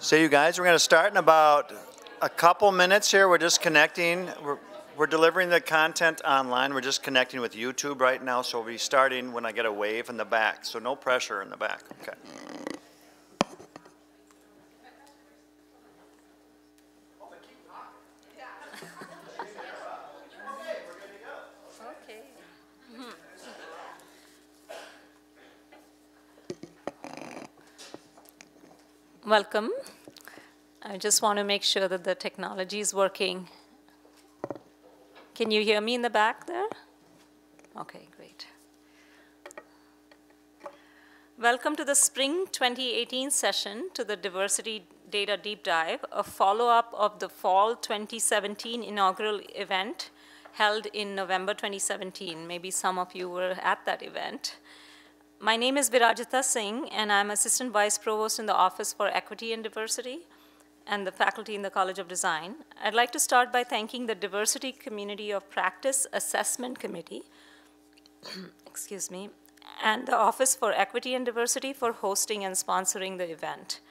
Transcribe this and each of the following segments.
So you guys, we're going to start in about a couple minutes here. We're just connecting. We're delivering the content online. We're just connecting with YouTube right now, so we'll be starting when I get a wave in the back. So no pressure in the back. Okay. Welcome. I just want to make sure that the technology is working. Can you hear me in the back there? Okay, great. Welcome to the Spring 2018 session to the Diversity Data Deep Dive, a follow-up of the Fall 2017 inaugural event held in November 2017. Maybe some of you were at that event. My name is Virajita Singh, and I'm Assistant Vice Provost in the Office for Equity and Diversity and the faculty in the College of Design. I'd like to start by thanking the Diversity Community of Practice Assessment Committee, excuse me, and the Office for Equity and Diversity for hosting and sponsoring the event.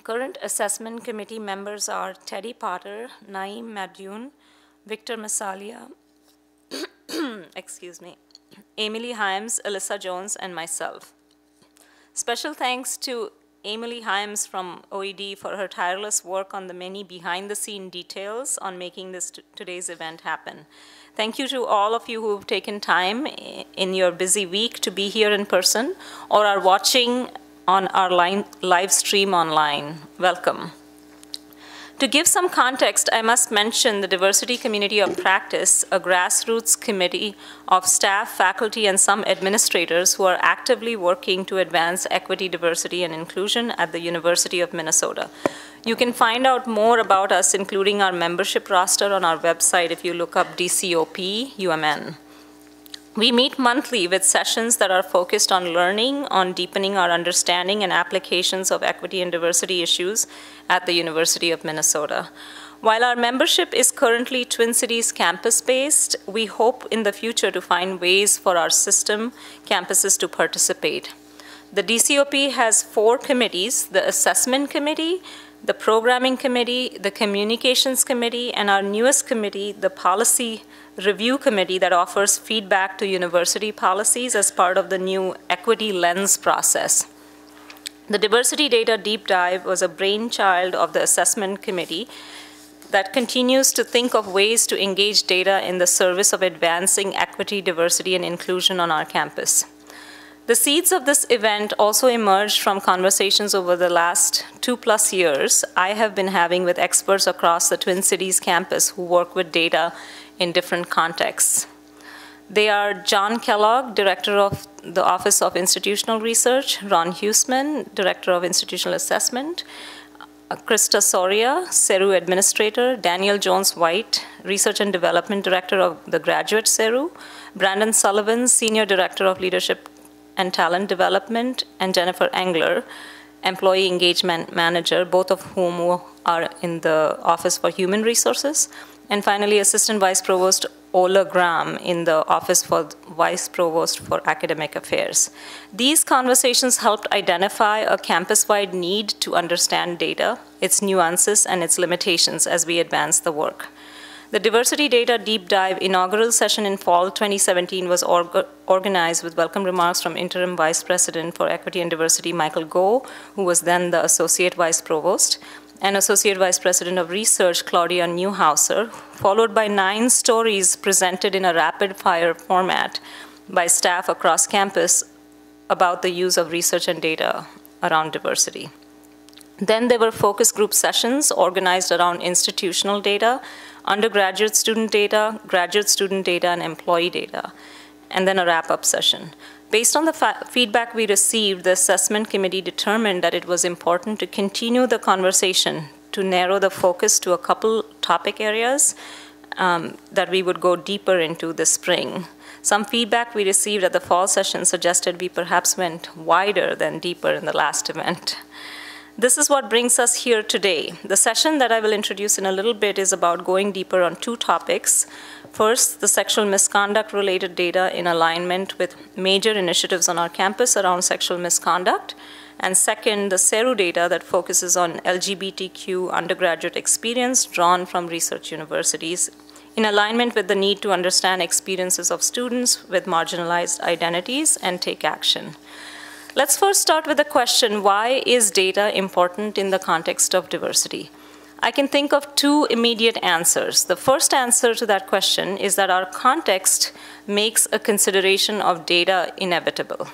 Current assessment committee members are Teddy Potter, Naeem Madyoun, Victor Masalia, excuse me, Emily Hyams, Alyssa Jones, and myself. Special thanks to Emily Hyams from OED for her tireless work on the many behind-the-scene details on making this today's event happen. Thank you to all of you who have taken time in your busy week to be here in person or are watching on our live stream online. Welcome. To give some context, I must mention the Diversity Community of Practice, a grassroots committee of staff, faculty, and some administrators who are actively working to advance equity, diversity, and inclusion at the University of Minnesota. You can find out more about us, including our membership roster, on our website if you look up DCOP UMN. We meet monthly with sessions that are focused on learning, on deepening our understanding and applications of equity and diversity issues at the University of Minnesota. While our membership is currently Twin Cities campus-based, we hope in the future to find ways for our system campuses to participate. The DCOP has 4 committees: the Assessment Committee, the Programming Committee, the Communications Committee, and our newest committee, the Policy Review Committee, that offers feedback to university policies as part of the new Equity Lens process. The Diversity Data Deep Dive was a brainchild of the Assessment Committee that continues to think of ways to engage data in the service of advancing equity, diversity, and inclusion on our campus. The seeds of this event also emerged from conversations over the last 2+ years I have been having with experts across the Twin Cities campus who work with data in different contexts. They are John Kellogg, Director of the Office of Institutional Research, Ron Huseman, Director of Institutional Assessment, Krista Soria, CERU Administrator, Daniel Jones-White, Research and Development Director of the Graduate CERU, Brandon Sullivan, Senior Director of Leadership and Talent Development, and Jennifer Engler, Employee Engagement Manager, both of whom are in the Office for Human Resources. And finally, Assistant Vice Provost Ola Graham in the Office for Vice Provost for Academic Affairs. These conversations helped identify a campus-wide need to understand data, its nuances, and its limitations as we advance the work. The Diversity Data Deep Dive inaugural session in fall 2017 was organized with welcome remarks from Interim Vice President for Equity and Diversity, Michael Goh, who was then the Associate Vice Provost, and Associate Vice President of Research, Claudia Newhauser, followed by 9 stories presented in a rapid-fire format by staff across campus about the use of research and data around diversity. Then there were focus group sessions organized around institutional data, undergraduate student data, graduate student data, and employee data, and then a wrap-up session. Based on the feedback we received, the assessment committee determined that it was important to continue the conversation to narrow the focus to a couple topic areas that we would go deeper into this spring. Some feedback we received at the fall session suggested we perhaps went wider than deeper in the last event. This is what brings us here today. The session that I will introduce in a little bit is about going deeper on 2 topics. First, the sexual misconduct-related data in alignment with major initiatives on our campus around sexual misconduct. And second, the SERU data that focuses on LGBTQ undergraduate experience drawn from research universities in alignment with the need to understand experiences of students with marginalized identities and take action. Let's first start with the question, why is data important in the context of diversity? I can think of two immediate answers. The first answer to that question is that our context makes a consideration of data inevitable.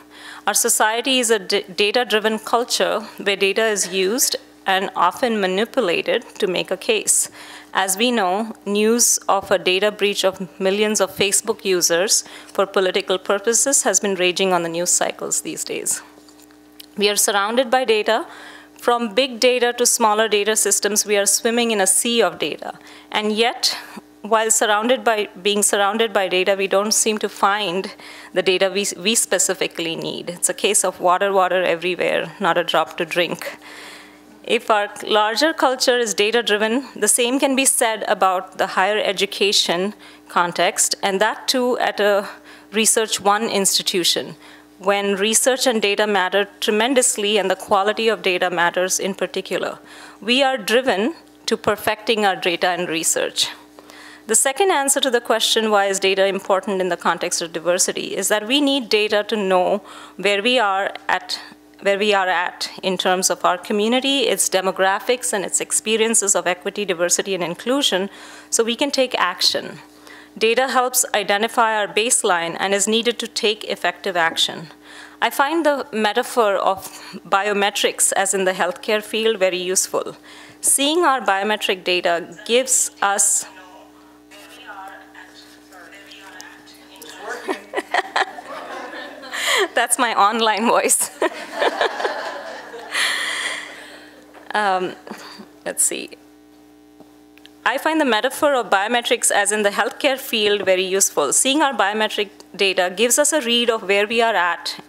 Our society is a data-driven culture where data is used and often manipulated to make a case. As we know, news of a data breach of millions of Facebook users for political purposes has been raging on the news cycles these days. We are surrounded by data. From big data to smaller data systems, we are swimming in a sea of data. And yet, while being surrounded by data, we don't seem to find the data we specifically need. It's a case of water, water everywhere, not a drop to drink. If our larger culture is data-driven, the same can be said about the higher education context, and that too at a Research One institution, when research and data matter tremendously and the quality of data matters in particular. We are driven to perfecting our data and research. The second answer to the question, why is data important in the context of diversity, is that we need data to know where we are at in terms of our community, its demographics, and its experiences of equity, diversity, and inclusion, so we can take action. Data helps identify our baseline and is needed to take effective action. I find the metaphor of biometrics, as in the healthcare field, very useful. Seeing our biometric data gives us That's my online voice. Let's see. I find the metaphor of biometrics, as in the healthcare field, very useful. Seeing our biometric data gives us a read of where we are at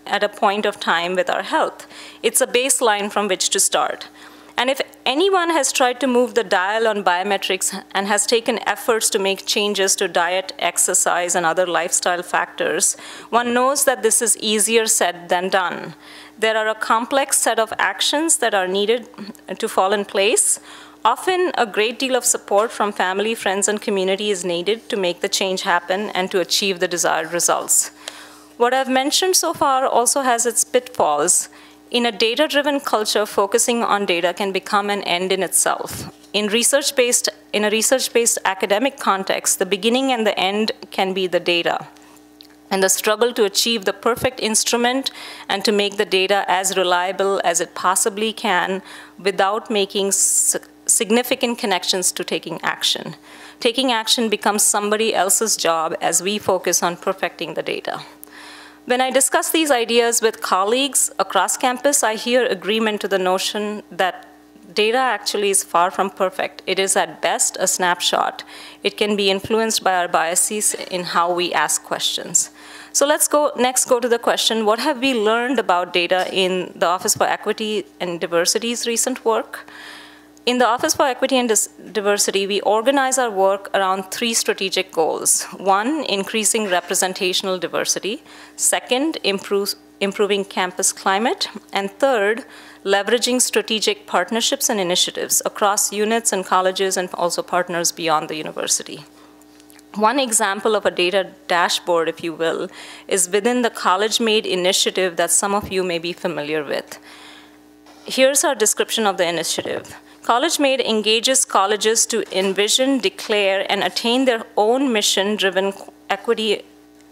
a point of time with our health. It's a baseline from which to start. And if anyone has tried to move the dial on biometrics and has taken efforts to make changes to diet, exercise, and other lifestyle factors, one knows that this is easier said than done. There are a complex set of actions that are needed to fall in place. Often, a great deal of support from family, friends, and community is needed to make the change happen and to achieve the desired results. What I've mentioned so far also has its pitfalls. In a data-driven culture, focusing on data can become an end in itself. In a research-based academic context, the beginning and the end can be the data. And the struggle to achieve the perfect instrument and to make the data as reliable as it possibly can without making significant connections to taking action. Taking action becomes somebody else's job as we focus on perfecting the data. When I discuss these ideas with colleagues across campus, I hear agreement to the notion that data actually is far from perfect. It is at best a snapshot. It can be influenced by our biases in how we ask questions. So let's next go to the question, what have we learned about data in the Office for Equity and Diversity's recent work? In the Office for Equity and Diversity, we organize our work around three strategic goals. One, increasing representational diversity. Second, improving campus climate. And third, leveraging strategic partnerships and initiatives across units and colleges and also partners beyond the university. One example of a data dashboard, if you will, is within the College-Made initiative that some of you may be familiar with. Here's our description of the initiative. College-Made engages colleges to envision, declare, and attain their own mission-driven equity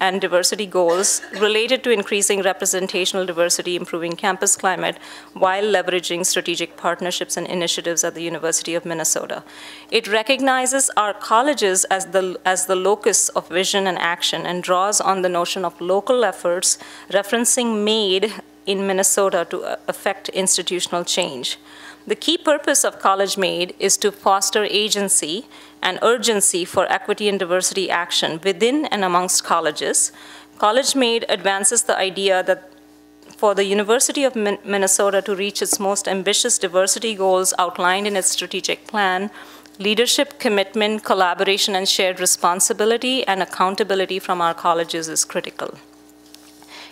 and diversity goals related to increasing representational diversity, improving campus climate, while leveraging strategic partnerships and initiatives at the University of Minnesota. It recognizes our colleges as the locus of vision and action and draws on the notion of local efforts, referencing MADE in Minnesota to affect institutional change. The key purpose of College-Made is to foster agency and urgency for equity and diversity action within and amongst colleges. College-Made advances the idea that for the University of Minnesota to reach its most ambitious diversity goals outlined in its strategic plan, Leadership, commitment, collaboration, and shared responsibility and accountability from our colleges is critical.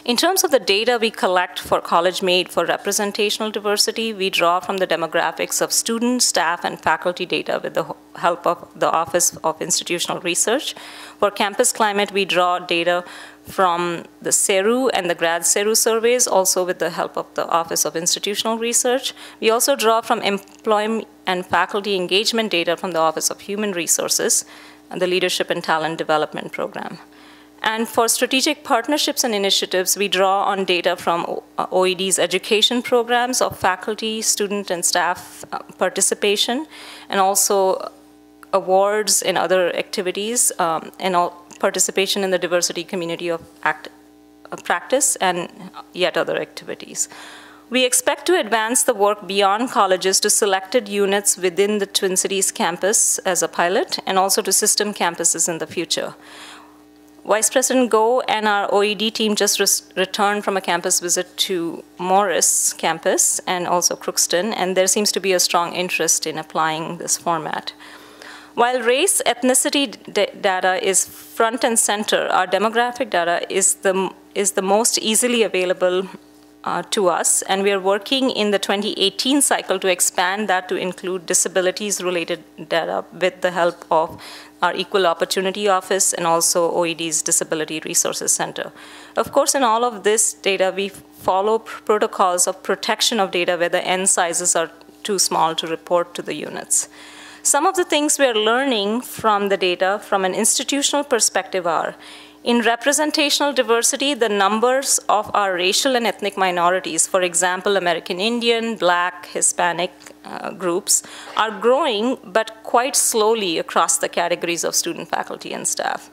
In terms of the data we collect for CollegeMate for representational diversity, we draw from the demographics of students, staff, and faculty data with the help of the Office of Institutional Research. For campus climate, we draw data from the CERU and the Grad CERU surveys, also with the help of the Office of Institutional Research. We also draw from employment and faculty engagement data from the Office of Human Resources and the Leadership and Talent Development Program. And for strategic partnerships and initiatives, we draw on data from OED's education programs of faculty, student, and staff participation, and also awards and other activities, and participation in the diversity community of practice, and yet other activities. We expect to advance the work beyond colleges to selected units within the Twin Cities campus as a pilot, and also to system campuses in the future. Vice President Go and our OED team just returned from a campus visit to Morris campus and also Crookston, and there seems to be a strong interest in applying this format. While race ethnicity data is front and center, our demographic data is the most easily available to us, and we are working in the 2018 cycle to expand that to include disabilities-related data with the help of our Equal Opportunity Office and also OED's Disability Resources Center. Of course, in all of this data, we follow protocols of protection of data where the N sizes are too small to report to the units. Some of the things we are learning from the data from an institutional perspective are, in representational diversity, the numbers of our racial and ethnic minorities, for example, American Indian, Black, Hispanic groups, are growing, but quite slowly across the categories of student, faculty, and staff.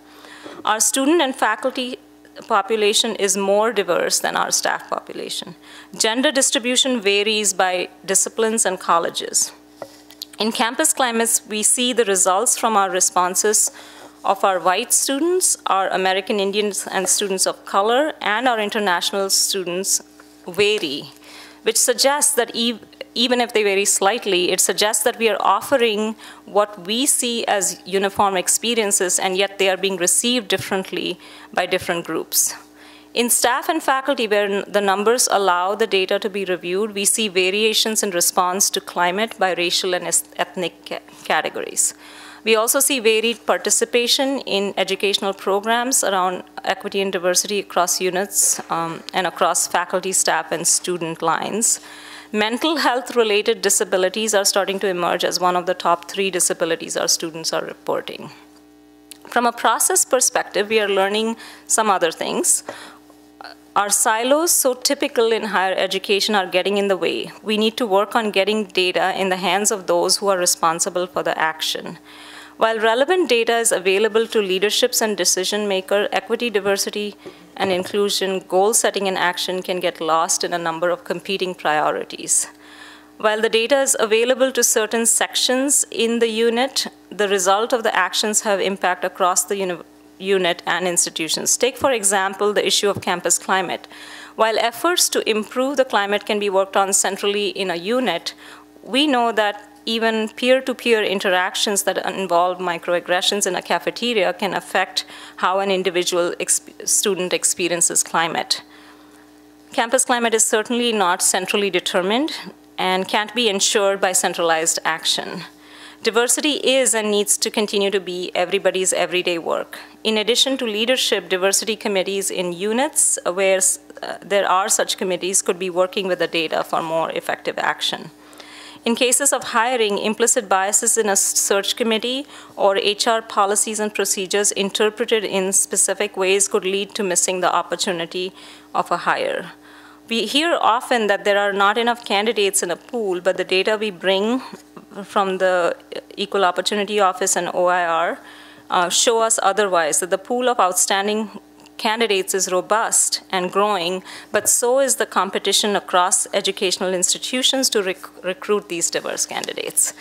Our student and faculty population is more diverse than our staff population. Gender distribution varies by disciplines and colleges. In campus climates, we see the results from our responses of our white students, our American Indians and students of color, and our international students vary, which suggests that even if they vary slightly, it suggests that we are offering what we see as uniform experiences, and yet they are being received differently by different groups. In staff and faculty, where the numbers allow the data to be reviewed, we see variations in response to climate by racial and ethnic categories. We also see varied participation in educational programs around equity and diversity across units and across faculty, staff, and student lines. Mental health-related disabilities are starting to emerge as one of the top 3 disabilities our students are reporting. From a process perspective, we are learning some other things. Our silos, so typical in higher education, are getting in the way. We need to work on getting data in the hands of those who are responsible for the action. While relevant data is available to leaderships and decision makers, equity, diversity, and inclusion, goal setting and action can get lost in a number of competing priorities. While the data is available to certain sections in the unit, the result of the actions have impact across the unit and institutions. Take, for example, the issue of campus climate. While efforts to improve the climate can be worked on centrally in a unit, we know that even peer-to-peer interactions that involve microaggressions in a cafeteria can affect how an individual student experiences climate. Campus climate is certainly not centrally determined and can't be ensured by centralized action. Diversity is and needs to continue to be everybody's everyday work. In addition to leadership, diversity committees in units where there are such committees could be working with the data for more effective action. In cases of hiring, implicit biases in a search committee or HR policies and procedures interpreted in specific ways could lead to missing the opportunity of a hire. We hear often that there are not enough candidates in a pool, but the data we bring from the Equal Opportunity Office and OIR show us otherwise, that the pool of outstanding candidates is robust and growing, but so is the competition across educational institutions to recruit these diverse candidates.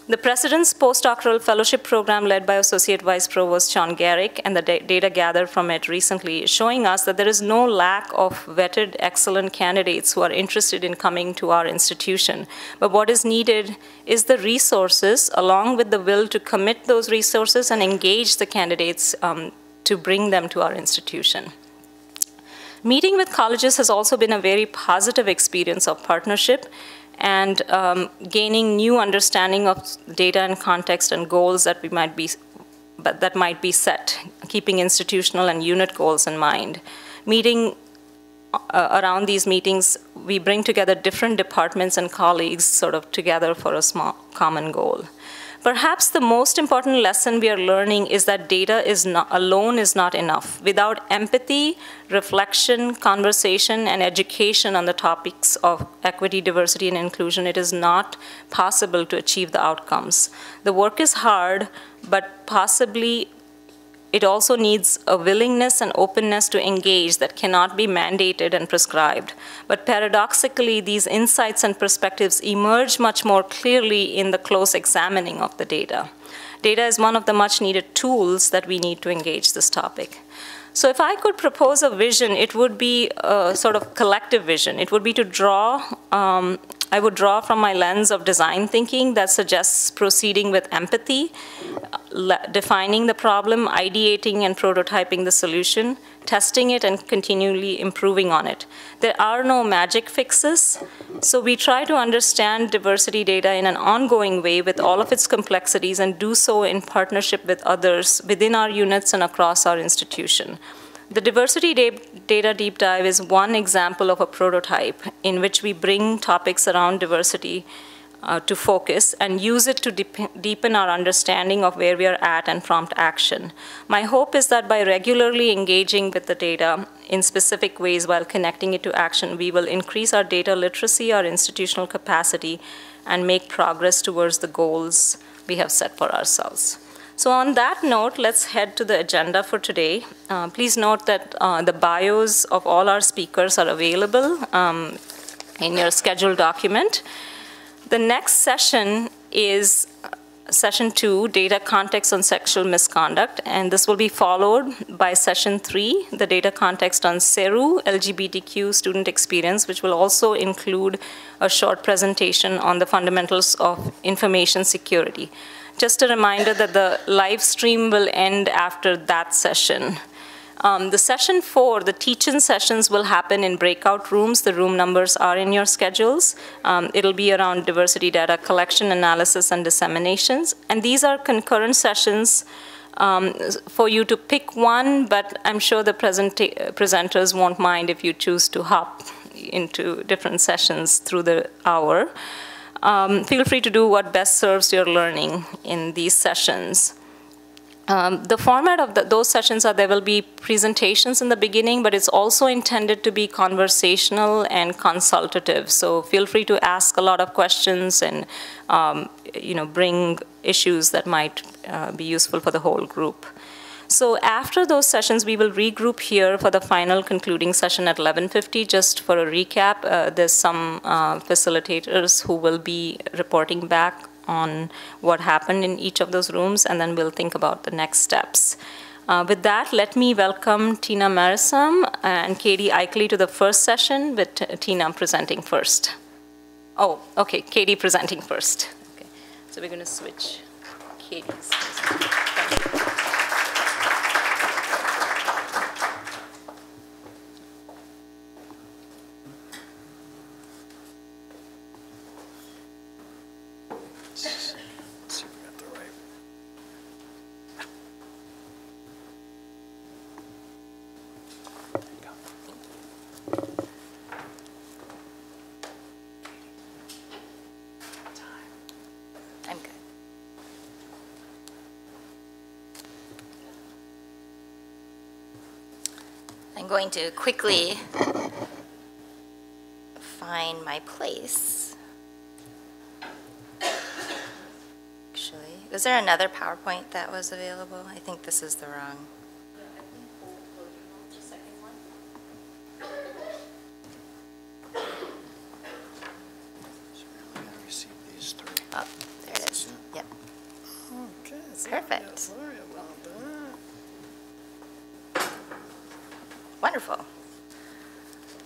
The President's Postdoctoral Fellowship Program, led by Associate Vice Provost Sean Garrick, and the data gathered from it recently is showing us that there is no lack of vetted, excellent candidates who are interested in coming to our institution. But what is needed is the resources, along with the will to commit those resources and engage the candidates to bring them to our institution. Meeting with colleges has also been a very positive experience of partnership and gaining new understanding of data and context and goals that might be set, keeping institutional and unit goals in mind. Around these meetings, we bring together different departments and colleagues sort of together for a small common goal. Perhaps the most important lesson we are learning is that data alone is not enough. Without empathy, reflection, conversation, and education on the topics of equity, diversity, and inclusion, it is not possible to achieve the outcomes. The work is hard, but possibly it also needs a willingness and openness to engage that cannot be mandated and prescribed. But paradoxically, these insights and perspectives emerge much more clearly in the close examining of the data. Data is one of the much needed tools that we need to engage this topic. So if I could propose a vision, it would be a sort of collective vision. It would be to draw, I would draw from my lens of design thinking that suggests proceeding with empathy, defining the problem, ideating and prototyping the solution, testing it and continually improving on it. There are no magic fixes, so we try to understand diversity data in an ongoing way with all of its complexities and do so in partnership with others within our units and across our institution. The diversity data deep dive is one example of a prototype in which we bring topics around diversity to focus and use it to deepen our understanding of where we are at and prompt action. My hope is that by regularly engaging with the data in specific ways while connecting it to action, we will increase our data literacy, our institutional capacity, and make progress towards the goals we have set for ourselves. So on that note, let's head to the agenda for today. Please note that the bios of all our speakers are available in your scheduled document. The next session is session 2, Data Context on Sexual Misconduct, and this will be followed by session 3, the data context on CERU, LGBTQ student experience, which will also include a short presentation on the fundamentals of information security. Just a reminder that the live stream will end after that session. The session 4, the teach-in sessions will happen in breakout rooms. The room numbers are in your schedules. It'll be around diversity data collection, analysis, and disseminations. And these are concurrent sessions for you to pick one, but I'm sure the presenters won't mind if you choose to hop into different sessions through the hour. Feel free to do what best serves your learning in these sessions. The format of those sessions are there will be presentations in the beginning, but it's also intended to be conversational and consultative. So feel free to ask a lot of questions and bring issues that might be useful for the whole group. So after those sessions, we will regroup here for the final concluding session at 11:50. Just for a recap, there's some facilitators who will be reporting back on what happened in each of those rooms, and then we'll think about the next steps. With that, let me welcome Tina Marisam and Katie Eichley to the first session, with Tina presenting first. Oh, okay, Katie presenting first. Okay, so we're going to switch Katie's. Thank you. I'm going to quickly find my place. Actually, was there another PowerPoint that was available? I think this is the wrong. Oh, there it is. Yep. Okay. Perfect. Sorry about that. Wonderful.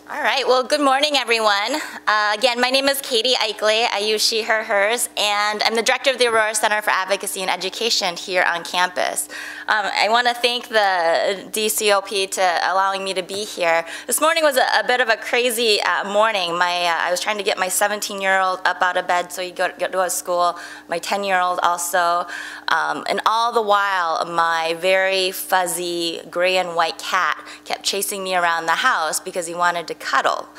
All right, well, good morning, everyone. Again, my name is Katie Eichley. I use she, her, hers, and I'm the director of the Aurora Center for Advocacy and Education here on campus. I want to thank the DCOP to allowing me to be here. This morning was a bit of a crazy morning. I was trying to get my 17-year-old up out of bed so he could go to school, my 10-year-old also, and all the while, my very fuzzy gray and white cat kept chasing me around the house because he wanted to cuddle.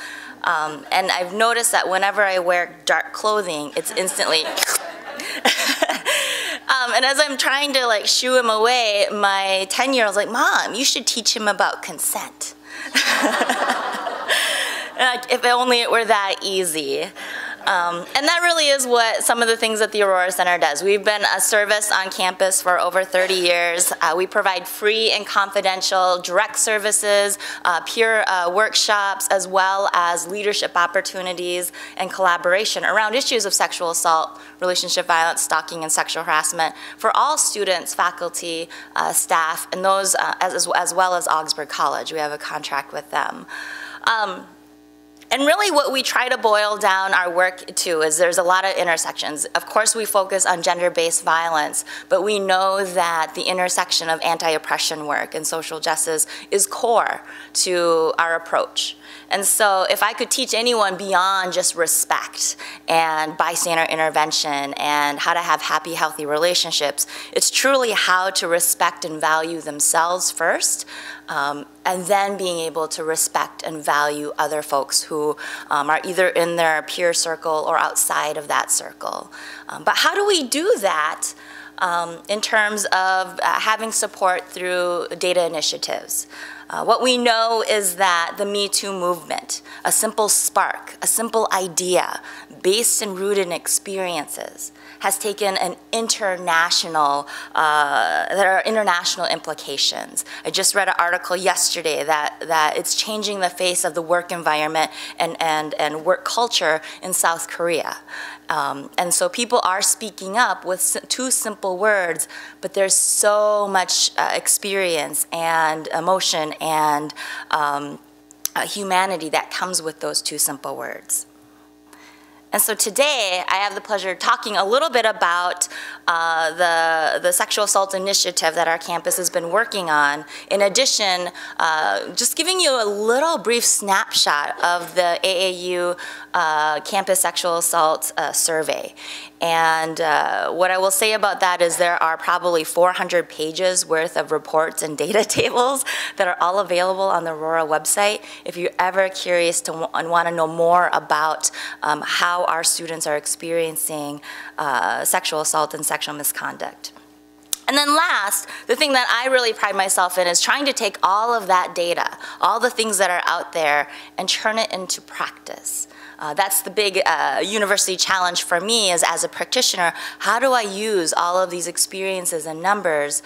And I've noticed that whenever I wear dark clothing, it's instantly and as I'm trying to like shoo him away, my 10-year-old's like, Mom, you should teach him about consent. Like, if only it were that easy. And that really is what some of the things that the Aurora Center does. We've been a service on campus for over 30 years. We provide free and confidential direct services, peer workshops, as well as leadership opportunities and collaboration around issues of sexual assault, relationship violence, stalking, and sexual harassment for all students, faculty, staff, and those as well as Augsburg College. We have a contract with them. And really what we try to boil down our work to is there's a lot of intersections. Of course we focus on gender-based violence, but we know that the intersection of anti-oppression work and social justice is core to our approach. And so if I could teach anyone beyond just respect and bystander intervention and how to have happy, healthy relationships, it's truly how to respect and value themselves first, and then being able to respect and value other folks who are either in their peer circle or outside of that circle. But how do we do that in terms of having support through data initiatives? What we know is that the Me Too movement, a simple spark, a simple idea based and rooted in experiences, has taken an international, there are international implications. I just read an article yesterday that it's changing the face of the work environment and work culture in South Korea. And so people are speaking up with two simple words, but there's so much experience and emotion and humanity that comes with those two simple words. And so today, I have the pleasure of talking a little bit about the sexual assault initiative that our campus has been working on. In addition, just giving you a little brief snapshot of the AAU campus sexual assault survey. And what I will say about that is there are probably 400 pages worth of reports and data tables that are all available on the Aurora website. If you're ever curious and want to know more about how our students are experiencing sexual assault and sexual misconduct. And then last, the thing that I really pride myself in is trying to take all of that data, all the things that are out there, and turn it into practice. That's the big university challenge for me is as a practitioner, how do I use all of these experiences and numbers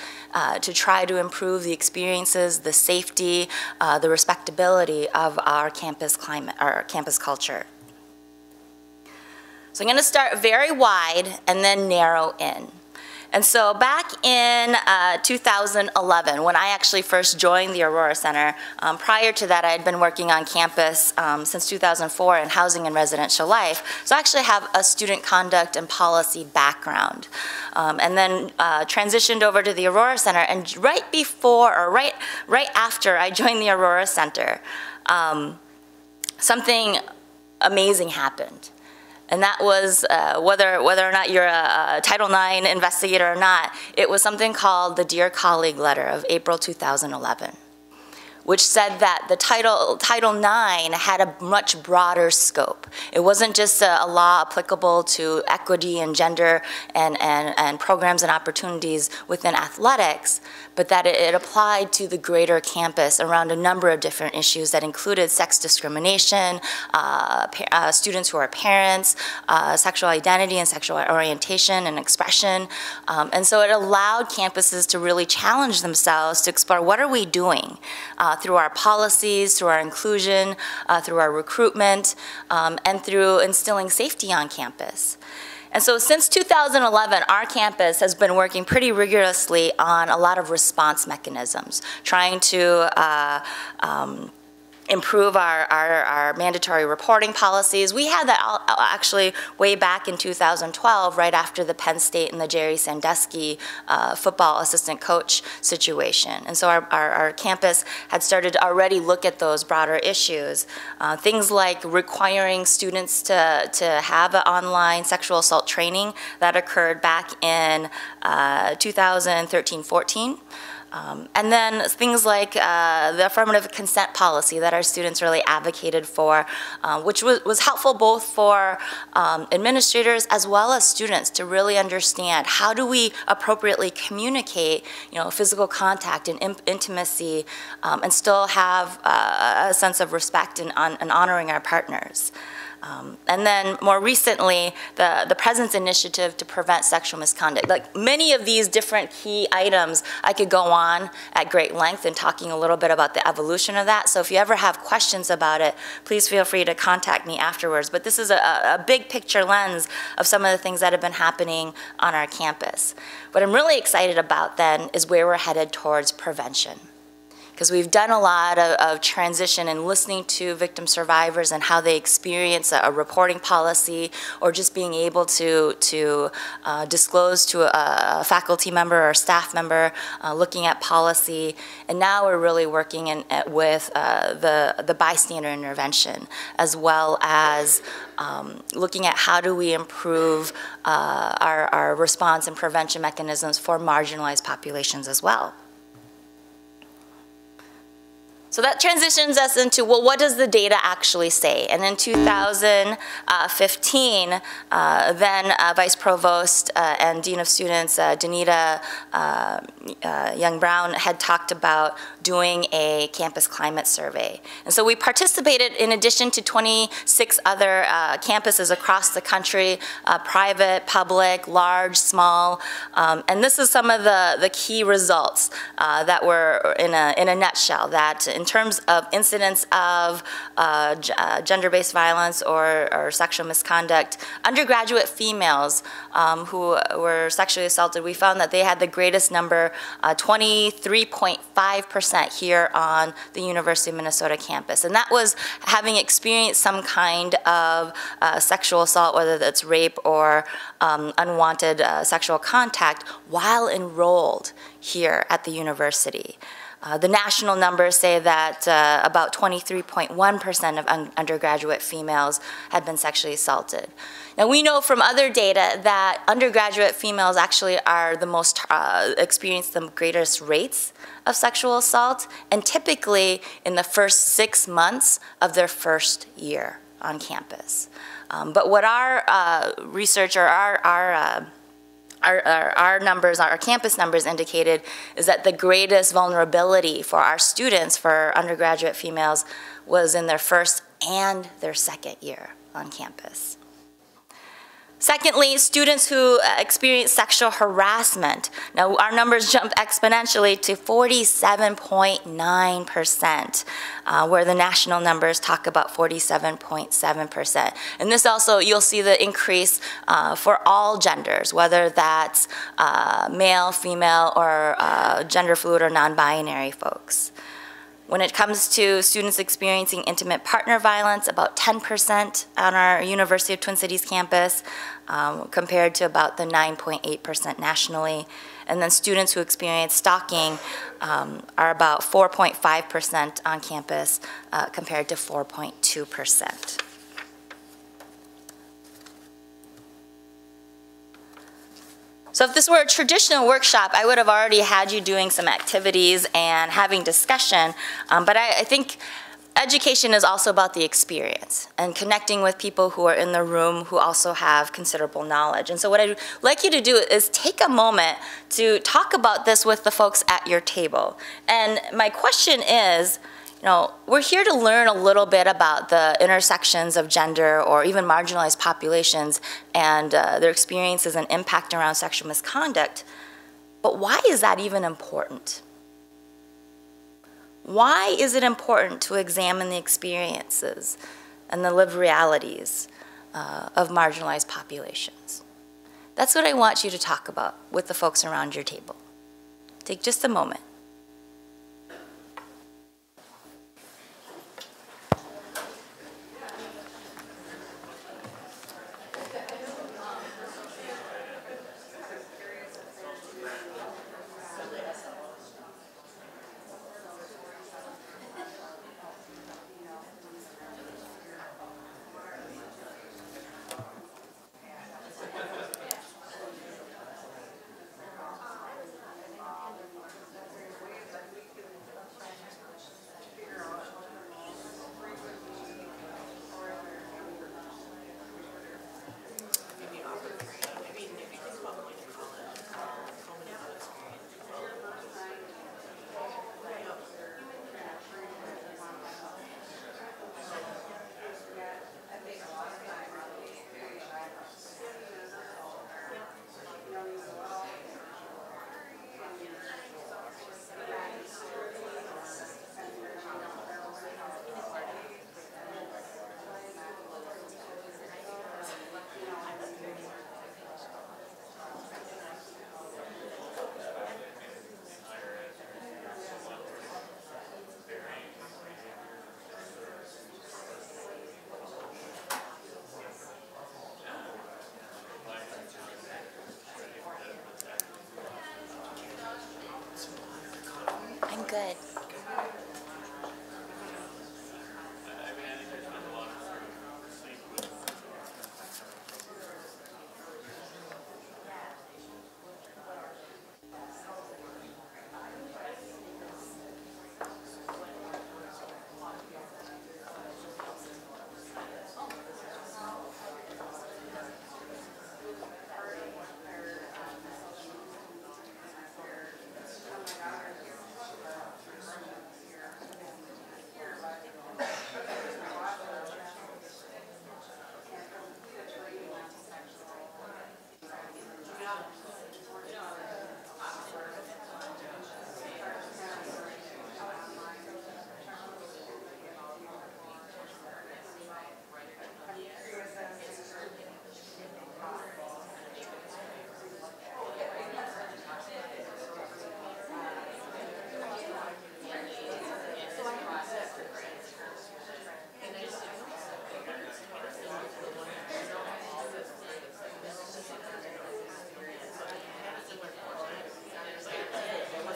to try to improve the experiences, the safety, the respectability of our campus climate, our campus culture. So I'm going to start very wide and then narrow in. And so back in 2011, when I actually first joined the Aurora Center, prior to that I had been working on campus since 2004 in housing and residential life. So I actually have a student conduct and policy background. And then transitioned over to the Aurora Center, and right before, or right after I joined the Aurora Center, something amazing happened. And that was, whether or not you're a Title IX investigator or not, it was something called the Dear Colleague Letter of April 2011, which said that the Title IX had a much broader scope. It wasn't just a law applicable to equity and gender and programs and opportunities within athletics, but that it applied to the greater campus around a number of different issues that included sex discrimination, students who are parents, sexual identity and sexual orientation and expression. And so it allowed campuses to really challenge themselves to explore what are we doing through our policies, through our inclusion, through our recruitment, and through instilling safety on campus. And so since 2011, our campus has been working pretty rigorously on a lot of response mechanisms, trying to improve our mandatory reporting policies. We had that actually way back in 2012, right after the Penn State and the Jerry Sandusky football assistant coach situation. And so our campus had started to already look at those broader issues. Things like requiring students to have an online sexual assault training that occurred back in 2013-14. And then things like the affirmative consent policy that our students really advocated for, which was helpful both for administrators as well as students to really understand how do we appropriately communicate, physical contact and intimacy, and still have a sense of respect and honoring our partners. And then more recently, the President's Initiative to Prevent Sexual Misconduct. Like many of these different key items, I could go on at great length in talking a little bit about the evolution of that. So if you ever have questions about it, please feel free to contact me afterwards. But this is a big picture lens of some of the things that have been happening on our campus. What I'm really excited about then is where we're headed towards prevention. Because we've done a lot of transition in listening to victim survivors and how they experience a reporting policy or just being able to disclose to a faculty member or staff member looking at policy. And now we're really working with the bystander intervention, as well as looking at how do we improve our response and prevention mechanisms for marginalized populations as well. So that transitions us into, well, what does the data actually say? And in 2015, then Vice Provost and Dean of Students, Danita Young-Brown, had talked about doing a campus climate survey. And so we participated in addition to 26 other campuses across the country, private, public, large, small. And this is some of the key results that were in a nutshell, that in terms of incidents of gender-based violence or sexual misconduct, undergraduate females who were sexually assaulted, we found that they had the greatest number, 23.5% here on the University of Minnesota campus. And that was having experienced some kind of sexual assault, whether that's rape or unwanted sexual contact, while enrolled here at the university. The national numbers say that about 23.1% of undergraduate females had been sexually assaulted. Now we know from other data that undergraduate females actually are the most, experience the greatest rates of sexual assault, and typically in the first 6 months of their first year on campus. But what our research or our numbers, our campus numbers indicated is that the greatest vulnerability for our students, for undergraduate females, was in their first and their second year on campus. Secondly, students who experience sexual harassment. Now, our numbers jumped exponentially to 47.9%, where the national numbers talk about 47.7%. And this also, you'll see the increase for all genders, whether that's male, female, or gender fluid or non-binary folks. When it comes to students experiencing intimate partner violence, about 10% on our University of Twin Cities campus, compared to about the 9.8% nationally. And then students who experience stalking are about 4.5% on campus, compared to 4.2%. So if this were a traditional workshop, I would have already had you doing some activities and having discussion, but I think education is also about the experience and connecting with people who are in the room who also have considerable knowledge. And so what I'd like you to do is take a moment to talk about this with the folks at your table. And my question is, we're here to learn a little bit about the intersections of gender or even marginalized populations and their experiences and impact around sexual misconduct, but why is that even important? Why is it important to examine the experiences and the lived realities of marginalized populations? That's what I want you to talk about with the folks around your table. Take just a moment. I'm good.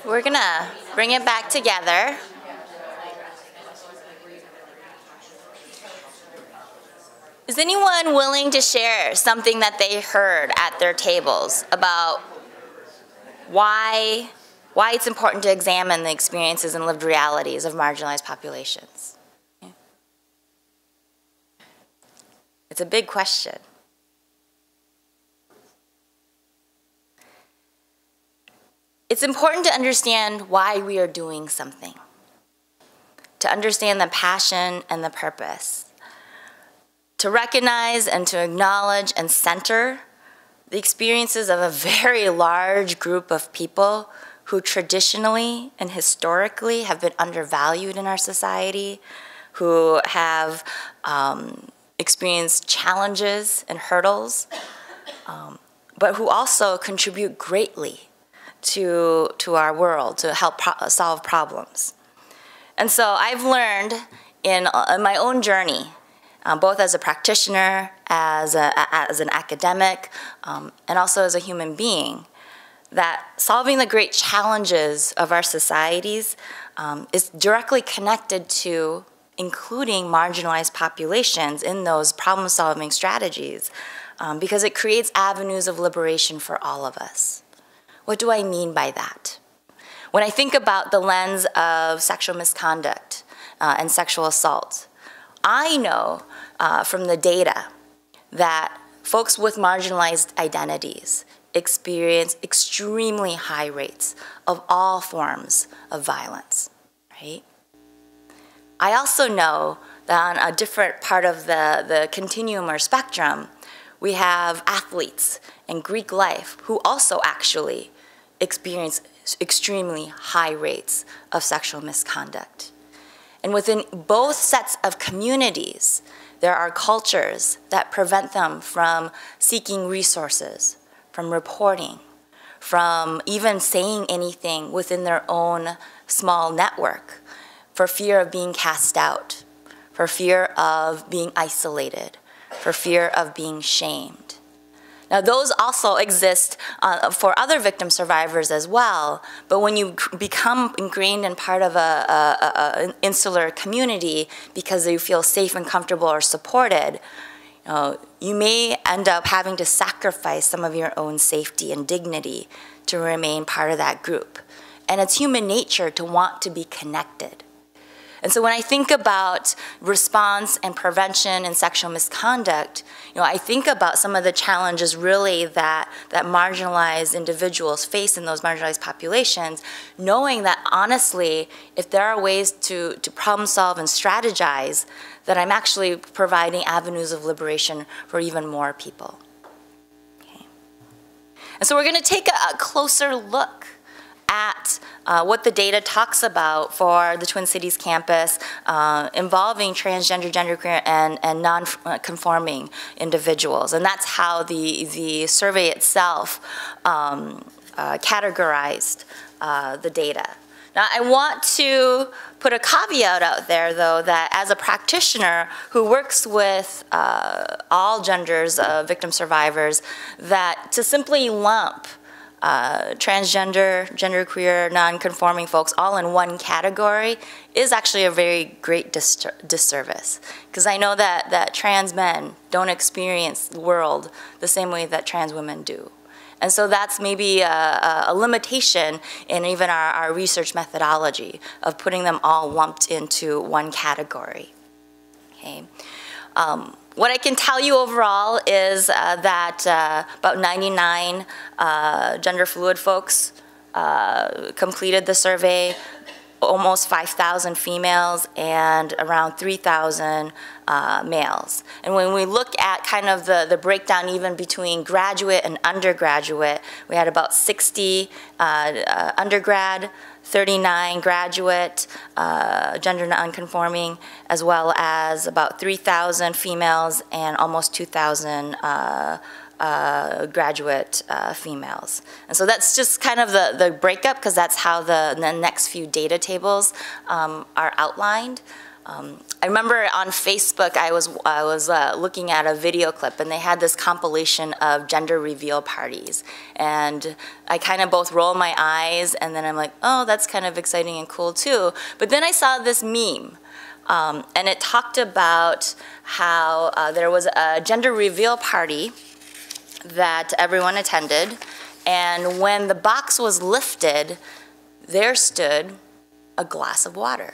We're gonna bring it back together. Is anyone willing to share something that they heard at their tables about why it's important to examine the experiences and lived realities of marginalized populations? It's a big question. It's important to understand why we are doing something, to understand the passion and the purpose, to recognize and to acknowledge and center the experiences of a very large group of people who traditionally and historically have been undervalued in our society, who have experienced challenges and hurdles, but who also contribute greatly to our world, to help solve problems. And so I've learned in my own journey, both as a practitioner, as an academic, and also as a human being, that solving the great challenges of our societies is directly connected to including marginalized populations in those problem-solving strategies, because it creates avenues of liberation for all of us. What do I mean by that? When I think about the lens of sexual misconduct and sexual assault, I know from the data that folks with marginalized identities experience extremely high rates of all forms of violence, right? I also know that on a different part of the continuum or spectrum, we have athletes and Greek life who also actually experience extremely high rates of sexual misconduct. And within both sets of communities, there are cultures that prevent them from seeking resources, from reporting, from even saying anything within their own small network, for fear of being cast out, for fear of being isolated, for fear of being shamed. Now, those also exist for other victim survivors as well, but when you become ingrained in part of an insular community because you feel safe and comfortable or supported, you may end up having to sacrifice some of your own safety and dignity to remain part of that group. And it's human nature to want to be connected. And so when I think about response and prevention in sexual misconduct, I think about some of the challenges really that marginalized individuals face in those marginalized populations, knowing that honestly, if there are ways to problem solve and strategize, that I'm actually providing avenues of liberation for even more people. Okay. And so we're going to take a closer look at what the data talks about for the Twin Cities campus involving transgender, genderqueer, and non-conforming individuals. And that's how the survey itself categorized the data. Now, I want to put a caveat out there, though, that as a practitioner who works with all genders of victim survivors, that to simply lump transgender, genderqueer, non-conforming folks all in one category is actually a very great disservice. Because I know that trans men don't experience the world the same way that trans women do. And so that's maybe a limitation in even our research methodology of putting them all lumped into one category. Okay. What I can tell you overall is that about 99 gender fluid folks completed the survey, almost 5,000 females, and around 3,000 males. And when we look at kind of the breakdown even between graduate and undergraduate, we had about 60 undergrad, 39 graduate, gender nonconforming, as well as about 3,000 females and almost 2,000 graduate females. And so that's just kind of the breakup, because that's how the next few data tables are outlined. I remember on Facebook I was looking at a video clip, and they had this compilation of gender reveal parties, and I kind of both roll my eyes and then I'm like, oh, that's kind of exciting and cool too. But then I saw this meme, and it talked about how there was a gender reveal party that everyone attended, and when the box was lifted, there stood a glass of water.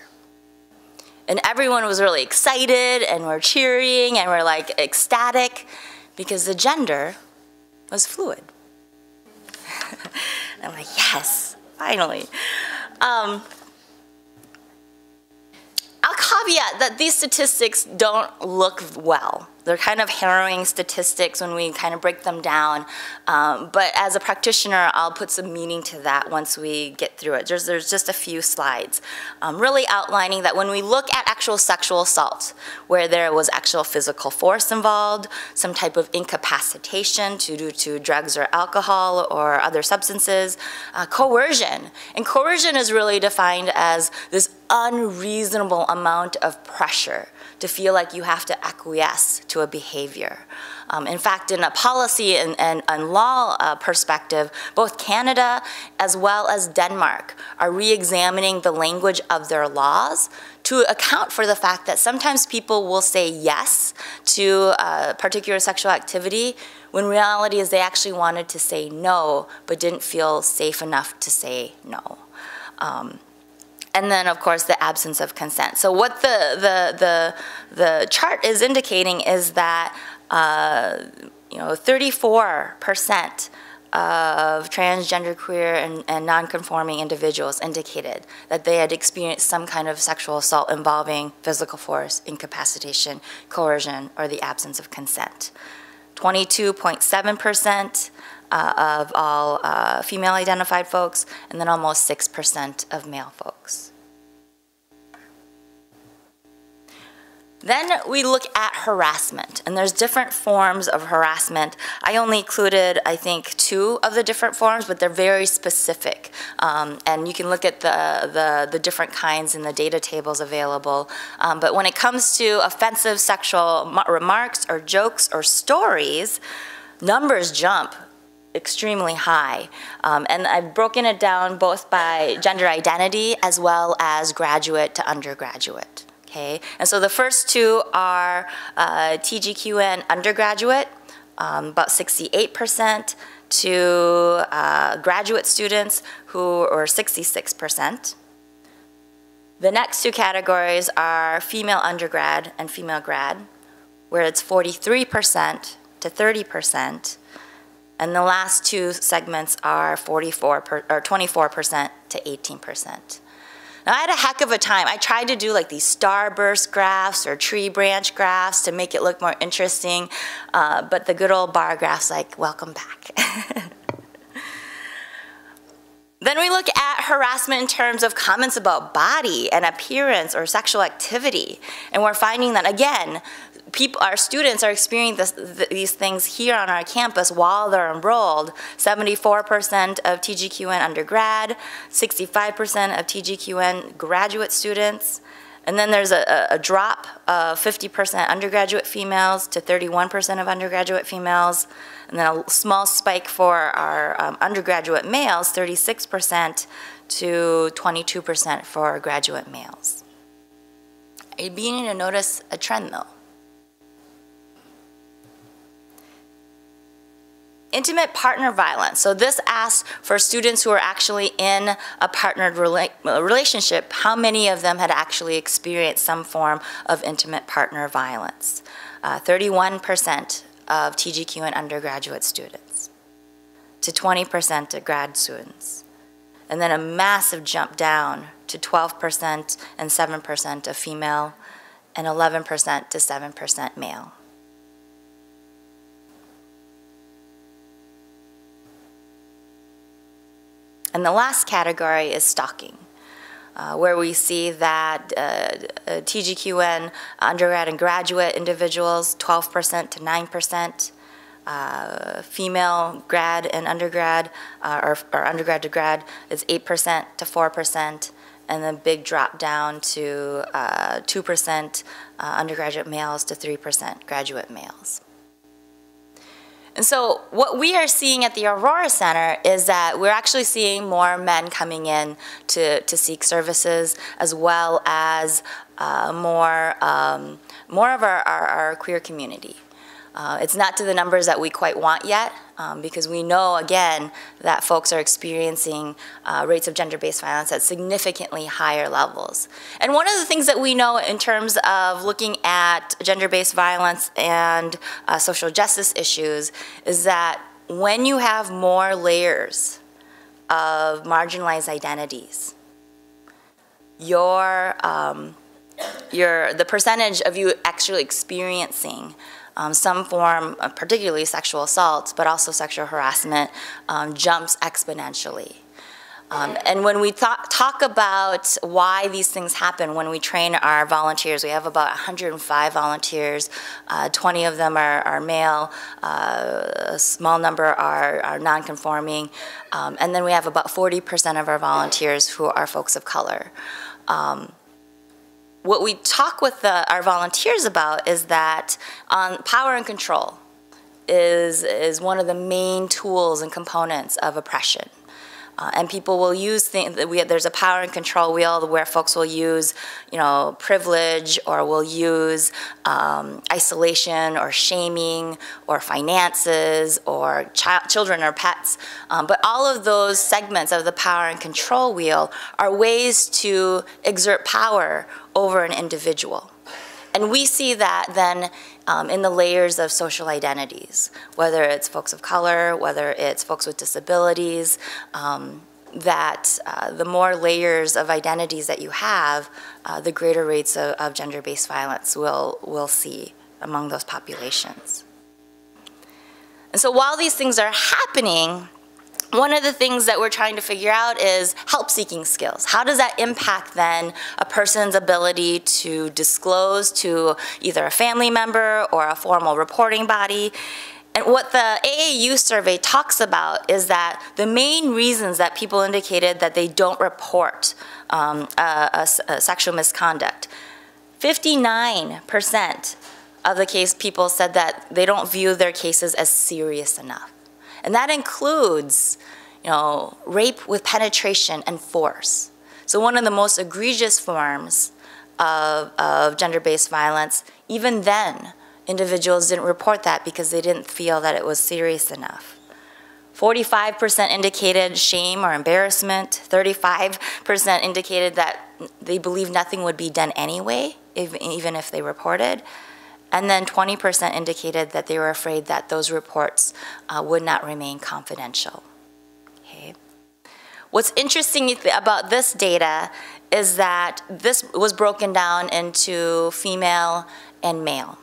And everyone was really excited, and we're cheering, and we're like ecstatic, because the gender was fluid. And I'm like, yes, finally. I'll caveat that these statistics don't look well. They're kind of harrowing statistics when we kind of break them down. But as a practitioner, I'll put some meaning to that once we get through it. There's just a few slides really outlining that when we look at actual sexual assault, where there was actual physical force involved, some type of incapacitation due to drugs or alcohol or other substances, coercion. And coercion is really defined as this unreasonable amount of pressure to feel like you have to acquiesce to a behavior. In fact, in a policy and law perspective, both Canada as well as Denmark are re-examining the language of their laws to account for the fact that sometimes people will say yes to a particular sexual activity when reality is they actually wanted to say no but didn't feel safe enough to say no. And then, of course, the absence of consent. So what the chart is indicating is that 34% of transgender, queer, and non-conforming individuals indicated that they had experienced some kind of sexual assault involving physical force, incapacitation, coercion, or the absence of consent. 22.7% of all female-identified folks, and then almost 6% of male folks. Then we look at harassment, and there's different forms of harassment. I only included, I think, 2 of the different forms, but they're very specific. And you can look at the different kinds in the data tables available. But when it comes to offensive sexual remarks or jokes or stories, numbers jump extremely high. And I've broken it down both by gender identity as well as graduate to undergraduate. Okay, and so the first 2 are TGQN undergraduate, about 68%, to graduate students who are 66%. The next 2 categories are female undergrad and female grad, where it's 43% to 30%. And the last 2 segments are 24% to 18%. Now, I had a heck of a time. I tried to do like these starburst graphs or tree branch graphs to make it look more interesting, but the good old bar graph's like, welcome back. Then we look at harassment in terms of comments about body and appearance or sexual activity. And we're finding that, again, our students are experiencing these things here on our campus while they're enrolled. 74% of TGQN undergrad, 65% of TGQN graduate students. And then there's a drop of 50% undergraduate females to 31% of undergraduate females. And then a small spike for our undergraduate males, 36% to 22% for graduate males. Are you beginning to notice a trend, though? Intimate partner violence. So this asks for students who are actually in a partnered relationship, how many of them had actually experienced some form of intimate partner violence. 31% of TGQN undergraduate students to 20% of grad students. And then a massive jump down to 12% and 7% of female and 11% to 7% male. And the last category is stalking, where we see that TGQN undergrad and graduate individuals, 12% to 9%, female grad and undergrad, or undergrad to grad is 8% to 4%, and then big drop down to 2% undergraduate males to 3% graduate males. And so what we are seeing at the Aurora Center is that we're actually seeing more men coming in to seek services, as well as more of our queer community. It's not to the numbers that we quite want yet, because we know, again, that folks are experiencing rates of gender-based violence at significantly higher levels. And one of the things that we know in terms of looking at gender-based violence and social justice issues is that when you have more layers of marginalized identities, the percentage of you actually experiencing some form of particularly sexual assault, but also sexual harassment, jumps exponentially. And when we talk about why these things happen, when we train our volunteers, we have about 105 volunteers, 20 of them are male, a small number are non-conforming, and then we have about 40% of our volunteers who are folks of color. What we talk with our volunteers about is that power and control is one of the main tools and components of oppression. And people will use things, there's a power and control wheel where folks will use, privilege, or will use isolation or shaming or finances or children or pets. But all of those segments of the power and control wheel are ways to exert power over an individual. And we see that then in the layers of social identities, whether it's folks of color, whether it's folks with disabilities, that the more layers of identities that you have, the greater rates of gender-based violence we'll see among those populations. And so while these things are happening, one of the things that we're trying to figure out is help-seeking skills. How does that impact then a person's ability to disclose to either a family member or a formal reporting body? And what the AAU survey talks about is that the main reasons that people indicated that they don't report a sexual misconduct, 59% of the case people said that they don't view their cases as serious enough. And that includes, rape with penetration and force. So one of the most egregious forms of gender-based violence, even then, individuals didn't report that because they didn't feel that it was serious enough. 45% indicated shame or embarrassment. 35% indicated that they believed nothing would be done anyway, even if they reported. And then 20% indicated that they were afraid that those reports would not remain confidential. Okay. What's interesting about this data is that this was broken down into female and male.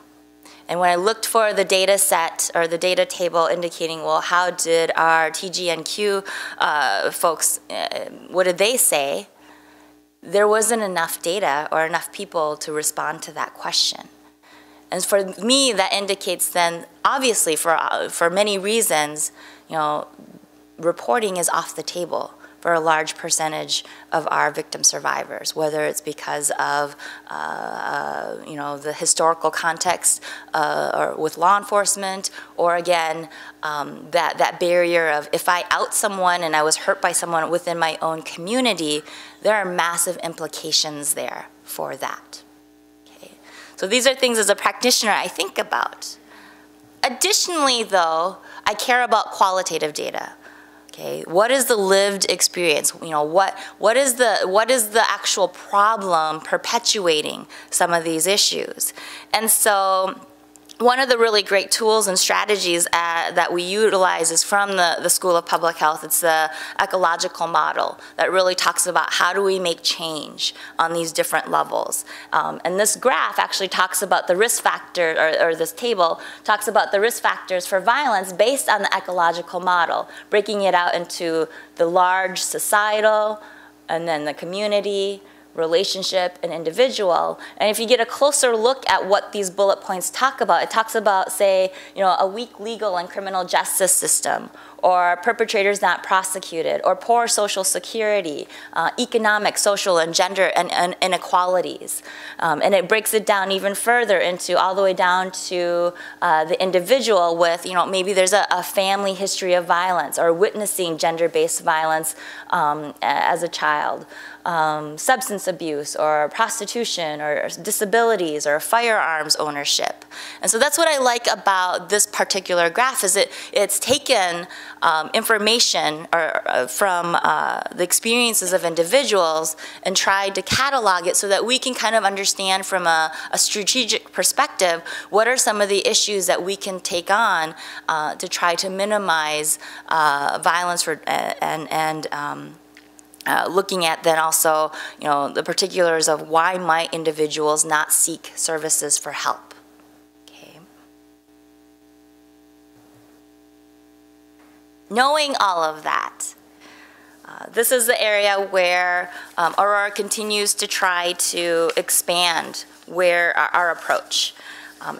And when I looked for the data set or the data table indicating, well, how did our TGNQ folks, what did they say? There wasn't enough data or enough people to respond to that question. And for me, that indicates then, obviously, for many reasons, reporting is off the table for a large percentage of our victim survivors, whether it's because of, the historical context or with law enforcement, or again, that barrier of if I out someone and I was hurt by someone within my own community, there are massive implications there for that. So these are things as a practitioner I think about. Additionally, though, I care about qualitative data. Okay, what is the lived experience? What is the actual problem perpetuating some of these issues? And so one of the really great tools and strategies that we utilize is from the School of Public Health. It's the ecological model that really talks about how do we make change on these different levels. And this graph actually talks about the risk factor, or this table talks about the risk factors for violence based on the ecological model, breaking it out into the large societal, and then the community, relationship, and individual. And if you get a closer look at what these bullet points talk about, it talks about, say, a weak legal and criminal justice system, or perpetrators not prosecuted, or poor social security, economic, social, and gender and inequalities. And it breaks it down even further into all the way down to the individual with, maybe there's a family history of violence or witnessing gender-based violence as a child. Substance abuse or prostitution or disabilities or firearms ownership. And so that's what I like about this particular graph is it's taken information from the experiences of individuals and tried to catalog it so that we can kind of understand from a strategic perspective what are some of the issues that we can take on to try to minimize violence looking at then also, the particulars of why might individuals not seek services for help. Okay. Knowing all of that, this is the area where Aurora continues to try to expand our approach.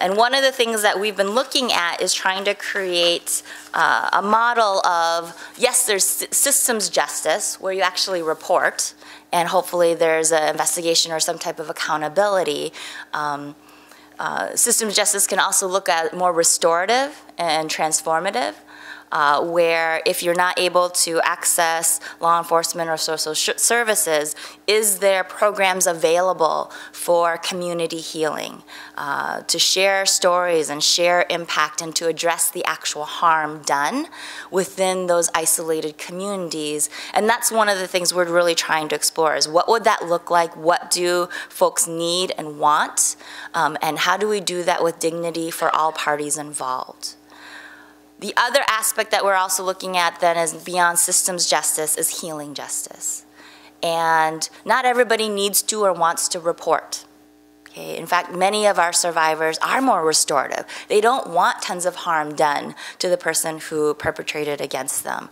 And one of the things that we've been looking at is trying to create a model of, yes, there's systems justice where you actually report, and hopefully there's an investigation or some type of accountability. Systems justice can also look at more restorative and transformative. Where if you're not able to access law enforcement or social services, is there programs available for community healing, to share stories and share impact and to address the actual harm done within those isolated communities? And that's one of the things we're really trying to explore is what would that look like? What do folks need and want? And how do we do that with dignity for all parties involved? The other aspect that we're also looking at then is beyond systems justice is healing justice. And not everybody needs to or wants to report. Okay? In fact, many of our survivors are more restorative. They don't want tons of harm done to the person who perpetrated against them.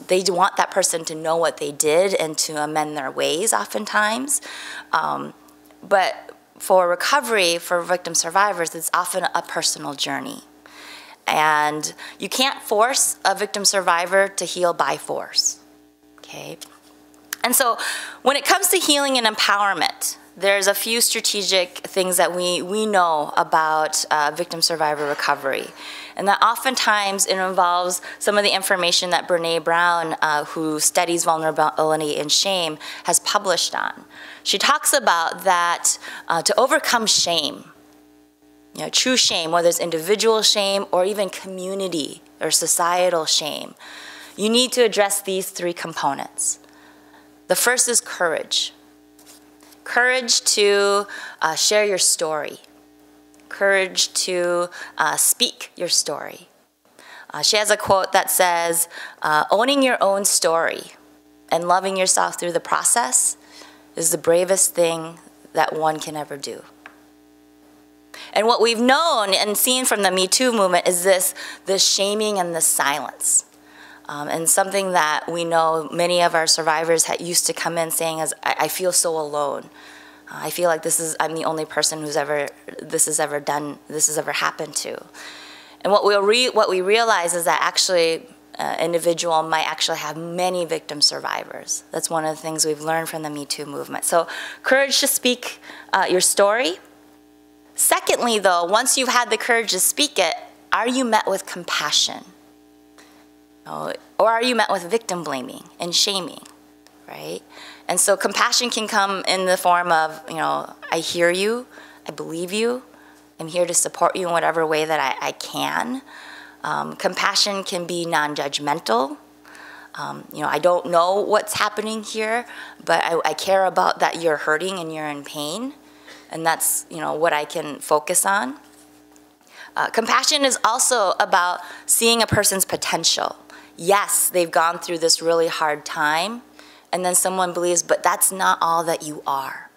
They want that person to know what they did and to amend their ways oftentimes. But for recovery, for victim survivors, it's often a personal journey. And you can't force a victim survivor to heal by force, okay? And so when it comes to healing and empowerment, there's a few strategic things that we know about victim survivor recovery. And that oftentimes it involves some of the information that Brene Brown, who studies vulnerability and shame, has published on. She talks about that to overcome shame, you know, true shame, whether it's individual shame or even community or societal shame, you need to address these three components. The first is courage. Courage to share your story. Courage to speak your story. She has a quote that says, owning your own story and loving yourself through the process is the bravest thing that one can ever do. And what we've known and seen from the Me Too movement is this shaming and this silence. And something that we know many of our survivors used to come in saying is, I feel so alone. I feel like I'm the only person this has ever happened to. And what we realize is that actually individual might actually have many victim survivors. That's one of the things we've learned from the Me Too movement. So courage to speak your story. Secondly, though, once you've had the courage to speak it, are you met with compassion? Or are you met with victim blaming and shaming, right? And so compassion can come in the form of, you know, I hear you, I believe you, I'm here to support you in whatever way that I can. Compassion can be non-judgmental. You know, I don't know what's happening here, but I care about that you're hurting and you're in pain. And that's, you know, what I can focus on. Compassion is also about seeing a person's potential. Yes, they've gone through this really hard time, and then someone believes, but that's not all that you are.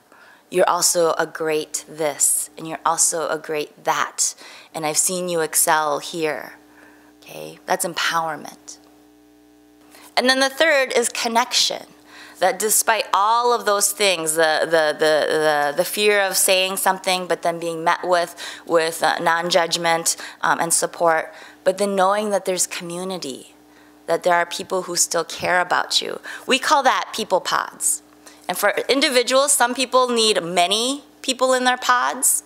You're also a great this, and you're also a great that, and I've seen you excel here, okay? That's empowerment. And then the third is connection. That despite all of those things, the fear of saying something, but then being met with non-judgment and support, but then knowing that there's community, that there are people who still care about you. We call that people pods. And for individuals, some people need many people in their pods.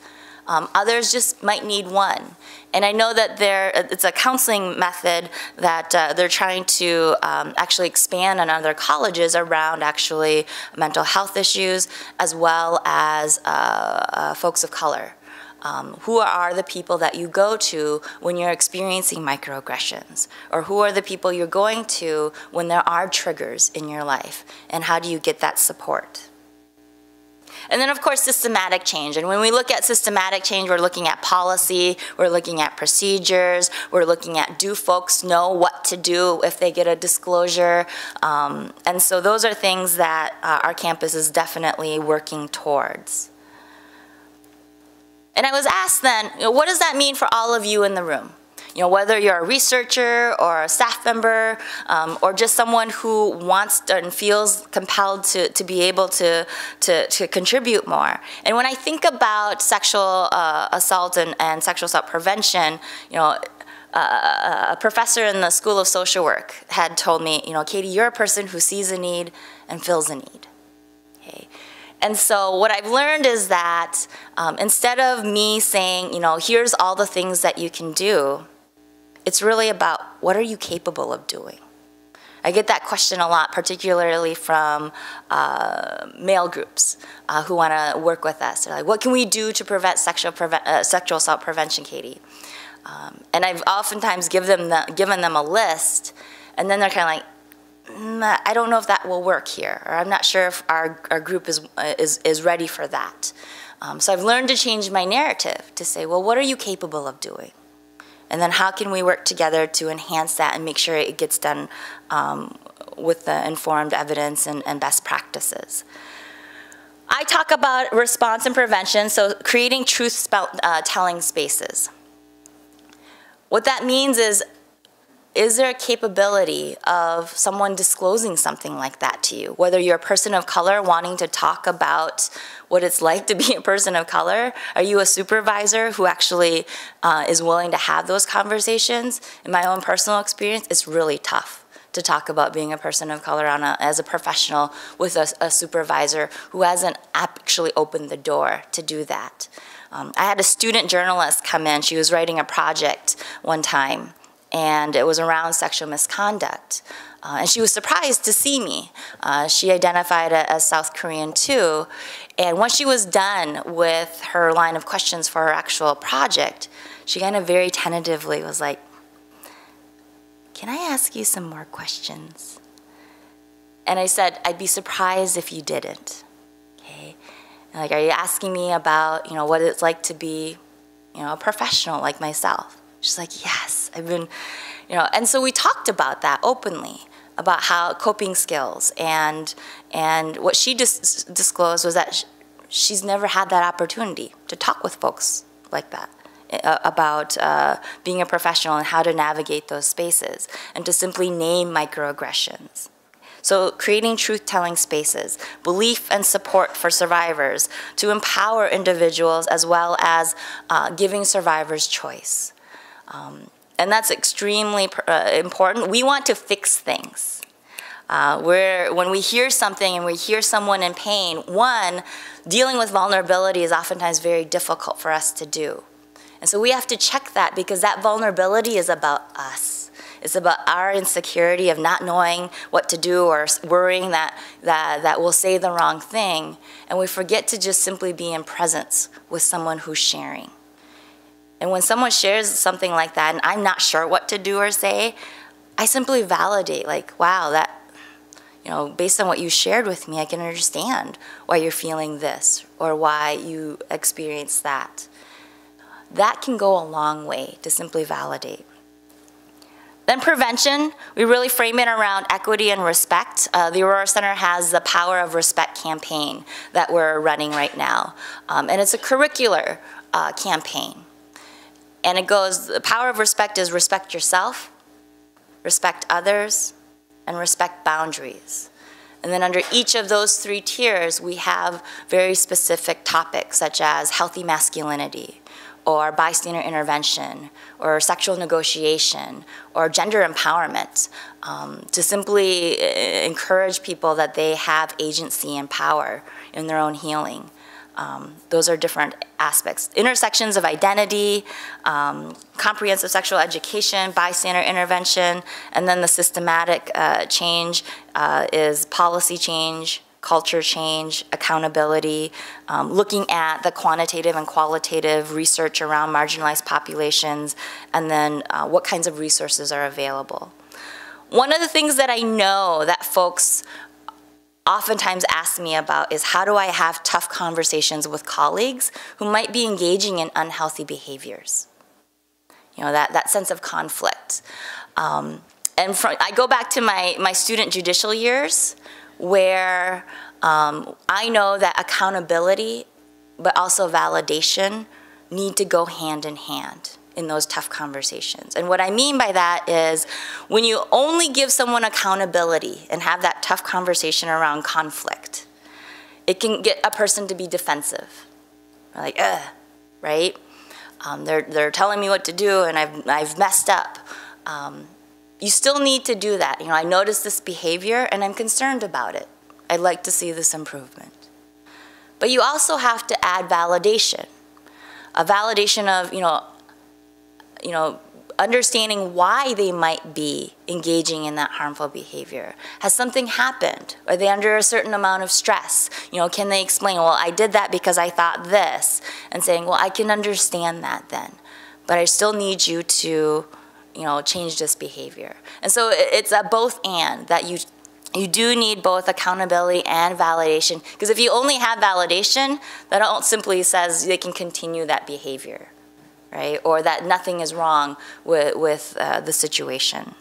Others just might need one. And I know that it's a counseling method that they're trying to actually expand on other colleges around actually mental health issues as well as folks of color. Who are the people that you go to when you're experiencing microaggressions? Or who are the people you're going to when there are triggers in your life? And how do you get that support? And then, of course, systematic change. And when we look at systematic change, we're looking at policy, we're looking at procedures, we're looking at do folks know what to do if they get a disclosure. And so those are things that our campus is definitely working towards. And I was asked then, you know, what does that mean for all of you in the room? You know, whether you're a researcher or a staff member or just someone who wants and feels compelled to be able to contribute more. And when I think about sexual assault and sexual assault prevention, you know, a professor in the School of Social Work had told me, you know, Katie, you're a person who sees a need and fills a need. Okay. And so what I've learned is that instead of me saying, you know, here's all the things that you can do, it's really about what are you capable of doing? I get that question a lot, particularly from male groups who want to work with us. They're like, what can we do to prevent sexual assault prevention, Katie? And I've oftentimes given them a list, and then they're kind of like, I don't know if that will work here, or I'm not sure if our group is ready for that. So I've learned to change my narrative to say, well, what are you capable of doing? And then how can we work together to enhance that and make sure it gets done with the informed evidence and best practices? I talk about response and prevention, so creating truth-telling spaces. What that means is there a capability of someone disclosing something like that to you? Whether you're a person of color wanting to talk about what it's like to be a person of color, are you a supervisor who actually is willing to have those conversations? In my own personal experience, it's really tough to talk about being a person of color as a professional with a supervisor who hasn't actually opened the door to do that. I had a student journalist come in. She was writing a project one time, and it was around sexual misconduct. And she was surprised to see me. She identified as South Korean too. And once she was done with her line of questions for her actual project, she kind of very tentatively was like, "Can I ask you some more questions?" And I said, "I'd be surprised if you didn't." Okay? And like, "Are you asking me about, what it's like to be, a professional like myself?" She's like, "Yes, I've been, And so we talked about that openly, about how coping skills, and what she disclosed was that she's never had that opportunity to talk with folks like that about being a professional and how to navigate those spaces, and to simply name microaggressions. So creating truth-telling spaces, belief and support for survivors to empower individuals, as well as giving survivors choice. And that's extremely important. We want to fix things. When we hear something and we hear someone in pain, one, dealing with vulnerability is oftentimes very difficult for us to do. And so we have to check that, because that vulnerability is about us. It's about our insecurity of not knowing what to do, or worrying that we'll say the wrong thing. And we forget to just simply be in presence with someone who's sharing. And when someone shares something like that and I'm not sure what to do or say, I simply validate, like, wow, that, based on what you shared with me, I can understand why you're feeling this or why you experienced that. That can go a long way to simply validate. Then prevention, we really frame it around equity and respect. The Aurora Center has the Power of Respect campaign that we're running right now. And it's a curricular campaign. And it goes, the power of respect is respect yourself, respect others, and respect boundaries. And then under each of those 3 tiers, we have very specific topics, such as healthy masculinity, or bystander intervention, or sexual negotiation, or gender empowerment, to simply encourage people that they have agency and power in their own healing. Those are different aspects. Intersections of identity, comprehensive sexual education, bystander intervention, and then the systematic change is policy change, culture change, accountability, looking at the quantitative and qualitative research around marginalized populations, and then what kinds of resources are available. One of the things that I know that folks oftentimes ask me about is, how do I have tough conversations with colleagues who might be engaging in unhealthy behaviors? That sense of conflict. And I go back to my student judicial years, where I know that accountability, but also validation, need to go hand in hand in those tough conversations. And what I mean by that is, when you only give someone accountability and have that tough conversation around conflict, it can get a person to be defensive. Like, right? They're telling me what to do, and I've messed up. You still need to do that. I noticed this behavior and I'm concerned about it. I'd like to see this improvement. But you also have to add validation. A validation of, understanding why they might be engaging in that harmful behavior. Has something happened? Are they under a certain amount of stress? Can they explain, well, I did that because I thought this, and saying, well, I can understand that then, but I still need you to change this behavior. And so it's a both and, that you do need both accountability and validation, because if you only have validation, that simply says they can continue that behavior, right? Or that nothing is wrong with the situation.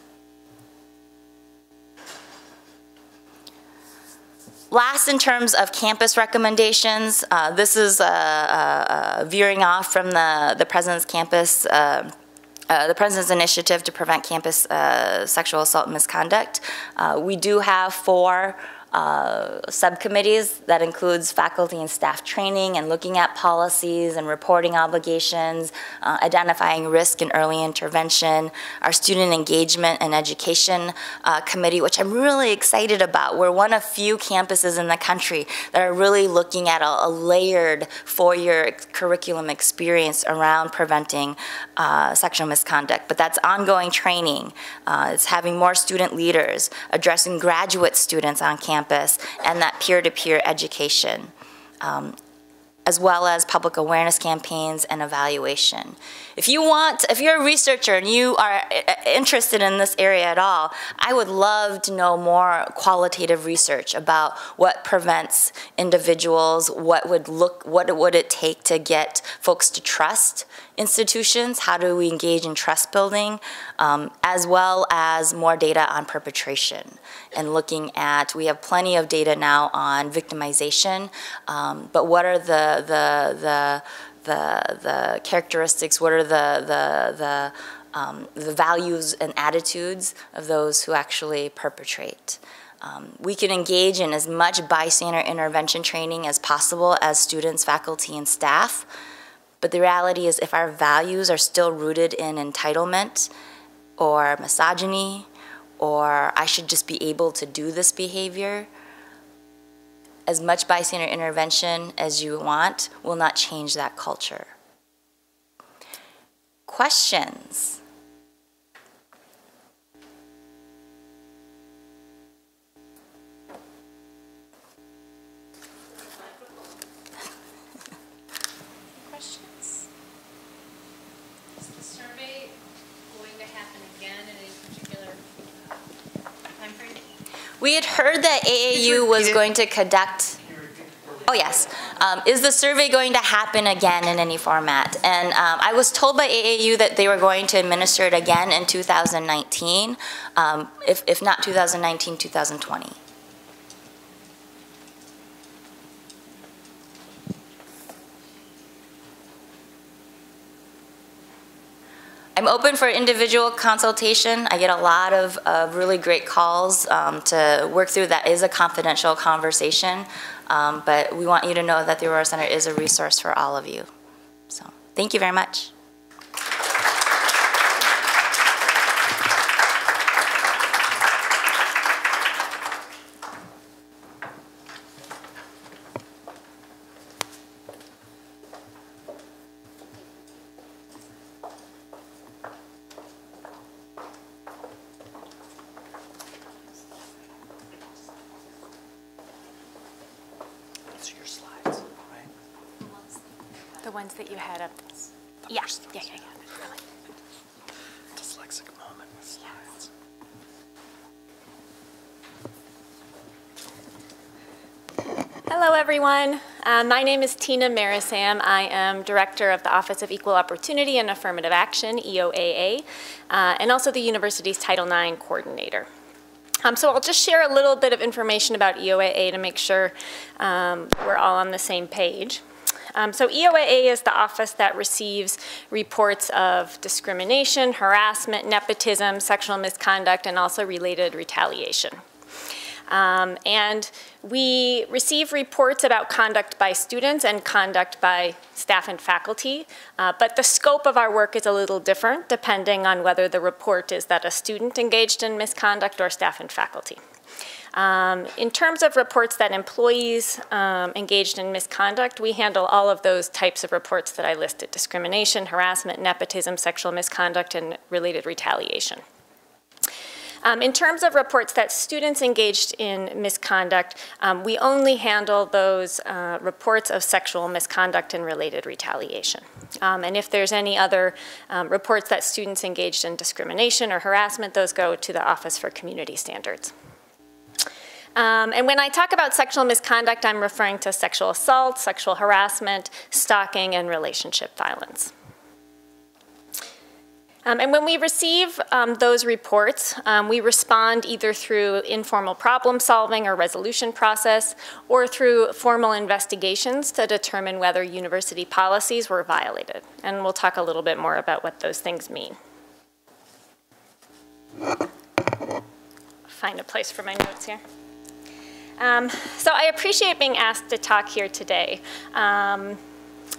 Last, in terms of campus recommendations, this is veering off from the President's Campus, the President's Initiative to Prevent Campus Sexual Assault Misconduct. We do have 4 subcommittees that includes faculty and staff training and looking at policies and reporting obligations, identifying risk and early intervention, our student engagement and education committee, which I'm really excited about. We're one of few campuses in the country that are really looking at a layered 4-year curriculum experience around preventing sexual misconduct. But that's ongoing training. It's having more student leaders, addressing graduate students on campus, and that peer-to-peer education, as well as public awareness campaigns and evaluation. If you're a researcher and you are interested in this area at all, I would love to know more qualitative research about what prevents individuals, what would it take to get folks to trust institutions, how do we engage in trust building, as well as more data on perpetration. And looking at, we have plenty of data now on victimization, but what are the characteristics, what are the values and attitudes of those who actually perpetrate. We can engage in as much bystander intervention training as possible as students, faculty, and staff, but the reality is if our values are still rooted in entitlement or misogyny, or I should just be able to do this behavior, as much bystander intervention as you want will not change that culture. Questions? Questions? Is the survey going to happen again in any particular time frame? We had heard that AAU was going to conduct, oh yes, is the survey going to happen again in any format? And I was told by AAU that they were going to administer it again in 2019, if not 2019, 2020. I'm open for individual consultation. I get a lot of really great calls to work through. That is a confidential conversation, but we want you to know that the Aurora Center is a resource for all of you. So thank you very much. The ones that you had up. Yeah. Yeah. Dyslexic moment with slides. Hello, everyone. My name is Tina Marisam. I am Director of the Office of Equal Opportunity and Affirmative Action, EOAA, and also the university's Title IX Coordinator. So I'll just share a little bit of information about EOAA to make sure we're all on the same page. So EOAA is the office that receives reports of discrimination, harassment, nepotism, sexual misconduct, and also related retaliation. And we receive reports about conduct by students and conduct by staff and faculty, but the scope of our work is a little different depending on whether the report is that a student engaged in misconduct or staff and faculty. In terms of reports that employees engaged in misconduct, we handle all of those types of reports that I listed: discrimination, harassment, nepotism, sexual misconduct, and related retaliation. In terms of reports that students engaged in misconduct, we only handle those reports of sexual misconduct and related retaliation. And if there's any other reports that students engaged in discrimination or harassment, those go to the Office for Community Standards. And when I talk about sexual misconduct, I'm referring to sexual assault, sexual harassment, stalking, and relationship violence. And when we receive those reports, we respond either through informal problem solving or resolution process, or through formal investigations to determine whether university policies were violated. And we'll talk a little bit more about what those things mean. Find a place for my notes here. So I appreciate being asked to talk here today.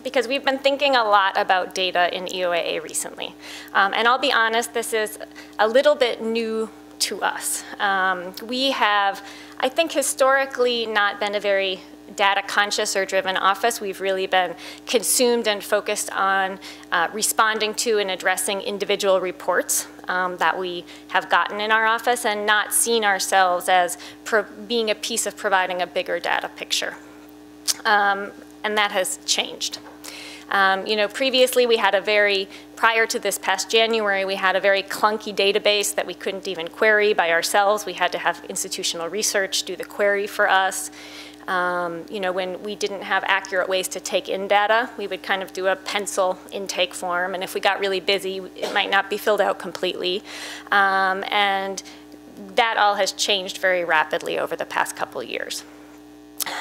Because we've been thinking a lot about data in EOAA recently. And I'll be honest, this is a little bit new to us. We have, I think, historically not been a very data conscious or driven office. We've really been consumed and focused on responding to and addressing individual reports that we have gotten in our office, and not seen ourselves as being a piece of providing a bigger data picture. And that has changed. You know, previously we had prior to this past January, we had a very clunky database that we couldn't even query by ourselves. We had to have institutional research do the query for us. You know, when we didn't have accurate ways to take in data, we would kind of do a pencil intake form, and if we got really busy, it might not be filled out completely. And that all has changed very rapidly over the past couple of years.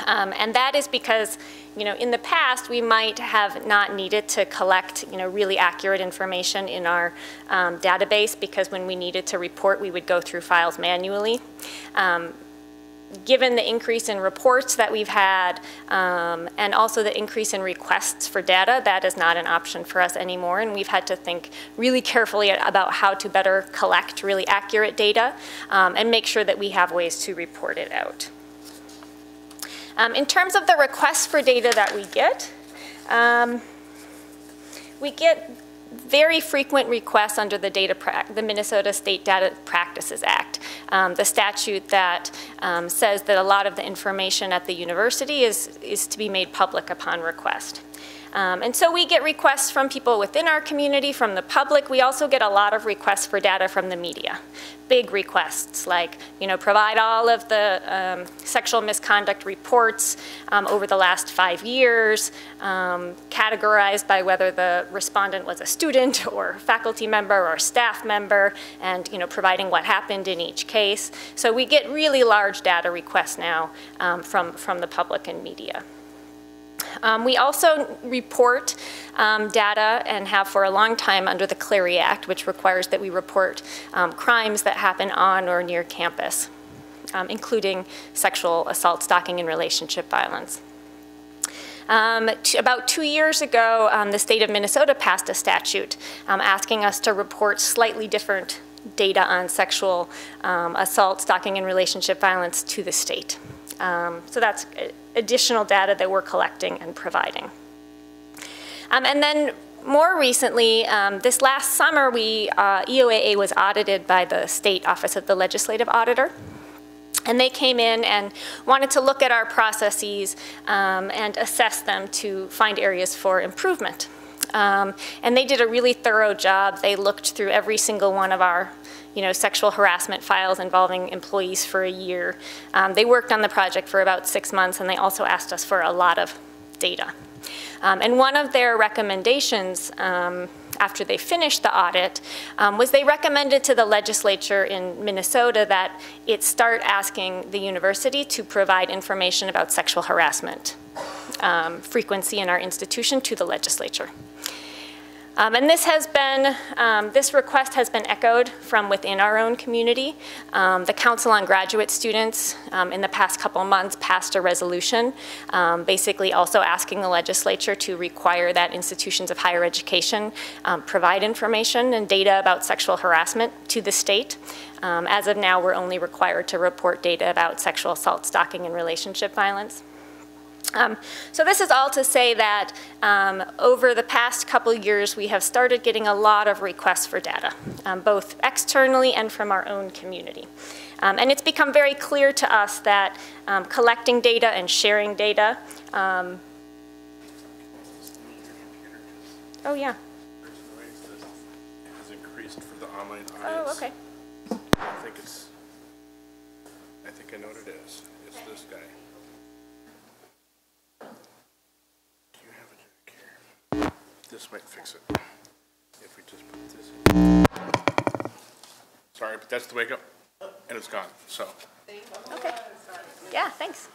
And that is because, you know, in the past, we might have not needed to collect, you know, really accurate information in our database, because when we needed to report, we would go through files manually. Given the increase in reports that we've had, and also the increase in requests for data, that is not an option for us anymore, and we've had to think really carefully about how to better collect really accurate data and make sure that we have ways to report it out. In terms of the requests for data that we get very frequent requests under the Minnesota State Data Practices Act, the statute that says that a lot of the information at the university is to be made public upon request. And so we get requests from people within our community, from the public. We also get a lot of requests for data from the media. Big requests like, you know, provide all of the sexual misconduct reports over the last 5 years, categorized by whether the respondent was a student or faculty member or staff member, and, you know, providing what happened in each case. So we get really large data requests now from the public and media. We also report data, and have for a long time, under the Clery Act, which requires that we report crimes that happen on or near campus, including sexual assault, stalking, and relationship violence. About 2 years ago, the state of Minnesota passed a statute asking us to report slightly different data on sexual assault, stalking, and relationship violence to the state. So that's additional data that we're collecting and providing. And then more recently, this last summer, EOAA was audited by the State Office of the Legislative Auditor. And they came in and wanted to look at our processes and assess them to find areas for improvement. And they did a really thorough job. They looked through every single one of our sexual harassment files involving employees for a year. They worked on the project for about 6 months, and they also asked us for a lot of data. And one of their recommendations after they finished the audit was they recommended to the legislature in Minnesota that it start asking the university to provide information about sexual harassment frequency in our institution to the legislature. And this request has been echoed from within our own community. The Council on Graduate Students in the past couple months passed a resolution basically also asking the legislature to require that institutions of higher education provide information and data about sexual harassment to the state. As of now, we're only required to report data about sexual assault, stalking, and relationship violence. So this is all to say that over the past couple years, we have started getting a lot of requests for data, both externally and from our own community. And it's become very clear to us that collecting data and sharing data. Oh, yeah. It has increased for the online audience. Oh, okay. I think I know what it is. It's this guy. Do you have a jack here? This might fix it. If we just put this in. Sorry, but that's the wake up, and it's gone, so. Okay. Yeah, thanks.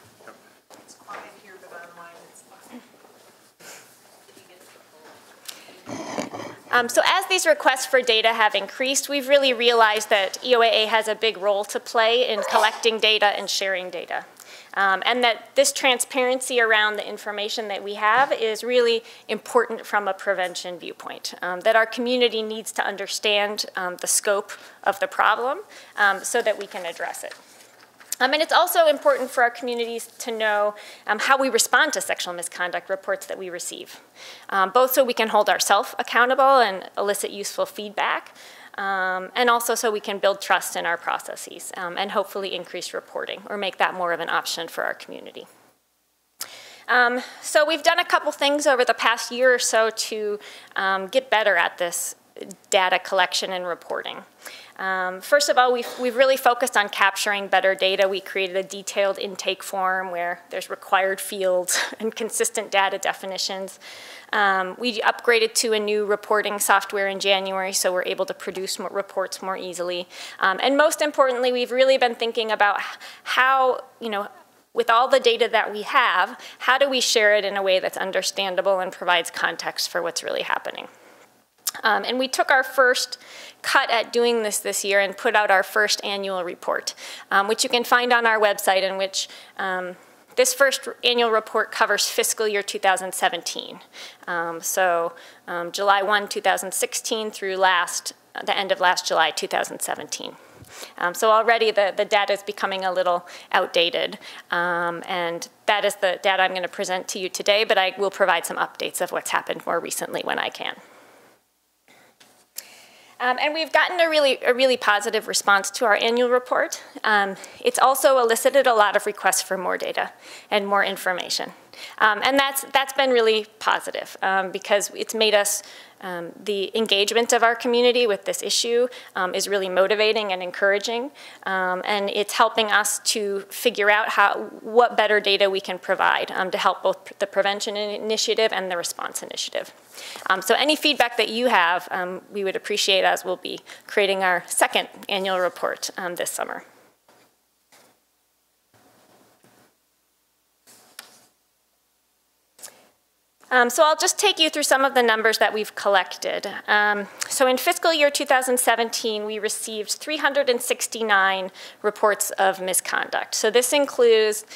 It's quiet here, but online it's So as these requests for data have increased, we've really realized that EOAA has a big role to play in collecting data and sharing data. And that this transparency around the information that we have is really important from a prevention viewpoint, that our community needs to understand the scope of the problem so that we can address it. And it's also important for our communities to know how we respond to sexual misconduct reports that we receive, both so we can hold ourselves accountable and elicit useful feedback, and also so we can build trust in our processes and hopefully increase reporting or make that more of an option for our community. So we've done a couple things over the past year or so to get better at this data collection and reporting. First of all, we've really focused on capturing better data. We created a detailed intake form where there's required fields and consistent data definitions. We upgraded to a new reporting software in January, so we're able to produce more reports more easily. And most importantly, we've really been thinking about how, with all the data that we have, how do we share it in a way that's understandable and provides context for what's really happening? And we took our first cut at doing this year and put out our first annual report, which you can find on our website, in which this first annual report covers fiscal year 2017. July 1, 2016 through the end of last July 2017. So already the data is becoming a little outdated, and that is the data I'm going to present to you today, but I will provide some updates of what's happened more recently when I can. And we've gotten a really positive response to our annual report. It's also elicited a lot of requests for more data and more information. And that's been really positive because it's made us, the engagement of our community with this issue is really motivating and encouraging. And it's helping us to figure out what better data we can provide to help both the prevention initiative and the response initiative. So any feedback that you have, we would appreciate, as we'll be creating our second annual report this summer. So I'll just take you through some of the numbers that we've collected. So in fiscal year 2017, we received 369 reports of misconduct. So this includes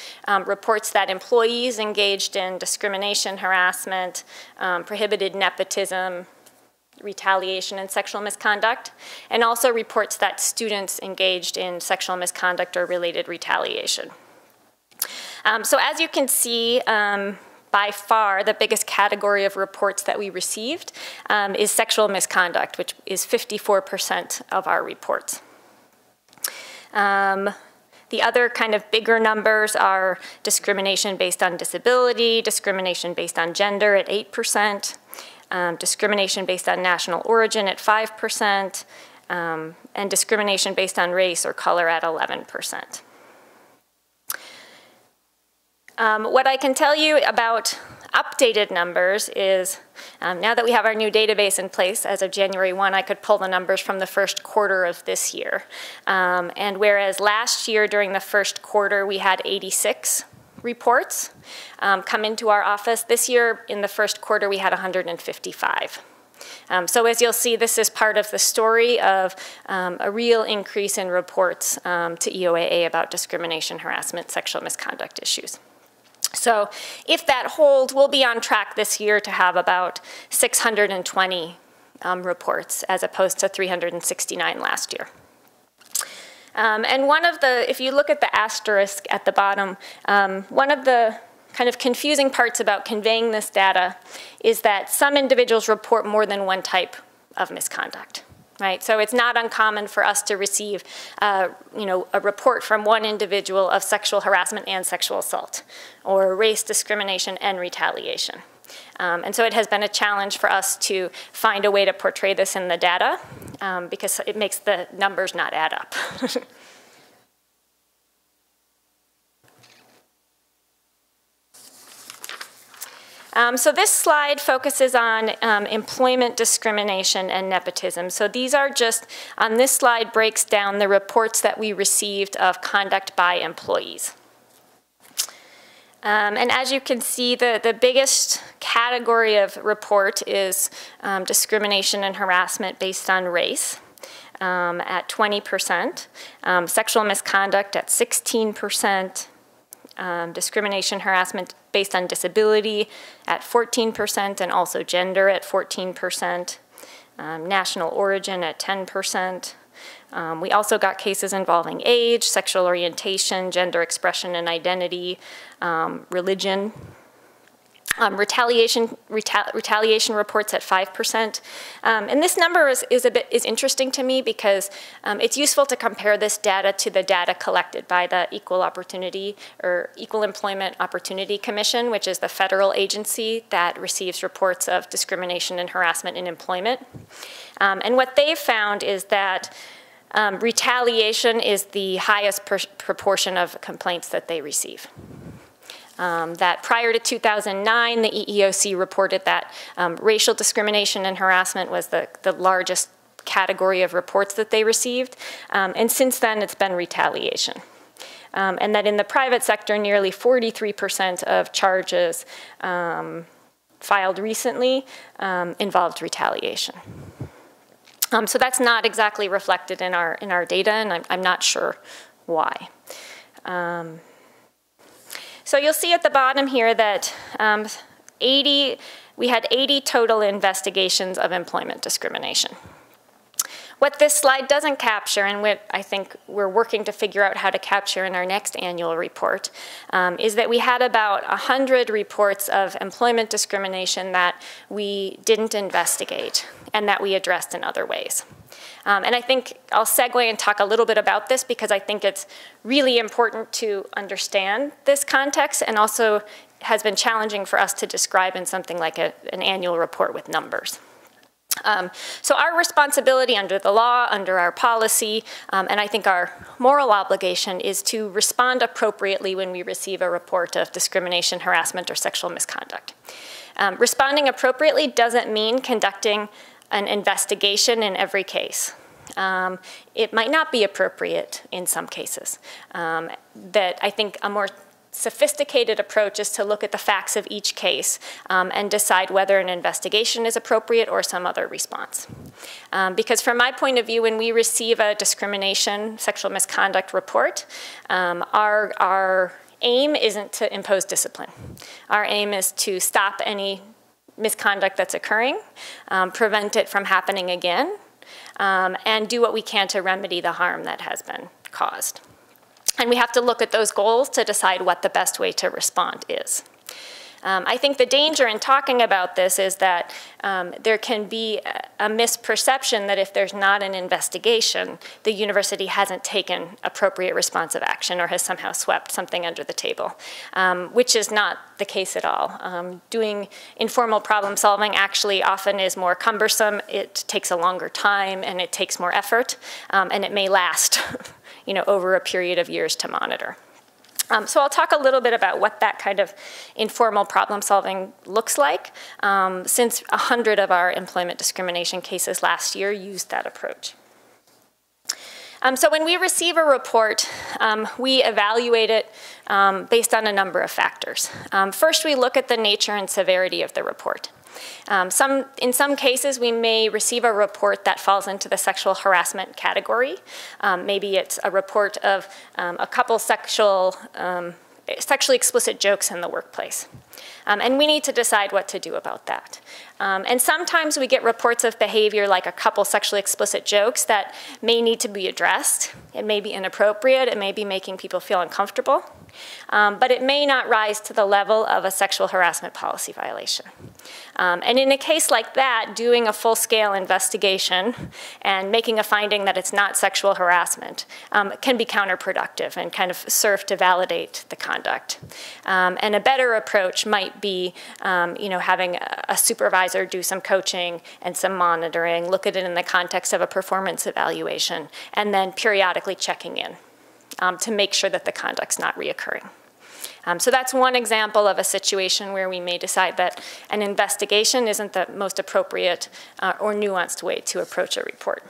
reports that employees engaged in discrimination, harassment, prohibited nepotism, retaliation, and sexual misconduct, and also reports that students engaged in sexual misconduct or related retaliation. So as you can see, by far, the biggest category of reports that we received is sexual misconduct, which is 54% of our reports. The other kind of bigger numbers are discrimination based on disability, discrimination based on gender at 8%, discrimination based on national origin at 5%, and discrimination based on race or color at 11%. What I can tell you about updated numbers is, now that we have our new database in place, as of January 1, I could pull the numbers from the first quarter of this year. And whereas last year during the first quarter we had 86 reports come into our office, this year in the first quarter we had 155. So as you'll see, this is part of the story of a real increase in reports to EOAA about discrimination, harassment, sexual misconduct issues. So if that holds, we'll be on track this year to have about 620 reports as opposed to 369 last year. And one of the, if you look at the asterisk at the bottom, one of the kind of confusing parts about conveying this data is that some individuals report more than one type of misconduct. Right, so it's not uncommon for us to receive, a report from one individual of sexual harassment and sexual assault, or race discrimination and retaliation. And so it has been a challenge for us to find a way to portray this in the data, because it makes the numbers not add up. So this slide focuses on employment discrimination and nepotism. So these are just, on this slide breaks down the reports that we received of conduct by employees. And as you can see, the biggest category of report is discrimination and harassment based on race at 20%, sexual misconduct at 16%, discrimination, harassment based on disability at 14%, and also gender at 14%, national origin at 10%. We also got cases involving age, sexual orientation, gender expression and identity, religion. Retaliation reports at 5%. And this number is interesting to me because it's useful to compare this data to the data collected by the Equal Employment Opportunity Commission, which is the federal agency that receives reports of discrimination and harassment in employment. And what they've found is that retaliation is the highest proportion of complaints that they receive. That prior to 2009, the EEOC reported that racial discrimination and harassment was the largest category of reports that they received. And since then, it's been retaliation. And that in the private sector, nearly 43% of charges filed recently involved retaliation. So that's not exactly reflected in our data, and I'm not sure why. So you'll see at the bottom here that we had 80 total investigations of employment discrimination. What this slide doesn't capture, and what I think we're working to figure out how to capture in our next annual report, is that we had about 100 reports of employment discrimination that we didn't investigate and that we addressed in other ways. And I think I'll segue and talk a little bit about this because I think it's really important to understand this context and also has been challenging for us to describe in something like an annual report with numbers. So our responsibility under the law, under our policy, and I think our moral obligation is to respond appropriately when we receive a report of discrimination, harassment, or sexual misconduct. Responding appropriately doesn't mean conducting an investigation in every case. It might not be appropriate in some cases. That I think a more sophisticated approach is to look at the facts of each case and decide whether an investigation is appropriate or some other response. Because from my point of view, when we receive a discrimination, sexual misconduct report, our aim isn't to impose discipline. Our aim is to stop any misconduct that's occurring, prevent it from happening again, and do what we can to remedy the harm that has been caused. And we have to look at those goals to decide what the best way to respond is. I think the danger in talking about this is that there can be a misperception that if there's not an investigation, the university hasn't taken appropriate responsive action or has somehow swept something under the table, which is not the case at all. Doing informal problem solving actually often is more cumbersome, it takes a longer time, and it takes more effort, and it may last over a period of years to monitor. So I'll talk a little bit about what that kind of informal problem solving looks like, since 100 of our employment discrimination cases last year used that approach. So when we receive a report, we evaluate it based on a number of factors. First, we look at the nature and severity of the report. In some cases, we may receive a report that falls into the sexual harassment category. Maybe it's a report of a couple sexually explicit jokes in the workplace. And we need to decide what to do about that. And sometimes we get reports of behavior like a couple sexually explicit jokes that may need to be addressed. It may be inappropriate, it may be making people feel uncomfortable, but it may not rise to the level of a sexual harassment policy violation. And in a case like that, doing a full-scale investigation and making a finding that it's not sexual harassment can be counterproductive and kind of serve to validate the conduct. And a better approach might be having a supervisor do some coaching and some monitoring, look at it in the context of a performance evaluation, and then periodically checking in to make sure that the conduct's not reoccurring. So that's one example of a situation where we may decide that an investigation isn't the most appropriate or nuanced way to approach a report.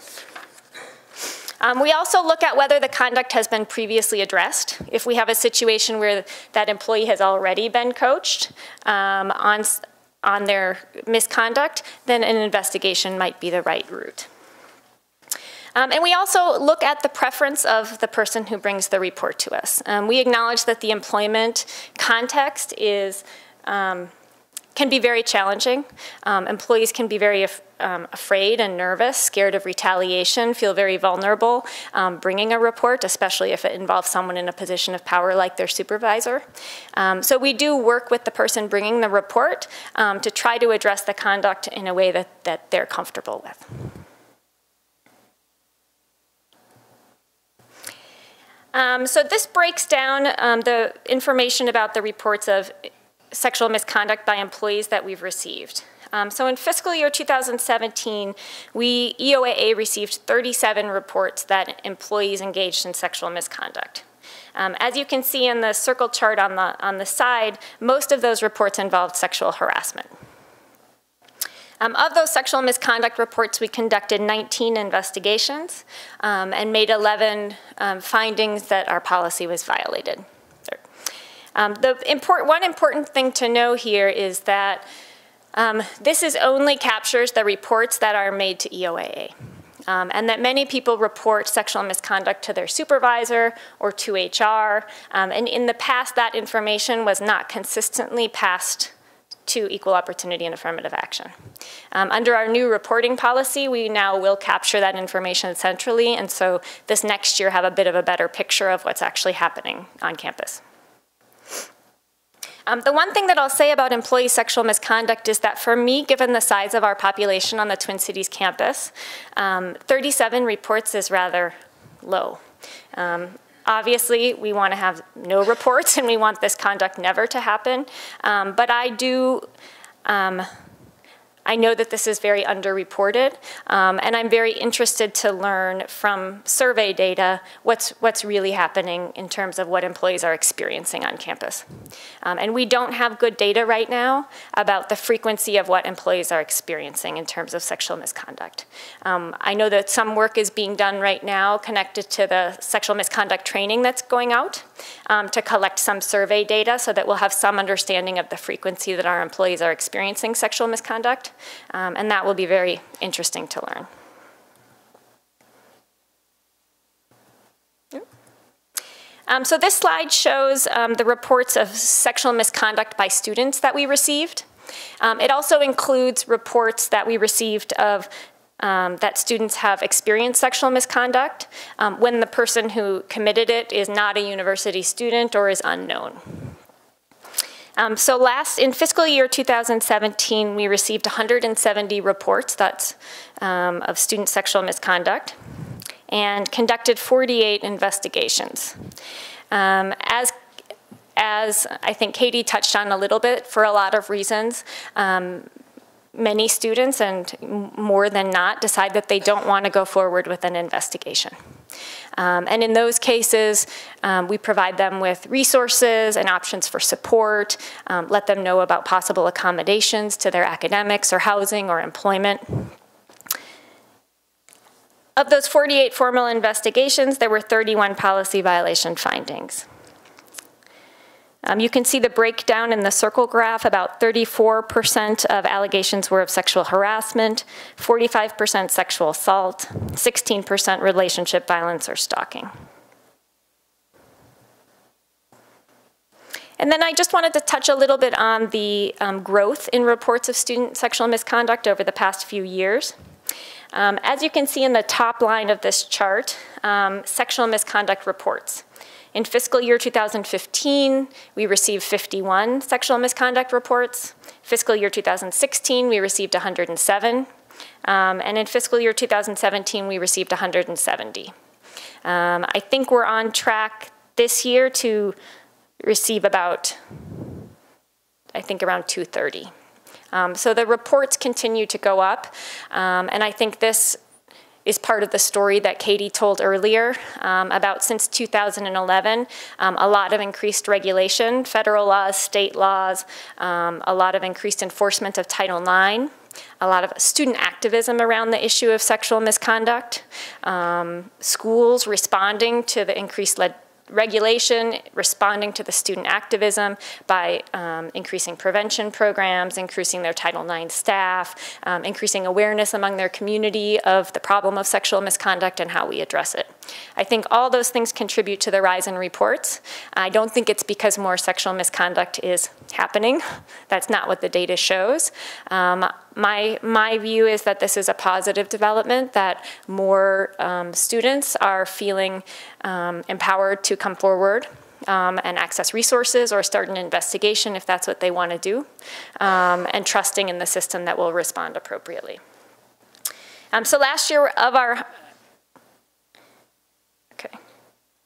We also look at whether the conduct has been previously addressed. If we have a situation where that employee has already been coached on their misconduct, then an investigation might be the right route. And we also look at the preference of the person who brings the report to us. We acknowledge that the employment context can be very challenging. Employees can be very afraid and nervous, scared of retaliation, feel very vulnerable bringing a report, especially if it involves someone in a position of power like their supervisor. So we do work with the person bringing the report to try to address the conduct in a way that they're comfortable with. So this breaks down the information about the reports of sexual misconduct by employees that we've received. So in fiscal year 2017, EOAA received 37 reports that employees engaged in sexual misconduct. As you can see in the circle chart on the side, most of those reports involved sexual harassment. Of those sexual misconduct reports, we conducted 19 investigations and made 11 findings that our policy was violated. One important thing to know here is that this only captures the reports that are made to EOAA. And that many people report sexual misconduct to their supervisor or to HR. And in the past, that information was not consistently passed to equal opportunity and affirmative action. Under our new reporting policy, we now will capture that information centrally, and so this next year have a bit of a better picture of what's actually happening on campus. The one thing that I'll say about employee sexual misconduct is that for me, given the size of our population on the Twin Cities campus, 37 reports is rather low. Obviously, we want to have no reports and we want this conduct never to happen, but I know that this is very underreported, and I'm very interested to learn from survey data what's really happening in terms of what employees are experiencing on campus. And we don't have good data right now about the frequency of what employees are experiencing in terms of sexual misconduct. I know that some work is being done right now connected to the sexual misconduct training that's going out to collect some survey data so that we'll have some understanding of the frequency that our employees are experiencing sexual misconduct. And that will be very interesting to learn. So this slide shows the reports of sexual misconduct by students that we received. It also includes reports that we received of that students have experienced sexual misconduct when the person who committed it is not a university student or is unknown. So in fiscal year 2017, we received 170 reports of student sexual misconduct and conducted 48 investigations. As I think Katie touched on a little bit, for a lot of reasons, many students, and more than not, decide that they don't want to go forward with an investigation. And in those cases, we provide them with resources and options for support, let them know about possible accommodations to their academics or housing or employment. Of those 48 formal investigations, there were 31 policy violation findings. You can see the breakdown in the circle graph. About 34% of allegations were of sexual harassment, 45% sexual assault, 16% relationship violence or stalking. And then I just wanted to touch a little bit on the growth in reports of student sexual misconduct over the past few years. As you can see in the top line of this chart, sexual misconduct reports. In fiscal year 2015, we received 51 sexual misconduct reports. Fiscal year 2016, we received 107. And in fiscal year 2017, we received 170. I think we're on track this year to receive about, I think, around 230. So the reports continue to go up, and I think this is part of the story that Katie told earlier about since 2011, a lot of increased regulation, federal laws, state laws, a lot of increased enforcement of Title IX, a lot of student activism around the issue of sexual misconduct, schools responding to the increased regulation, responding to the student activism by increasing prevention programs, increasing their Title IX staff, increasing awareness among their community of the problem of sexual misconduct and how we address it. I think all those things contribute to the rise in reports. I don't think it's because more sexual misconduct is happening. That's not what the data shows. My view is that this is a positive development, that more students are feeling empowered to come forward and access resources or start an investigation if that's what they want to do, and trusting in the system that will respond appropriately. So last year okay,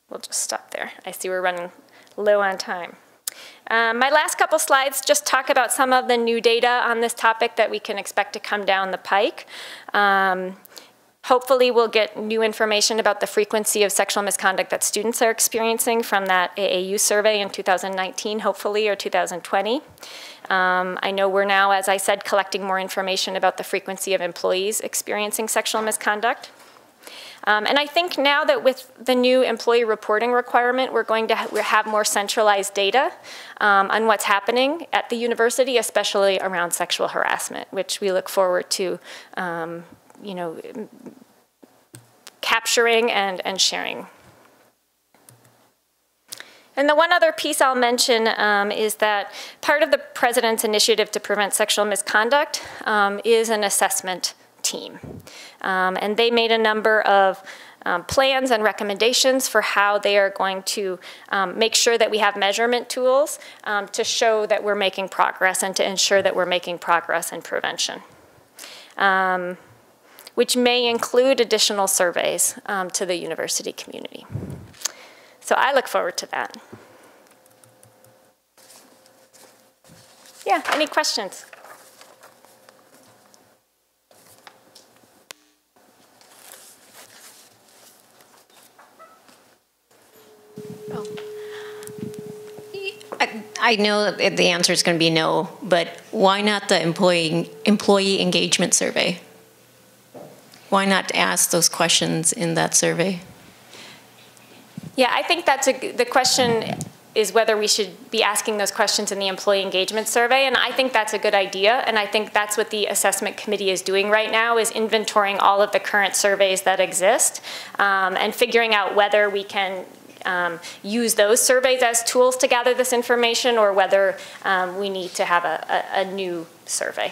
we'll just stop there. I see we're running low on time. My last couple slides just talk about some of the new data on this topic that we can expect to come down the pike. Hopefully we'll get new information about the frequency of sexual misconduct that students are experiencing from that AAU survey in 2019, hopefully, or 2020. I know we're now, as I said, collecting more information about the frequency of employees experiencing sexual misconduct. And I think now that with the new employee reporting requirement, we're going to have more centralized data on what's happening at the university, especially around sexual harassment, which we look forward to you know, capturing and sharing. And the one other piece I'll mention is that part of the President's initiative to prevent sexual misconduct is an assessment team. And they made a number of plans and recommendations for how they are going to make sure that we have measurement tools to show that we're making progress and to ensure that we're making progress in prevention, which may include additional surveys to the university community. So I look forward to that. Yeah, any questions? I know that the answer is going to be no, but why not the employee engagement survey? Why not ask those questions in that survey? Yeah, I think that's the question is whether we should be asking those questions in the employee engagement survey, and I think that's a good idea, and I think that's what the assessment committee is doing right now, is inventorying all of the current surveys that exist and figuring out whether we can use those surveys as tools to gather this information or whether we need to have a new survey.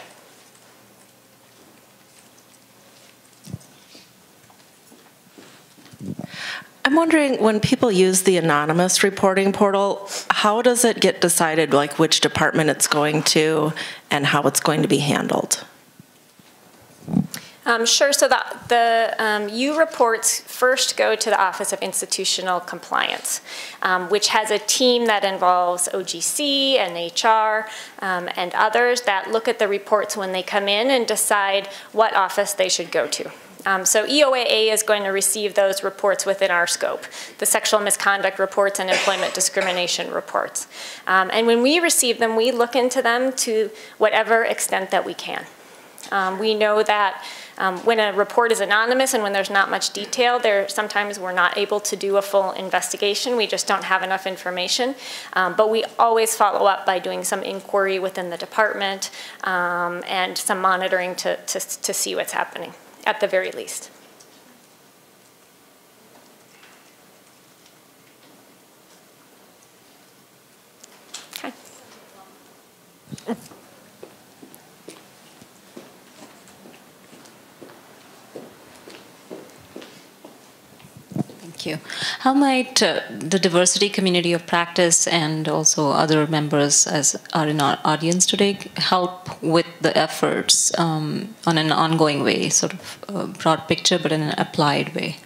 I'm wondering, when people use the anonymous reporting portal, how does it get decided, like which department it's going to and how it's going to be handled? Sure, so the U reports first go to the Office of Institutional Compliance, which has a team that involves OGC and HR and others that look at the reports when they come in and decide what office they should go to. So EOAA is going to receive those reports within our scope, the sexual misconduct reports and employment discrimination reports. And when we receive them, we look into them to whatever extent that we can. We know that when a report is anonymous and when there's not much detail, sometimes we're not able to do a full investigation. We just don't have enough information. But we always follow up by doing some inquiry within the department and some monitoring to see what's happening, at the very least. Okay. Thank you. How might the diversity community of practice and also other members as are in our audience today help with the efforts on an ongoing way, sort of a broad picture, but in an applied way?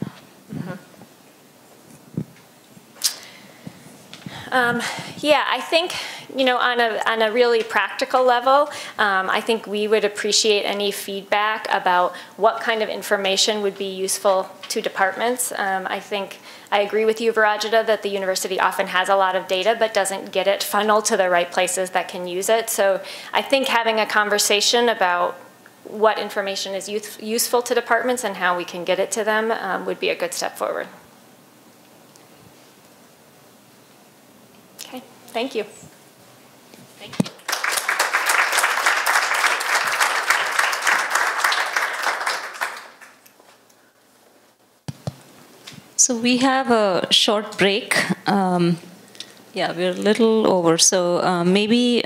Yeah, I think you know, on a really practical level, I think we would appreciate any feedback about what kind of information would be useful to departments. I think I agree with you, Virajita, that the university often has a lot of data but doesn't get it funneled to the right places that can use it. So I think having a conversation about what information is useful to departments and how we can get it to them would be a good step forward. Okay, thank you. Thank you. So we have a short break. Yeah, we're a little over, so maybe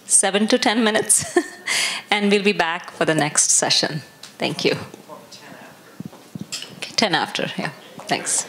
7 to 10 minutes, and we'll be back for the next session. Thank you. 10 after, yeah, thanks.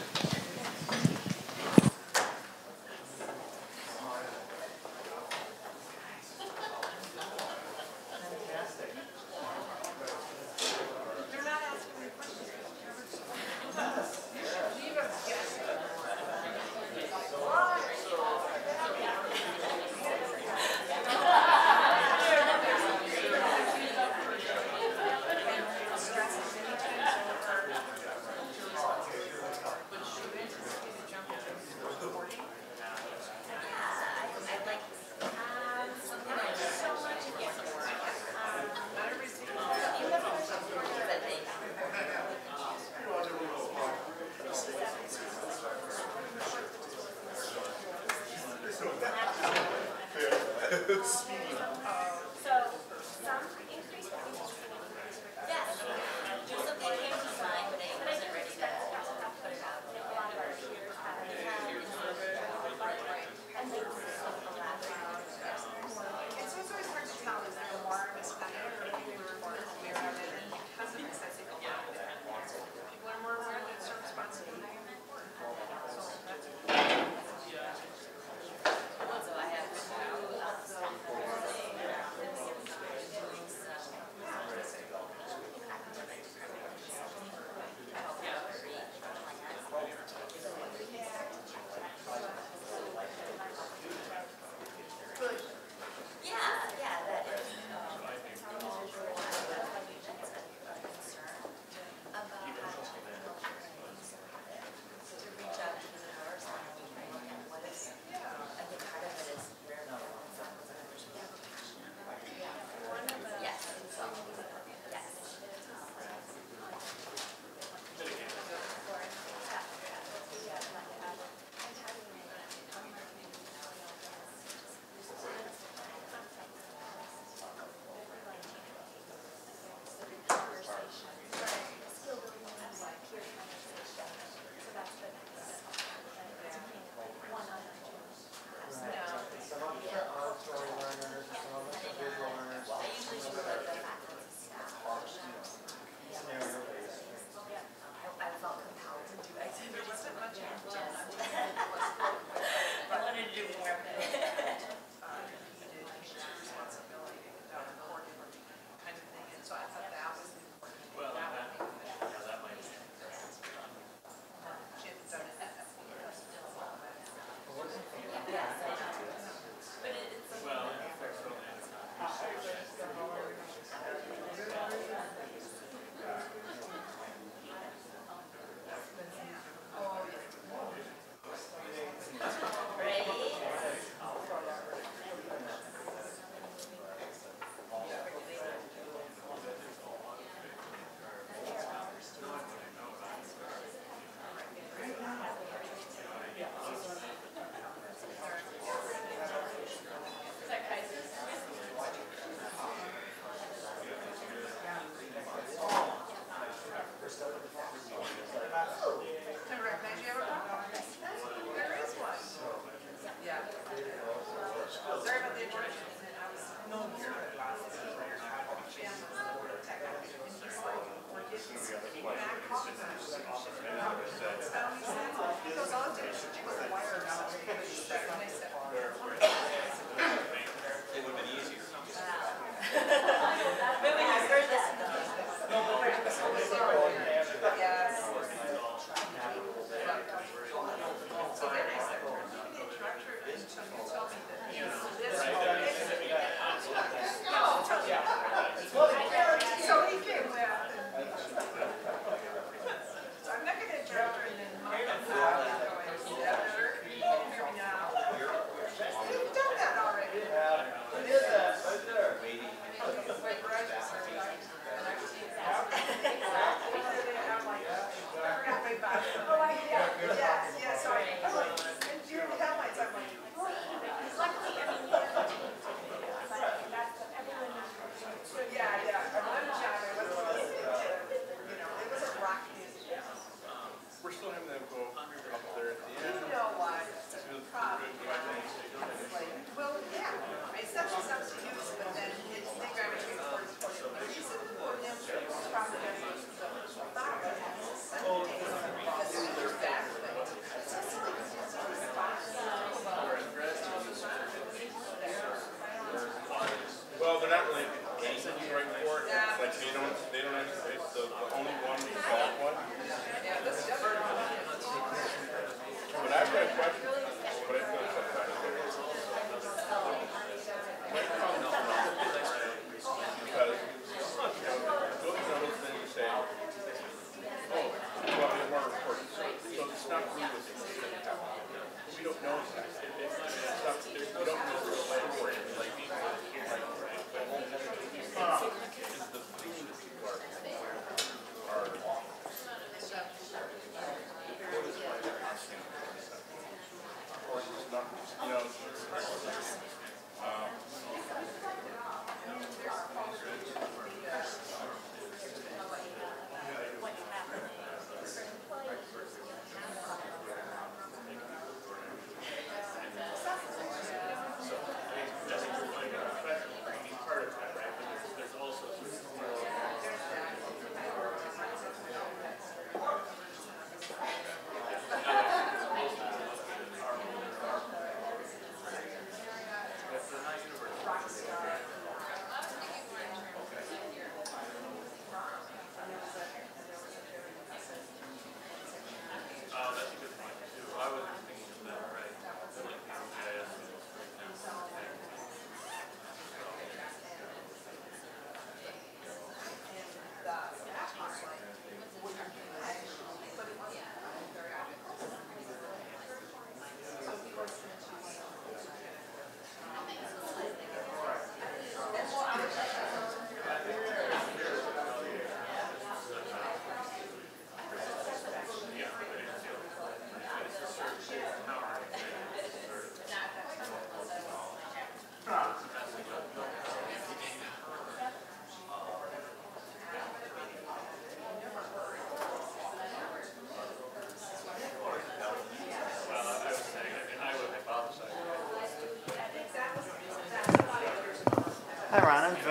Hi, Ron. I'm Vic.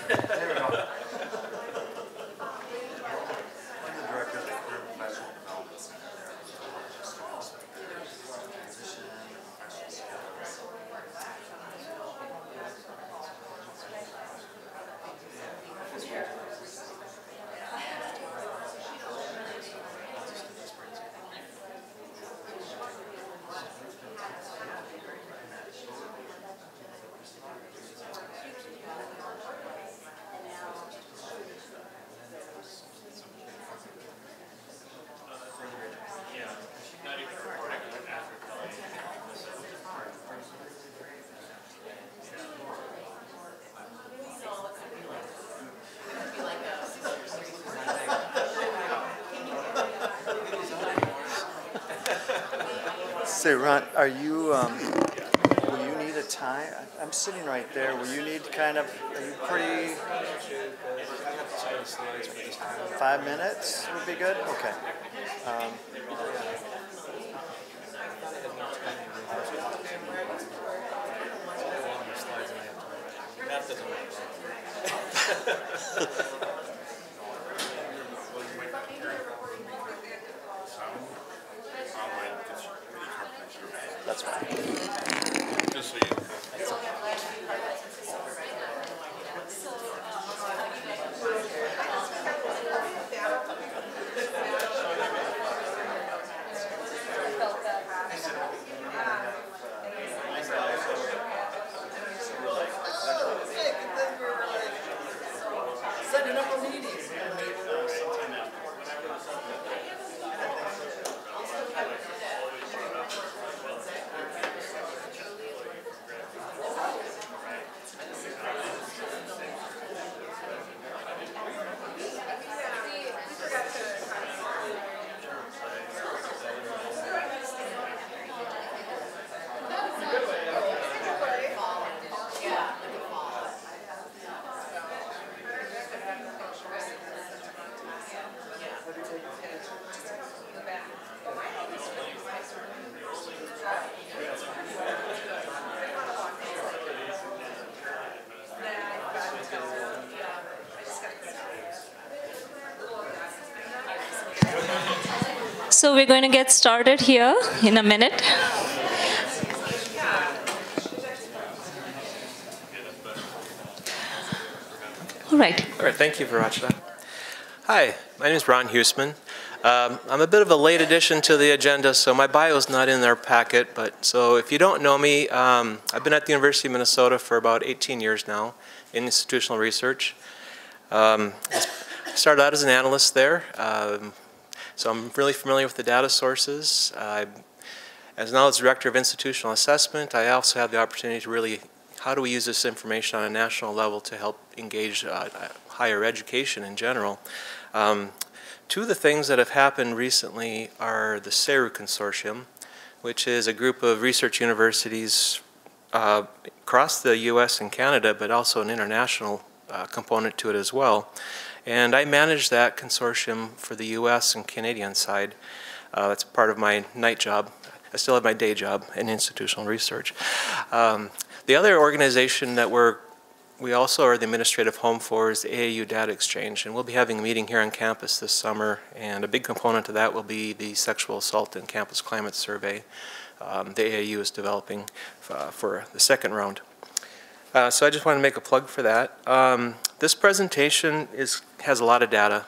There we go. I'm the director of the Career Professional Development Center Say, Ron, are you, will you need a tie? I'm sitting right there. Will you need kind of, are you pretty, 5 minutes would be good? Okay. That's fine. Just so you. Setting up a meeting. So we're going to get started here in a minute. All right. All right, thank you very much. Hi, my name is Ron Huseman. I'm a bit of a late addition to the agenda, so my bio is not in their packet. But so if you don't know me, I've been at the University of Minnesota for about 18 years now in institutional research. I started out as an analyst there, so I'm really familiar with the data sources. As now as Director of Institutional Assessment, I also have the opportunity to really, how do we use this information on a national level to help engage higher education in general. Two of the things that have happened recently are the CERU Consortium, which is a group of research universities across the US and Canada, but also an international component to it as well. And I manage that consortium for the US and Canadian side. That's part of my night job. I still have my day job in institutional research. The other organization that we also are the administrative home for is the AAU Data Exchange, and we'll be having a meeting here on campus this summer, and a big component of that will be the Sexual Assault and Campus Climate Survey the AAU is developing for the second round. So I just want to make a plug for that. This presentation has a lot of data.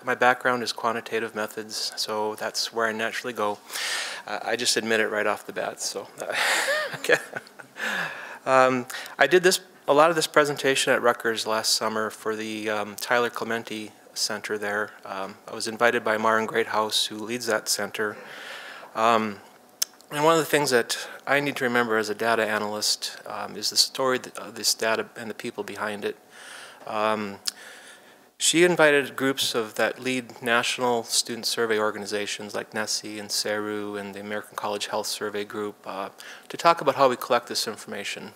My background is quantitative methods, so that's where I naturally go. I just admit it right off the bat. So, okay. I did a lot of this presentation at Rutgers last summer for the Tyler Clementi Center there. I was invited by Maren Greathouse, who leads that center. And one of the things that I need to remember as a data analyst is the story of this data and the people behind it. She invited groups that lead national student survey organizations like NESI and CERU and the American College Health Survey Group to talk about how we collect this information.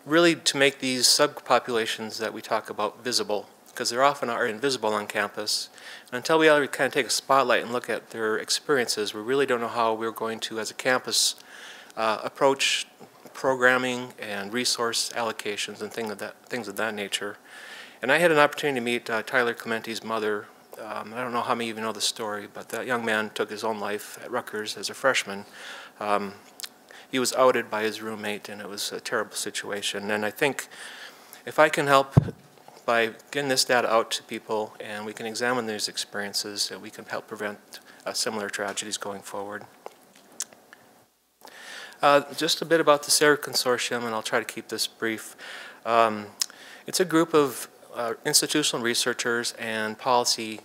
Really to make these subpopulations that we talk about visible because they often are invisible on campus. And until we kind of take a spotlight and look at their experiences, we really don't know how we're going to, as a campus, approach programming and resource allocations and things of that nature. And I had an opportunity to meet Tyler Clementi's mother. I don't know how many of you know the story, but that young man took his own life at Rutgers as a freshman. He was outed by his roommate, and it was a terrible situation. And I think if I can help by getting this data out to people and we can examine these experiences, we can help prevent similar tragedies going forward. Just a bit about the SARE Consortium, and I'll try to keep this brief. It's a group of institutional researchers and policy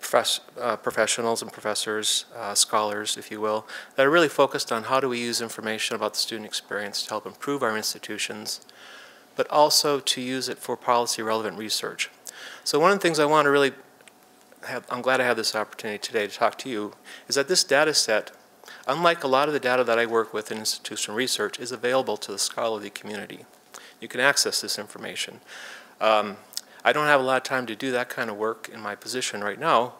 professionals and professors, scholars, if you will, that are really focused on how do we use information about the student experience to help improve our institutions, but also to use it for policy relevant research. So one of the things I want to really I'm glad I have this opportunity today to talk to you, is that this data set, unlike a lot of the data that I work with in institutional research, is available to the scholarly community. You can access this information. I don't have a lot of time to do that kind of work in my position right now,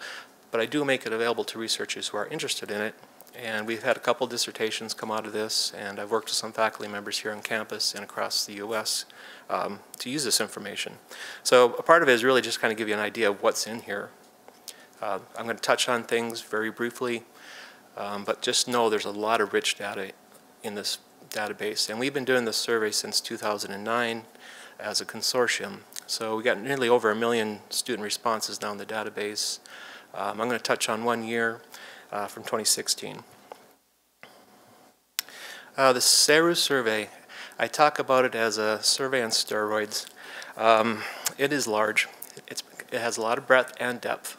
but I do make it available to researchers who are interested in it. And we've had a couple dissertations come out of this, and I've worked with some faculty members here on campus and across the U.S. To use this information. So a part of it is really just kind of give you an idea of what's in here. I'm going to touch on things very briefly, but just know there's a lot of rich data in this database. And we've been doing this survey since 2009 as a consortium. So we got nearly over 1 million student responses now in the database. I'm going to touch on 1 year from 2016. The SARU survey, I talk about it as a survey on steroids. It is large. It has a lot of breadth and depth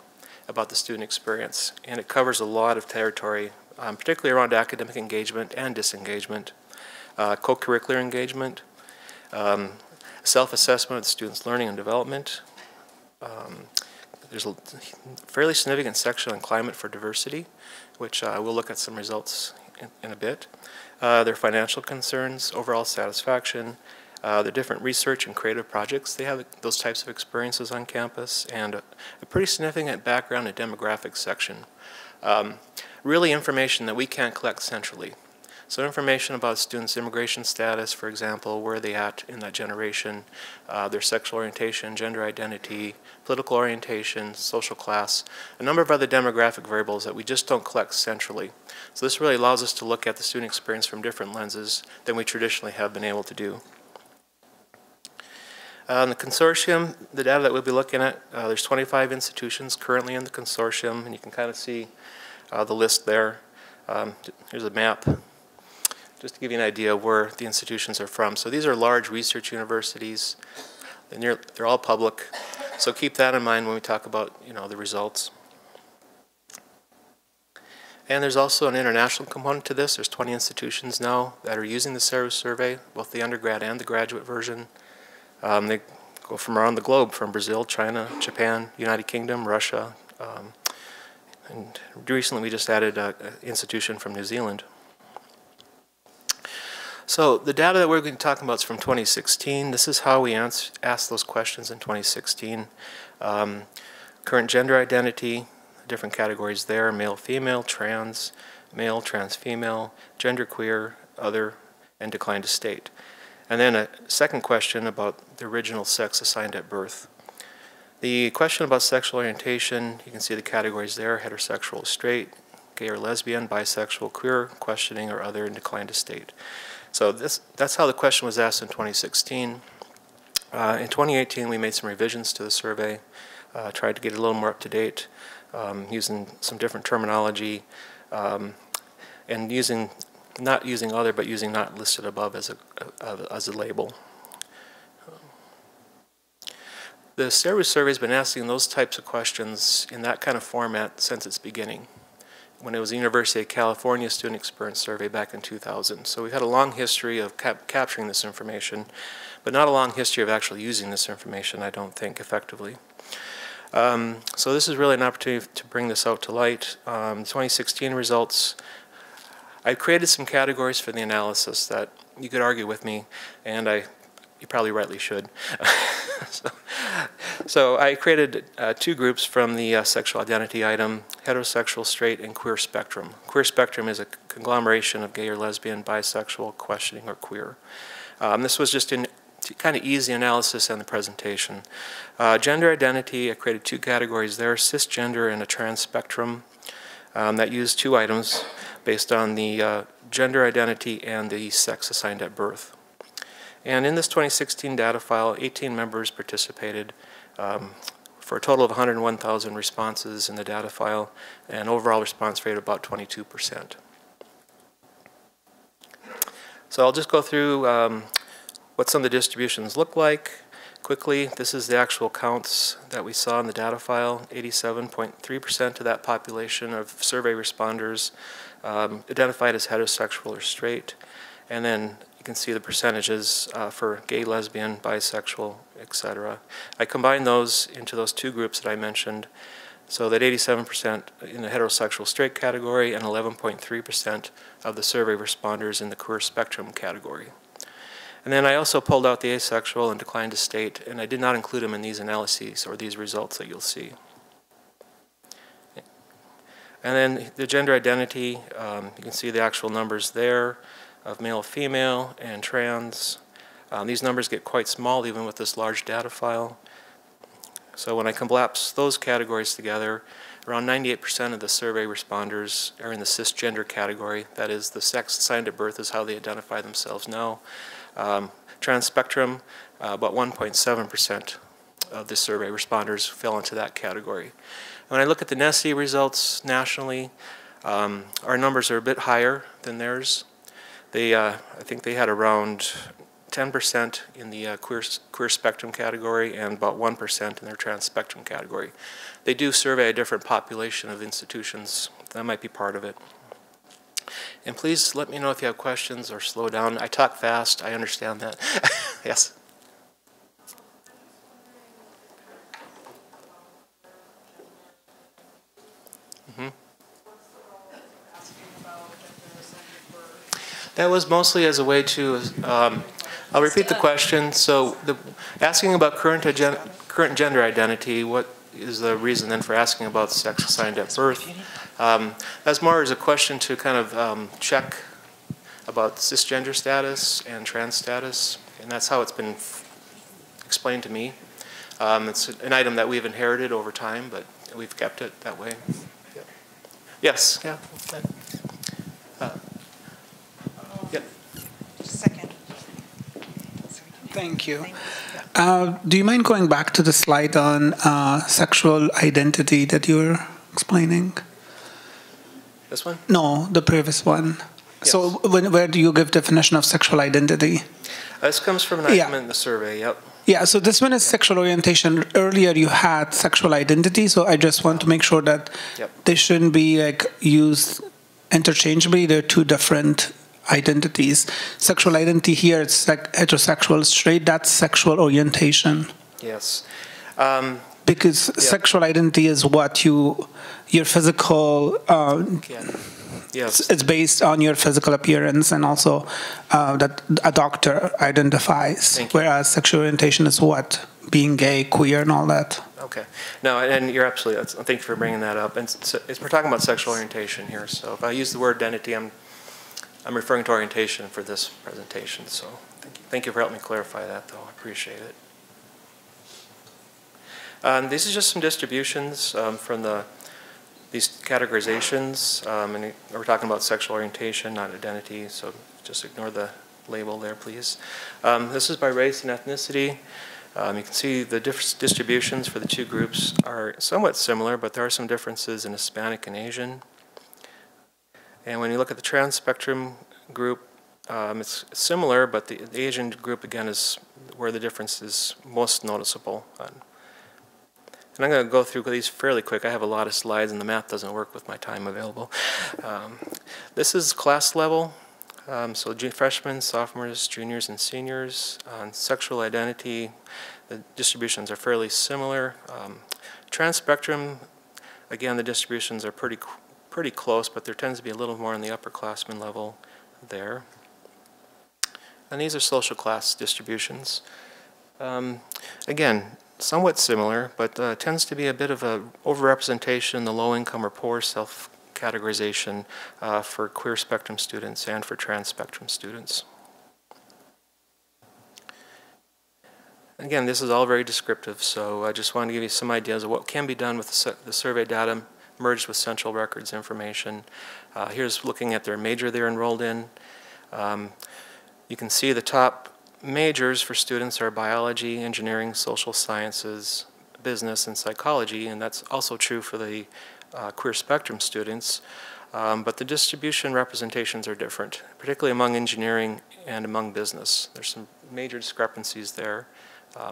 about the student experience, and it covers a lot of territory, particularly around academic engagement and disengagement, co-curricular engagement, self-assessment of the students' learning and development. There's a fairly significant section on climate for diversity, which we'll look at some results in a bit. Their financial concerns, overall satisfaction, the different research and creative projects. They have those types of experiences on campus, and a pretty significant background and demographics section. Really information that we can't collect centrally. So information about students' immigration status, for example, where are they at in that generation, their sexual orientation, gender identity, political orientation, social class, a number of other demographic variables that we just don't collect centrally. So this really allows us to look at the student experience from different lenses than we traditionally have been able to do. In the consortium, the data that we'll be looking at, there's 25 institutions currently in the consortium, and you can kind of see the list there. Here's a map, just to give you an idea of where the institutions are from. So these are large research universities, and they're all public. So keep that in mind when we talk about, the results. And there's also an international component to this. There's 20 institutions now that are using the SARU survey, both the undergrad and the graduate version. They go from around the globe, from Brazil, China, Japan, United Kingdom, Russia, and recently we just added an institution from New Zealand. So the data that we're going to talk about is from 2016. This is how we asked those questions in 2016. Current gender identity, different categories there, male, female, trans, male, trans, female, genderqueer, other, and decline to state. And then a second question about the original sex assigned at birth. The question about sexual orientation, you can see the categories there, heterosexual, straight, gay or lesbian, bisexual, queer, questioning, or other, and decline to state. So that's how the question was asked in 2016. In 2018, we made some revisions to the survey, tried to get it a little more up to date, using some different terminology, and not using other, but using not listed above as a label. The SARU survey has been asking those types of questions in that kind of format since its beginning, when it was the University of California Student Experience Survey back in 2000. So we've had a long history of capturing this information, but not a long history of actually using this information, I don't think, effectively. So this is really an opportunity to bring this out to light. 2016 results, I created some categories for the analysis that you could argue with me, and I you probably rightly should. So I created 2 groups from the sexual identity item: heterosexual, straight, and queer spectrum. Queer spectrum is a conglomeration of gay or lesbian, bisexual, questioning, or queer. This was just in kind of easy analysis and the presentation. Gender identity, I created 2 categories there: cisgender and a trans spectrum, that used 2 items based on the gender identity and the sex assigned at birth. And in this 2016 data file, 18 members participated for a total of 101,000 responses in the data file, and overall response rate of about 22%. So I'll just go through what some of the distributions look like quickly. This is the actual counts that we saw in the data file. 87.3% of that population of survey responders identified as heterosexual or straight. And then you can see the percentages for gay, lesbian, bisexual, etc. I combined those into those 2 groups that I mentioned, so that 87% in the heterosexual straight category and 11.3% of the survey responders in the queer spectrum category. And then I also pulled out the asexual and declined to state, and I did not include them in these analyses or these results that you'll see. And then the gender identity, you can see the actual numbers there of male, female, and trans. These numbers get quite small even with this large data file. So when I collapse those categories together, around 98% of the survey responders are in the cisgender category. That is, the sex assigned at birth is how they identify themselves now. Trans spectrum, about 1.7% of the survey responders fell into that category. When I look at the NESI results nationally, our numbers are a bit higher than theirs. I think they had around 10% in the queer spectrum category and about 1% in their trans spectrum category. They do survey a different population of institutions. That might be part of it. And please let me know if you have questions or slow down. I talk fast, I understand that. Yes? Mm-hmm. That was mostly as a way to, I'll repeat the question. So asking about current gender identity, what is the reason then for asking about sex assigned at birth? That's more as a question to kind of check about cisgender status and trans status, and that's how it's been explained to me. It's an item that we've inherited over time, but we've kept it that way. Yeah. Yes, yeah. Thank you. Do you mind going back to the slide on sexual identity that you were explaining? This one? No, the previous one. Yes. So where do you give definition of sexual identity? This comes from an item in the survey, yep. Yeah, so this one is sexual orientation. Earlier you had sexual identity, so I just want to make sure that they shouldn't be like used interchangeably. They're 2 different identities. Sexual identity here, it's like heterosexual, straight, that's sexual orientation. Yes. Because sexual identity is what your physical, yes. It's based on your physical appearance and also that a doctor identifies, whereas sexual orientation is what? Being gay, queer, and all that. Okay. No, and you're absolutely, thank you for bringing that up. And we're talking about sexual orientation here, so if I use the word identity, I'm referring to orientation for this presentation, so thank you for helping me clarify that, though. I appreciate it. These are just some distributions from these categorizations, and we're talking about sexual orientation, not identity, so just ignore the label there, please. This is by race and ethnicity. You can see the distributions for the 2 groups are somewhat similar, but there are some differences in Hispanic and Asian. And when you look at the trans spectrum group, it's similar, but the Asian group, again, is where the difference is most noticeable. And I'm going to go through these fairly quick. I have a lot of slides, and the math doesn't work with my time available. This is class level, so freshmen, sophomores, juniors, and seniors. On sexual identity, the distributions are fairly similar. Trans spectrum, again, the distributions are pretty close, but there tends to be a little more on the upperclassmen level there. And these are social class distributions. Again, somewhat similar, but tends to be a bit of a overrepresentation in the low income or poor self-categorization for queer spectrum students and for trans spectrum students. Again, this is all very descriptive, so I just wanted to give you some ideas of what can be done with the survey data merged with central records information. Here's looking at their major they're enrolled in. You can see the top majors for students are biology, engineering, social sciences, business, and psychology, and that's also true for the queer spectrum students. But the distribution representations are different, particularly among engineering and among business. There's some major discrepancies there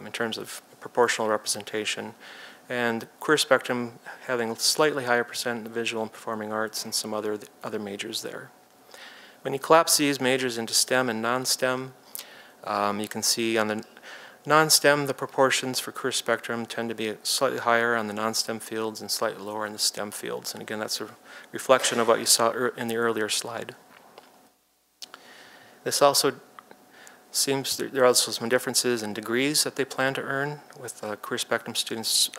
in terms of proportional representation. And queer spectrum having a slightly higher percent in the visual and performing arts and some other majors there. When you collapse these majors into STEM and non-STEM, you can see on the non-STEM, the proportions for queer spectrum tend to be slightly higher on the non-STEM fields and slightly lower in the STEM fields. And again, that's a reflection of what you saw in the earlier slide. This also seems there are also some differences in degrees that they plan to earn, with queer spectrum students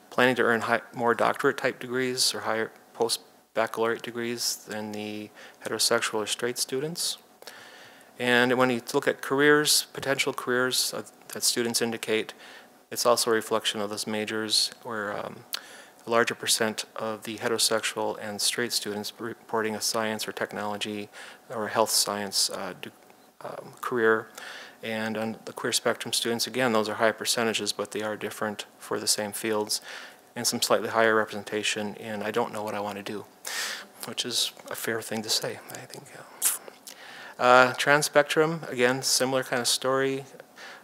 planning to earn more doctorate type degrees or higher post-baccalaureate degrees than the heterosexual or straight students. And when you look at careers, potential careers that students indicate, it's also a reflection of those majors, where a larger percent of the heterosexual and straight students reporting a science or technology or health science career. And on the queer spectrum students, again, those are high percentages, but they are different for the same fields, and some slightly higher representation in I don't know what I want to do, which is a fair thing to say, I think. Trans spectrum, again, similar kind of story.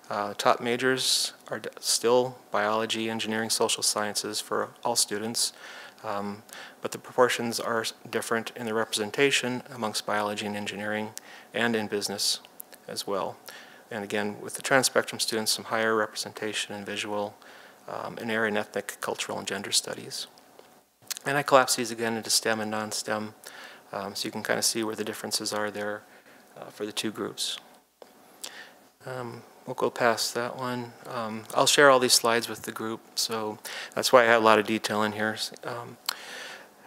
Top majors are still biology, engineering, social sciences for all students, but the proportions are different in the representation amongst biology and engineering and in business as well. And again, with the trans spectrum students, some higher representation in visual, in area and ethnic, cultural, and gender studies. And I collapse these again into STEM and non-STEM, so you can kind of see where the differences are there for the two groups. We'll go past that one. I'll share all these slides with the group, so that's why I have a lot of detail in here.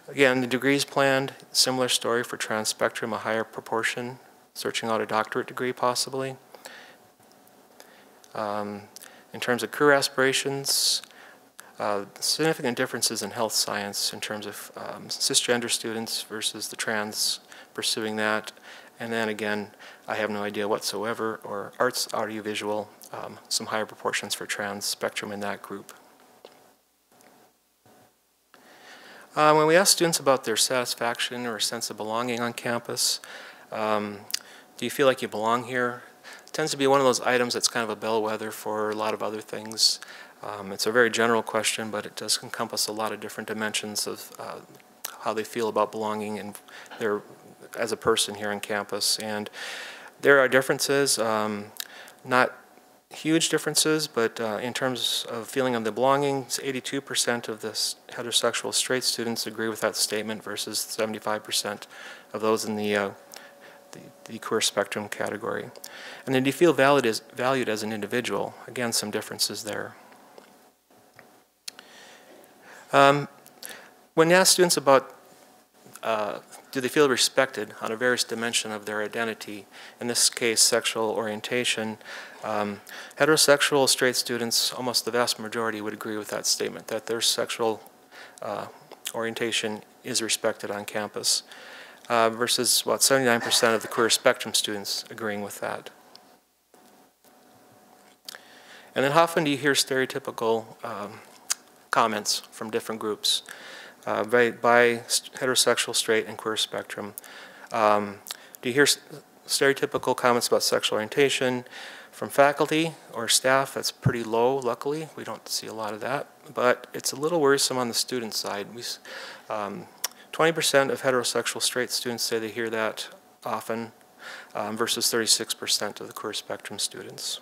Again, the degrees planned, similar story for trans spectrum, a higher proportion, searching out a doctorate degree possibly. In terms of career aspirations, significant differences in health science in terms of cisgender students versus the trans pursuing that. And then again, I have no idea whatsoever, or arts, audiovisual, some higher proportions for trans spectrum in that group. When we ask students about their satisfaction or sense of belonging on campus, do you feel like you belong here? It tends to be one of those items that's kind of a bellwether for a lot of other things. It's a very general question, but it does encompass a lot of different dimensions of how they feel about belonging and as a person here on campus. And there are differences, not huge differences, but in terms of feeling of the belonging, 82% of the heterosexual straight students agree with that statement versus 75% of those in the queer spectrum category. And then do you feel valued as an individual? Again, some differences there. When you ask students about do they feel respected on a various dimension of their identity, in this case sexual orientation, heterosexual straight students, almost the vast majority would agree with that statement, that their sexual orientation is respected on campus, versus about 79% of the queer spectrum students agreeing with that. And then how often do you hear stereotypical comments from different groups? By heterosexual, straight, and queer spectrum. Do you hear stereotypical comments about sexual orientation from faculty or staff? That's pretty low, luckily. We don't see a lot of that, but it's a little worrisome on the student side. 20% of heterosexual straight students say they hear that often, versus 36% of the queer spectrum students.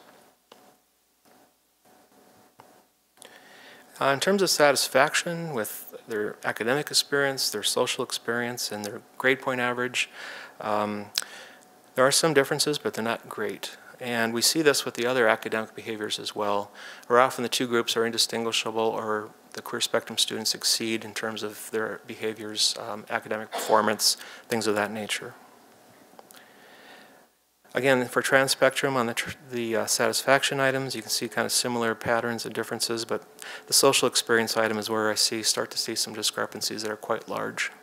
In terms of satisfaction with their academic experience, their social experience, and their grade point average, there There are some differences, but they're not great. And we see this with the other academic behaviors as well, where often the two groups are indistinguishable, or the queer spectrum students exceed in terms of their behaviors, academic performance, things of that nature. Again, for trans spectrum, on the satisfaction items, you can see kind of similar patterns and differences, but the social experience item is where I start to see some discrepancies that are quite large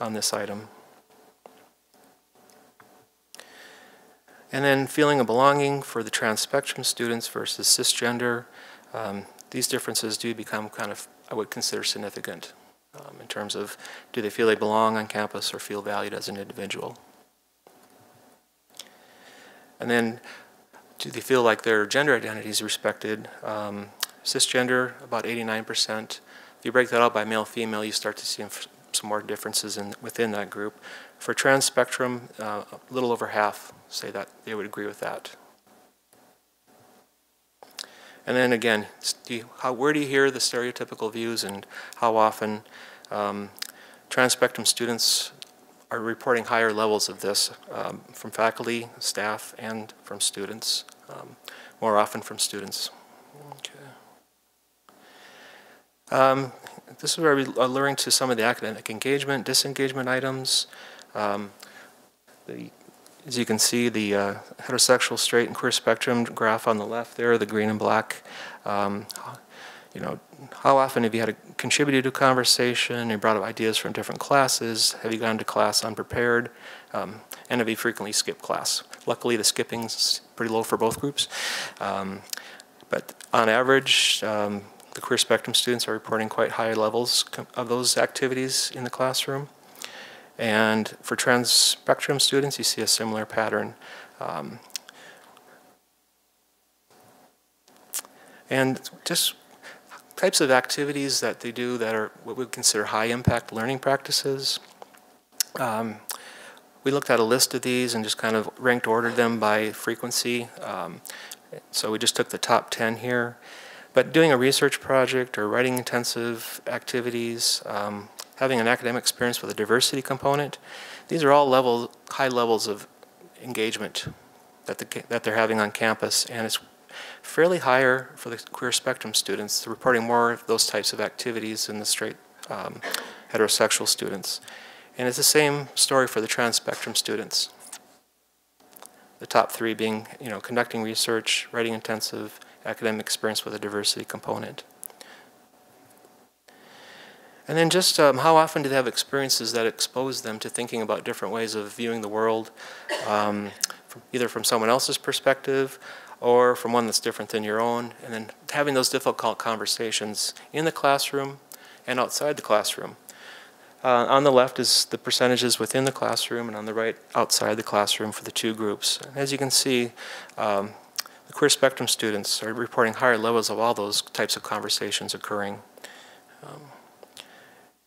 on this item. And then feeling of belonging for the trans spectrum students versus cisgender, these differences do become kind of, I would consider, significant in terms of, do they feel they belong on campus or feel valued as an individual? And then, do they feel like their gender identity is respected? Cisgender, about 89%. If you break that out by male-female, you start to see some more differences within that group. For trans spectrum, a little over half say that they would agree with that. And then again, where do you hear the stereotypical views, and how often trans spectrum students are reporting higher levels of this from faculty, staff, and from students, more often from students. Okay. This is where we are learning to some of the academic engagement, disengagement items. As you can see, the heterosexual, straight, and queer spectrum graph on the left there, the green and black. You know, how often have you had to contribute to a conversation? You brought up ideas from different classes. Have you gone to class unprepared? And have you frequently skipped class? Luckily, the skipping's pretty low for both groups. But on average, the queer spectrum students are reporting quite high levels of those activities in the classroom. And for trans spectrum students, you see a similar pattern. And just types of activities that they do that are what we would consider high impact learning practices. We looked at a list of these and just kind of ranked ordered them by frequency. So we just took the top 10 here. But doing a research project or writing intensive activities, having an academic experience with a diversity component, these are all high levels of engagement that they're having on campus, and it's fairly higher for the queer spectrum students. They're reporting more of those types of activities than the straight heterosexual students. And it's the same story for the trans spectrum students. The top three being, you know, conducting research, writing intensive, academic experience with a diversity component. And then just how often do they have experiences that expose them to thinking about different ways of viewing the world, either from someone else's perspective or from one that's different than your own, and then having those difficult conversations in the classroom and outside the classroom. On the left is the percentages within the classroom, and on the right, outside the classroom for the two groups. And as you can see, the queer spectrum students are reporting higher levels of all those types of conversations occurring.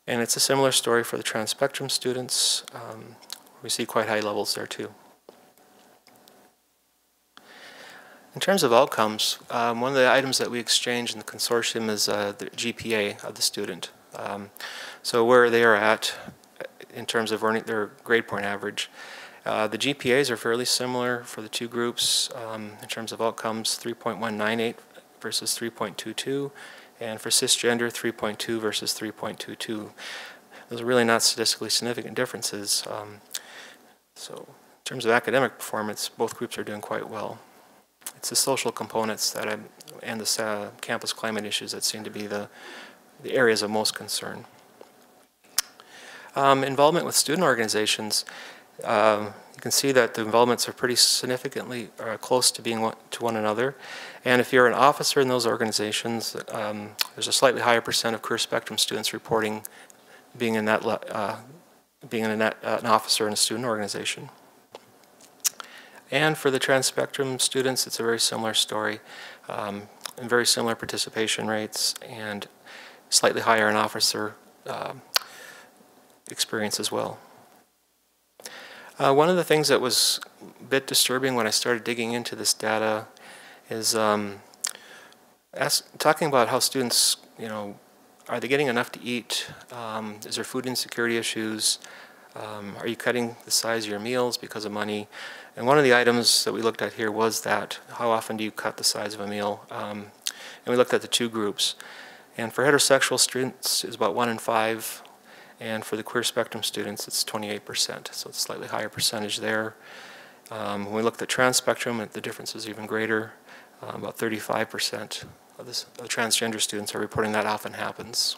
And it's a similar story for the trans spectrum students. We see quite high levels there too. In terms of outcomes, one of the items that we exchange in the consortium is the GPA of the student. So where they are at in terms of earning their grade point average. The GPAs are fairly similar for the two groups in terms of outcomes, 3.198 versus 3.22, and for cisgender, 3.2 versus 3.22. Those are really not statistically significant differences. So in terms of academic performance, both groups are doing quite well. It's the social components that and the campus climate issues that seem to be the areas of most concern. Involvement with student organizations, you can see that the involvements are pretty significantly close to being to one another. And if you're an officer in those organizations, there's a slightly higher percent of queer spectrum students reporting being in that an officer in a student organization. And for the trans spectrum students, it's a very similar story, and very similar participation rates, and slightly higher in officer experience as well. One of the things that was a bit disturbing when I started digging into this data is talking about how students, you know, are they getting enough to eat? Is there food insecurity issues? Are you cutting the size of your meals because of money? And one of the items that we looked at here was that, how often do you cut the size of a meal? And we looked at the two groups. And for heterosexual students, it's about 1 in 5. And for the queer spectrum students, it's 28%. So it's a slightly higher percentage there. When we looked at trans spectrum, the difference is even greater. About 35% of the transgender students are reporting that often happens.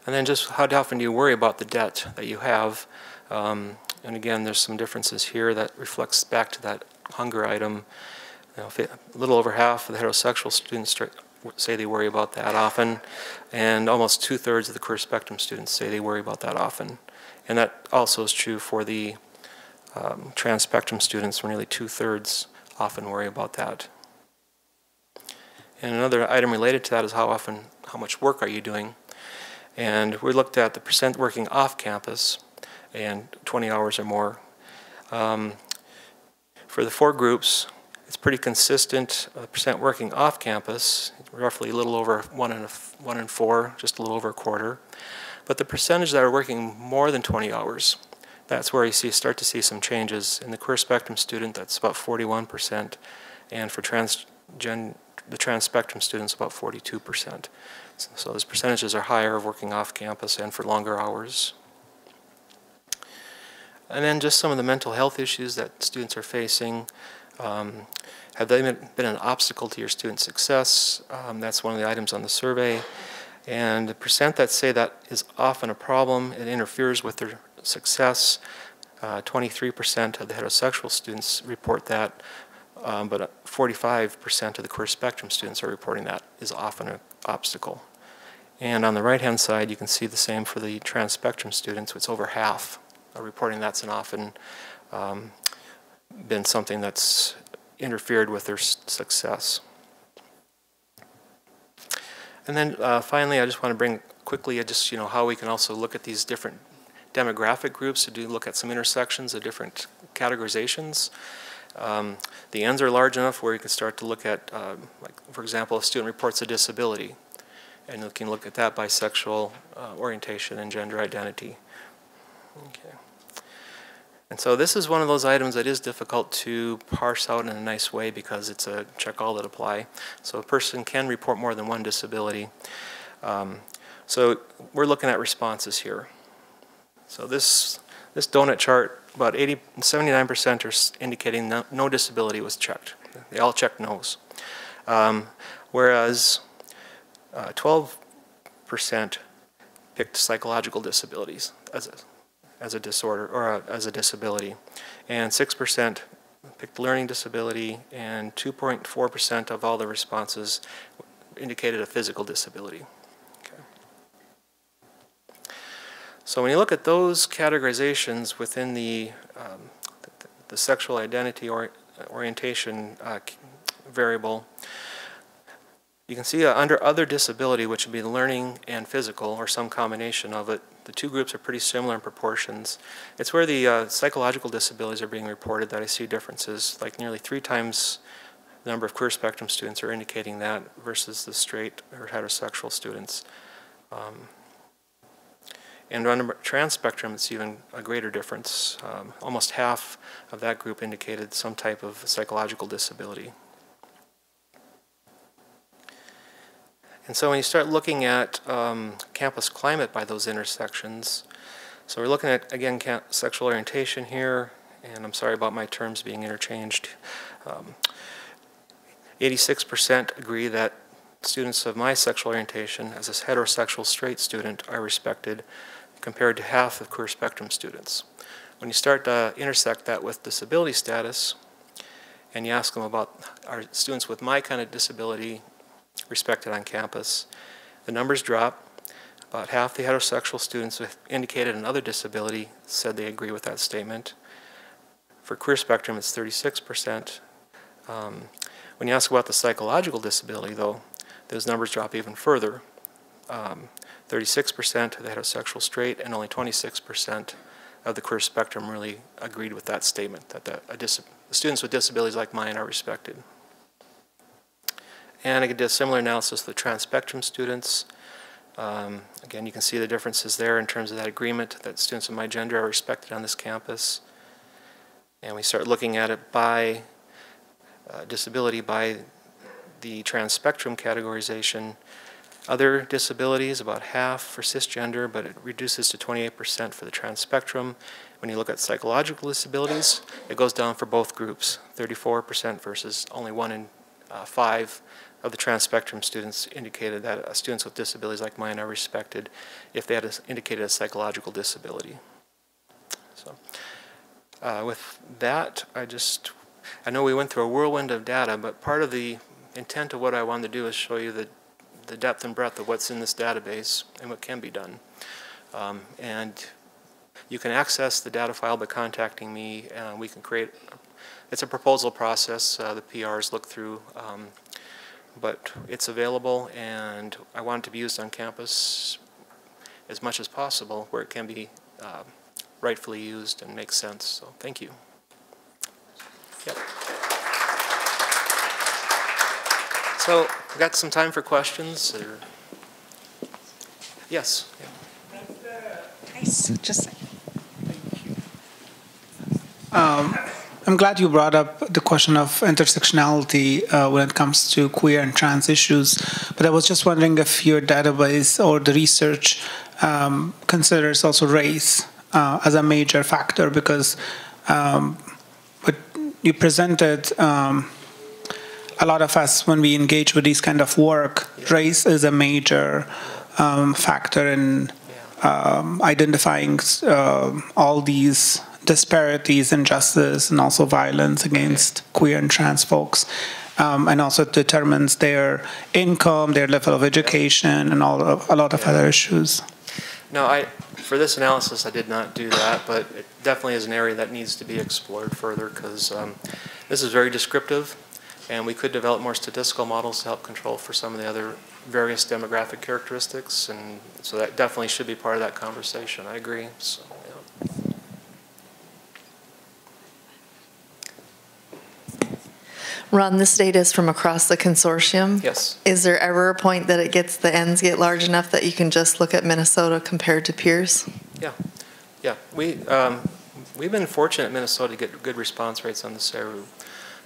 And then just how often do you worry about the debt that you have? And again, there's some differences here that reflects back to that hunger item. You know, a little over half of the heterosexual students say they worry about that often, and almost 2/3 of the queer spectrum students say they worry about that often. And that also is true for the trans spectrum students, where nearly 2/3 often worry about that. And another item related to that is how much work are you doing? And we looked at the percent working off campus and 20 hours or more. For the 4 groups, it's pretty consistent. Percent working off campus, roughly a little over 1 in 4, just a little over a quarter. But the percentage that are working more than 20 hours, that's where you start to see some changes. In the queer spectrum student, that's about 41%, and for the trans spectrum students, about 42%. So those percentages are higher of working off campus and for longer hours. And then just some of the mental health issues that students are facing. Have they been an obstacle to your student success? That's one of the items on the survey. And the percent that say that is often a problem, it interferes with their success. 23% of the heterosexual students report that, but 45% of the queer spectrum students are reporting that is often an obstacle. And on the right-hand side, you can see the same for the trans spectrum students. It's over half are reporting that's an often been something that's interfered with their success. And then finally, I just want to bring quickly just how we can also look at these different demographic groups to look at some intersections of different categorizations. The ends are large enough where you can start to look at, like for example, a student reports a disability, and you can look at that by sexual orientation and gender identity. Okay. And so this is one of those items that is difficult to parse out in a nice way because it's a check all that apply. So a person can report more than one disability. So we're looking at responses here. So this donut chart, about 79% are indicating no disability was checked. They all checked no's. Whereas 12% picked psychological disabilities as a disorder or as a disability, and 6% picked learning disability, and 2.4% of all the responses indicated a physical disability. Okay. So when you look at those categorizations within the sexual identity or orientation variable, you can see under other disability, which would be learning and physical, or some combination of it, the two groups are pretty similar in proportions. It's where the psychological disabilities are being reported that I see differences, like nearly 3 times the number of queer spectrum students are indicating that versus the straight or heterosexual students. And under trans spectrum, it's even a greater difference. Almost half of that group indicated some type of psychological disability. And so when you start looking at campus climate by those intersections, so we're looking at, again, sexual orientation here, and I'm sorry about my terms being interchanged. 86% agree that students of my sexual orientation as a heterosexual straight student are respected, compared to half of queer spectrum students. When you start to intersect that with disability status, and you ask them about, are students with my kind of disability respected on campus, the numbers drop. About half the heterosexual students who indicated another disability said they agree with that statement. For queer spectrum, it's 36%. When you ask about the psychological disability, though, those numbers drop even further. 36% of the heterosexual straight, and only 26% of the queer spectrum really agreed with that statement, that the students with disabilities like mine are respected. And I did a similar analysis of the trans spectrum students. Again, you can see the differences there in terms of that agreement that students of my gender are respected on this campus. And we start looking at it by disability, by the trans spectrum categorization. Other disabilities, about half for cisgender, but it reduces to 28% for the trans spectrum. When you look at psychological disabilities, it goes down for both groups, 34% versus only 1 in 5 of the trans spectrum students indicated that students with disabilities like mine are respected if they had indicated a psychological disability. So with that, I know we went through a whirlwind of data, but part of the intent of what I wanted to do is show you the depth and breadth of what's in this database and what can be done. And you can access the data file by contacting me, and we can create, it's a proposal process, the PRs look through, but it's available, and I want it to be used on campus as much as possible where it can be rightfully used and make sense. So thank you. Yep. So we got some time for questions. Or... Yes. Yeah. Nice. Just. I'm glad you brought up the question of intersectionality when it comes to queer and trans issues, but I was just wondering if your database or the research considers also race as a major factor, because what you presented, a lot of us, when we engage with these kind of work, race is a major factor in identifying all these disparities, injustice, and also violence against queer and trans folks. And also it determines their income, their level of education, and a lot of other issues. No, for this analysis, I did not do that, but it definitely is an area that needs to be explored further, because this is very descriptive, and we could develop more statistical models to help control for some of the other various demographic characteristics, and so that definitely should be part of that conversation. I agree. So, yeah. Ron, this data is from across the consortium. Yes. Is there ever a point that the ends get large enough that you can just look at Minnesota compared to peers? Yeah, yeah. We've been fortunate in Minnesota to get good response rates on the SERU.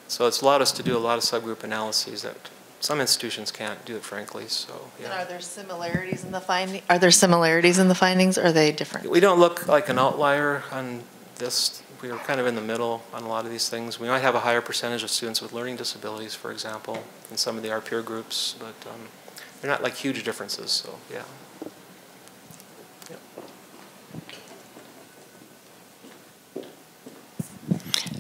So it's allowed us to do a lot of subgroup analyses that some institutions can't do it, frankly. So yeah. And are there similarities in the finding? Are there similarities in the findings, or are they different? We don't look like an outlier on this. We are kind of in the middle on a lot of these things. We might have a higher percentage of students with learning disabilities, for example, in some of our peer groups, but they're not like huge differences. So yeah.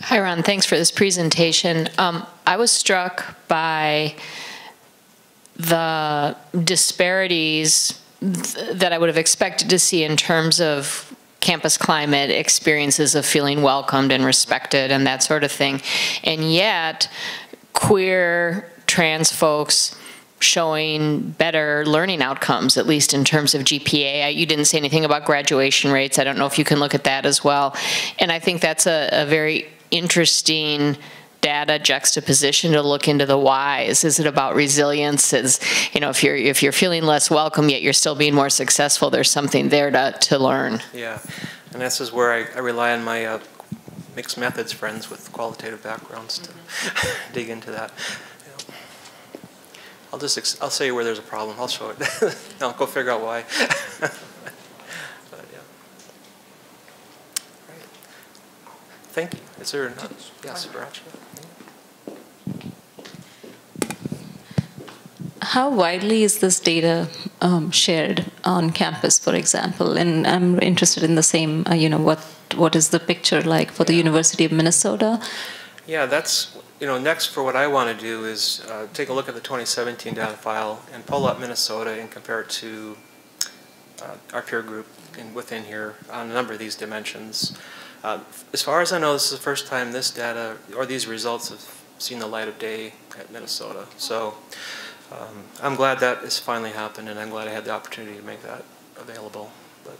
Hi, Ron. Thanks for this presentation. I was struck by the disparities that I would have expected to see in terms of campus climate, experiences of feeling welcomed and respected and that sort of thing. And yet, queer, trans folks showing better learning outcomes, at least in terms of GPA. You didn't say anything about graduation rates. I don't know if you can look at that as well. And I think that's a very interesting data juxtaposition to look into the whys. Is it about resilience? If you're feeling less welcome yet you're still being more successful, there's something there to learn. Yeah, and this is where I rely on my mixed methods friends with qualitative backgrounds to dig into that. I'll say where there's a problem. I'll show it. I'll go figure out why. Thank you. Is there another? Yes, Barach. How widely is this data shared on campus, for example? And I'm interested in the same, what is the picture like for the University of Minnesota? Yeah, that's, next for what I want to do is take a look at the 2017 data file and pull up Minnesota and compare it to our peer group within here on a number of these dimensions. As far as I know, this is the first time this data or these results have seen the light of day at Minnesota. So I'm glad that has finally happened, and I'm glad I had the opportunity to make that available. But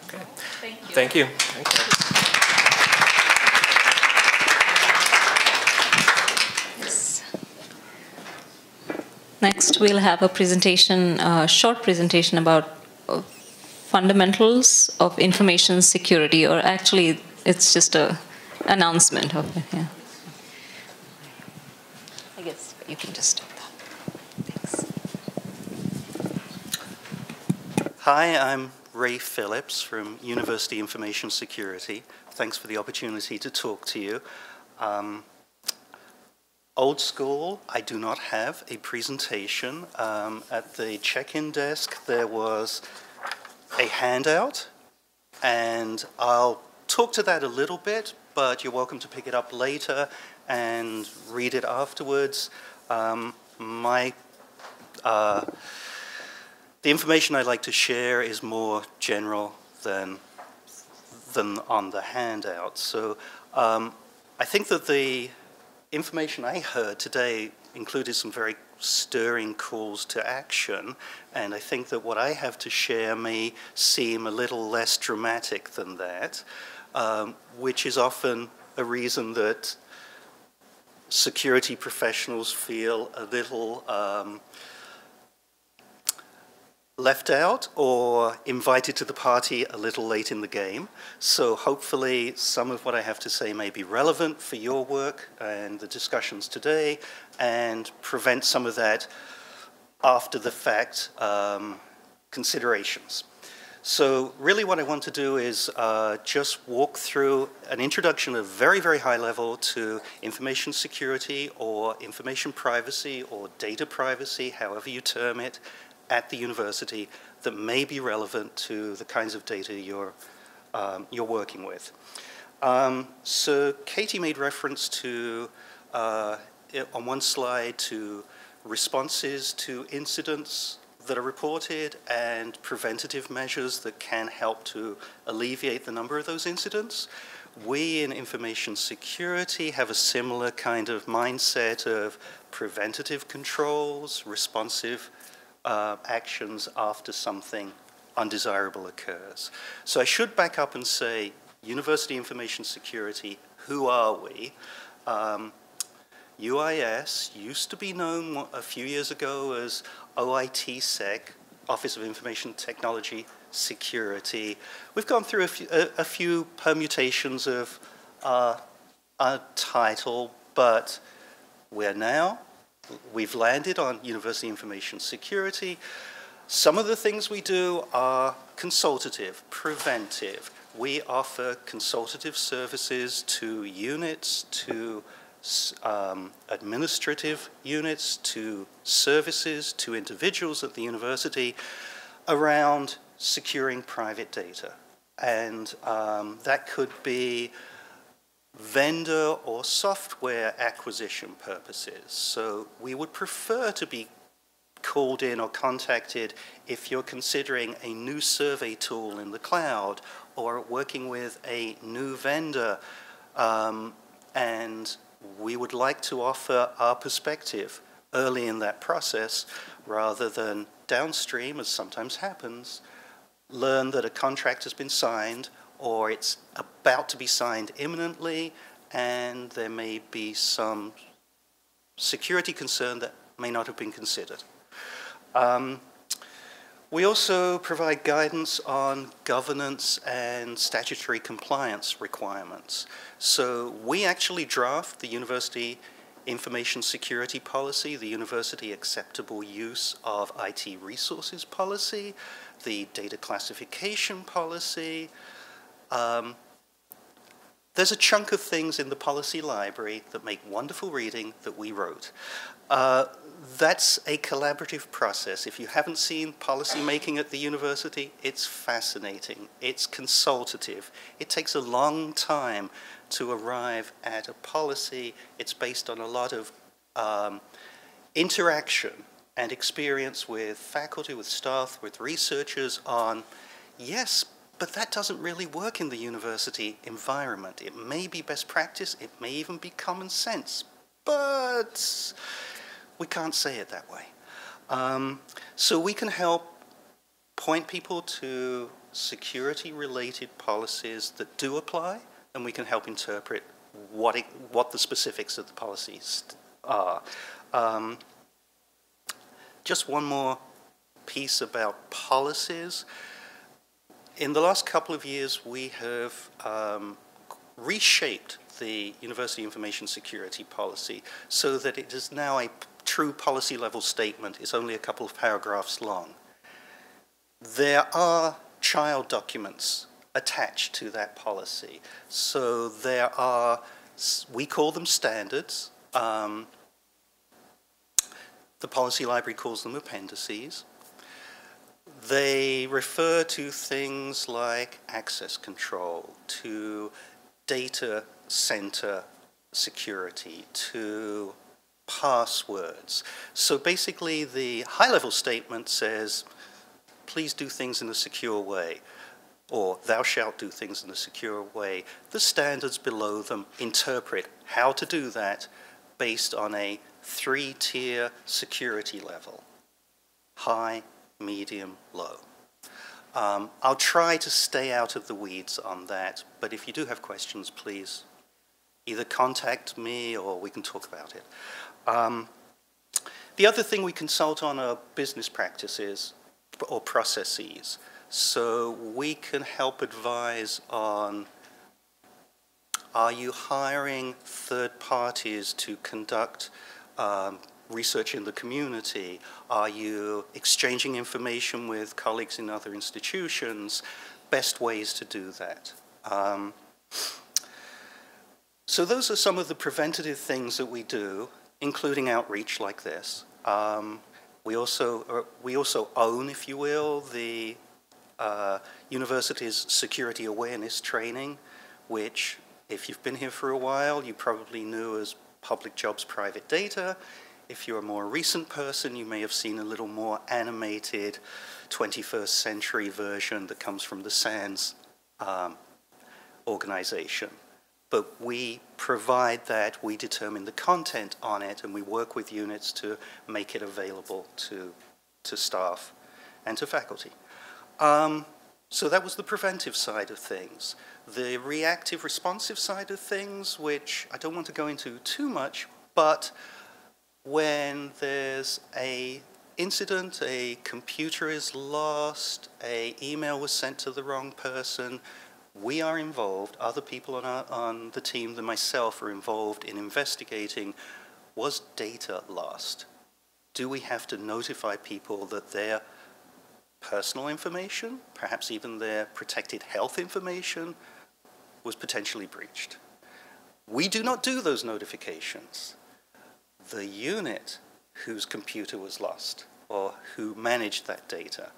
okay. Thank you. Thank you. Thank you. Next, we'll have a presentation, a short presentation about fundamentals of information security, or actually, it's just a announcement of it. Yeah. I guess you can just do that. Thanks. Hi, I'm Ray Phillips from University Information Security. Thanks for the opportunity to talk to you. Old school, I do not have a presentation. At the check-in desk, there was a handout, and I'll talk to that a little bit, but you're welcome to pick it up later and read it afterwards. The information I'd like to share is more general than on the handout. So I think that the information I heard today included some very stirring calls to action, and I think that what I have to share may seem a little less dramatic than that, which is often a reason that security professionals feel a little left out or invited to the party a little late in the game. So hopefully some of what I have to say may be relevant for your work and the discussions today, and prevent some of that after the fact considerations. So really what I want to do is just walk through an introduction at a very, very high level to information security or information privacy or data privacy, however you term it, at the university that may be relevant to the kinds of data you're working with. So Katie made reference to, on one slide, to responses to incidents that are reported and preventative measures that can help to alleviate the number of those incidents. We in information security have a similar kind of mindset of preventative controls, responsive actions after something undesirable occurs. So I should back up and say, University Information Security, who are we? UIS used to be known a few years ago as OITSec, Office of Information Technology Security. We've gone through a few permutations of our title, but we've landed on University Information Security. Some of the things we do are consultative, preventive. We offer consultative services to units, to administrative units, to services, to individuals at the university around securing private data. And that could be vendor or software acquisition purposes. So we would prefer to be called in or contacted if you're considering a new survey tool in the cloud or working with a new vendor, and we would like to offer our perspective early in that process rather than downstream, as sometimes happens, learn that a contract has been signed or it's about to be signed imminently, and there may be some security concern that may not have been considered. We also provide guidance on governance and statutory compliance requirements. So we actually draft the University Information Security Policy, the University Acceptable Use of IT Resources Policy, the Data Classification Policy. There's a chunk of things in the policy library that make wonderful reading that we wrote. That's a collaborative process. If you haven't seen policy making at the university, it's fascinating. It's consultative. It takes a long time to arrive at a policy. It's based on a lot of interaction and experience with faculty, with staff, with researchers on, yes, but that doesn't really work in the university environment. It may be best practice, it may even be common sense, but we can't say it that way. So we can help point people to security-related policies that do apply, and we can help interpret what the specifics of the policies are. just one more piece about policies. In the last couple of years, we have reshaped the University Information Security policy so that it is now a true policy level statement. It's only a couple of paragraphs long. There are child documents attached to that policy. So there are, we call them standards. The policy library calls them appendices. They refer to things like access control, to data center security, to passwords. So basically the high-level statement says, please do things in a secure way, or thou shalt do things in a secure way. The standards below them interpret how to do that based on a 3-tier security level: high, medium, low. I'll try to stay out of the weeds on that, but if you do have questions, please either contact me or we can talk about it. The other thing we consult on are business practices or processes. So we can help advise on, are you hiring third parties to conduct research in the community? Are you exchanging information with colleagues in other institutions? Best ways to do that. So those are some of the preventative things that we do, including outreach like this. We also own, if you will, the university's security awareness training, which, if you've been here for a while, you probably knew as public jobs, private data. If you're a more recent person, you may have seen a little more animated 21st century version that comes from the SANS organization. But we provide that, we determine the content on it, and we work with units to make it available to staff and to faculty. So that was the preventive side of things. The reactive responsive side of things, which I don't want to go into too much, but when there's an incident, a computer is lost, an email was sent to the wrong person, we are involved, other people on the team than myself are involved in investigating, was data lost? Do we have to notify people that their personal information, perhaps even their protected health information, was potentially breached? We do not do those notifications. The unit whose computer was lost or who managed that data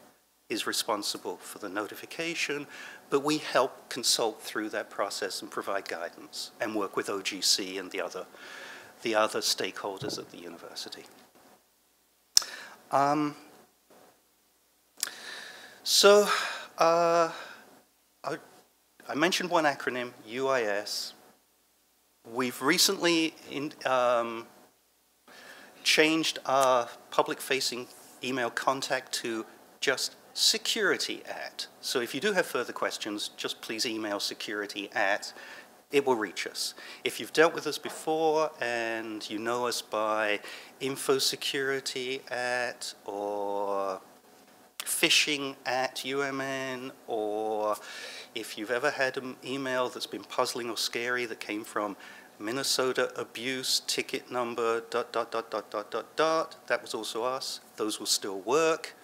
is responsible for the notification, but we help consult through that process and provide guidance and work with OGC and the other stakeholders at the university. I mentioned one acronym, UIS. We've recently changed our public-facing email contact to just security at. So if you do have further questions, just please email security at. It will reach us. If you've dealt with us before and you know us by infosecurity at or phishing at UMN, or if you've ever had an email that's been puzzling or scary that came from Minnesota abuse ticket number ... that was also us. Those will still work,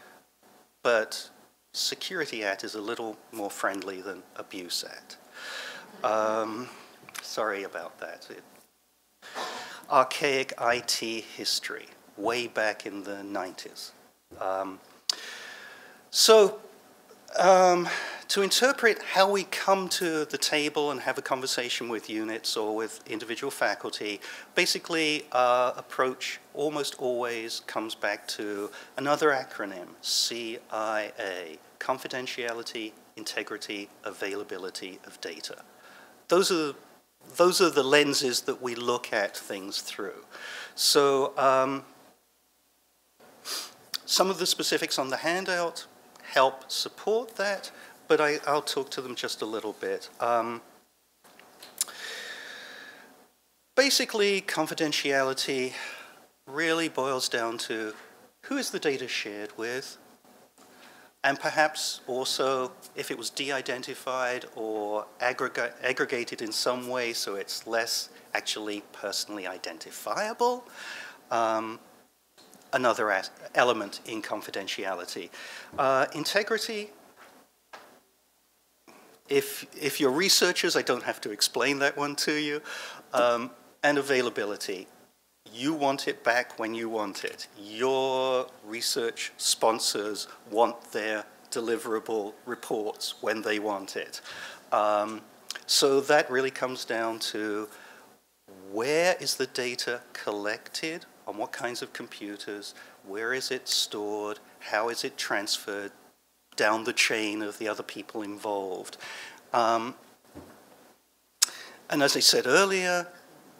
but security at is a little more friendly than abuse at. Sorry about that. Archaic IT history, way back in the 90s. To interpret how we come to the table and have a conversation with units or with individual faculty, basically our approach almost always comes back to another acronym, CIA, confidentiality, integrity, availability of data. Those are the lenses that we look at things through. So some of the specifics on the handout help support that, but I'll talk to them just a little bit. Basically, confidentiality really boils down to who is the data shared with? And perhaps also if it was de-identified or aggregated in some way so it's less actually personally identifiable. Another element in confidentiality. Integrity, if you're researchers, I don't have to explain that one to you. And availability. You want it back when you want it. Your research sponsors want their deliverable reports when they want it. So that really comes down to where is the data collected, on what kinds of computers, where is it stored, how is it transferred down the chain of the other people involved. And as I said earlier,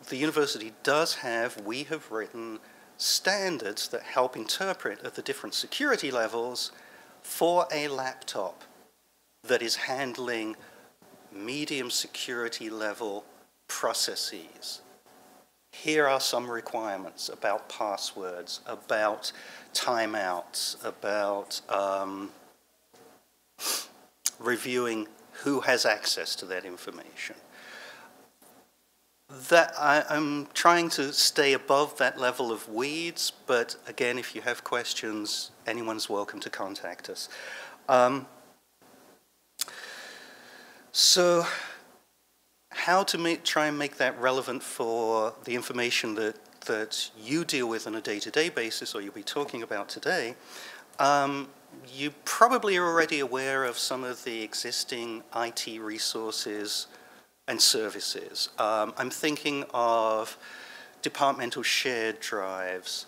the university does have, we have written standards that help interpret at the different security levels for a laptop that is handling medium security level processes. Here are some requirements about passwords, about timeouts, about reviewing who has access to that information. That I'm trying to stay above that level of weeds, but again, if you have questions, anyone's welcome to contact us. So how to try and make that relevant for the information that you deal with on a day-to-day basis, or you'll be talking about today. You probably are already aware of some of the existing IT resources and services. I'm thinking of departmental shared drives,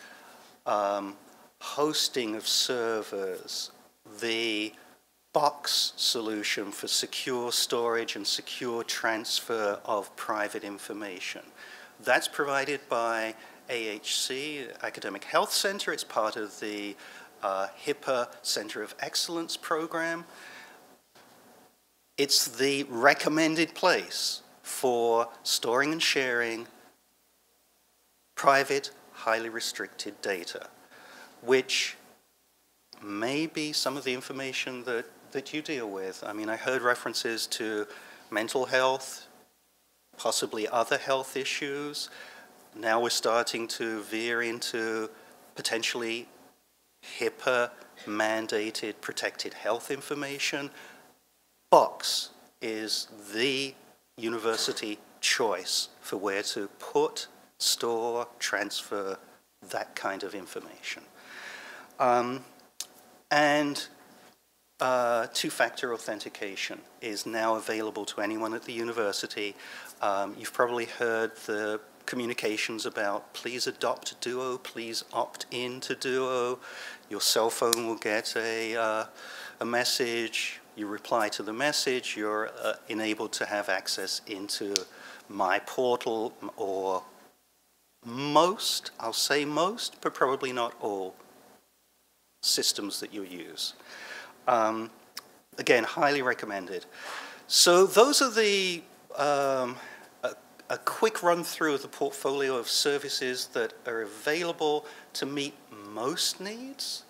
hosting of servers, the box solution for secure storage and secure transfer of private information. That's provided by AHC, Academic Health Center. It's part of the HIPAA Center of Excellence program. It's the recommended place for storing and sharing private, highly restricted data, which may be some of the information that you deal with. I mean, I heard references to mental health, possibly other health issues. Now we're starting to veer into potentially HIPAA-mandated protected health information. Box is the university choice for where to put, store, transfer that kind of information. And two-factor authentication is now available to anyone at the university. You've probably heard the communications about please adopt Duo, please opt in to Duo. Your cell phone will get a message. You reply to the message. You're enabled to have access into my portal, or most, I'll say most, but probably not all systems that you use. Again, highly recommended. So those are the a quick run through of the portfolio of services that are available to meet most needs.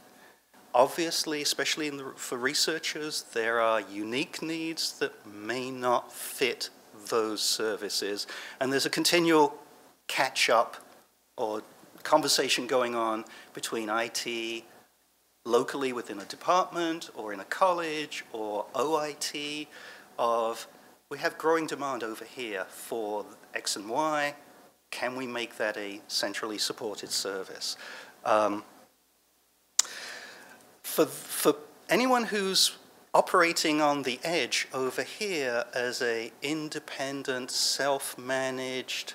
Obviously, especially for researchers, there are unique needs that may not fit those services. And there's a continual catch-up or conversation going on between IT, locally within a department or in a college or OIT of, we have growing demand over here for X and Y. Can we make that a centrally supported service? For anyone who's operating on the edge over here as a independent, self-managed,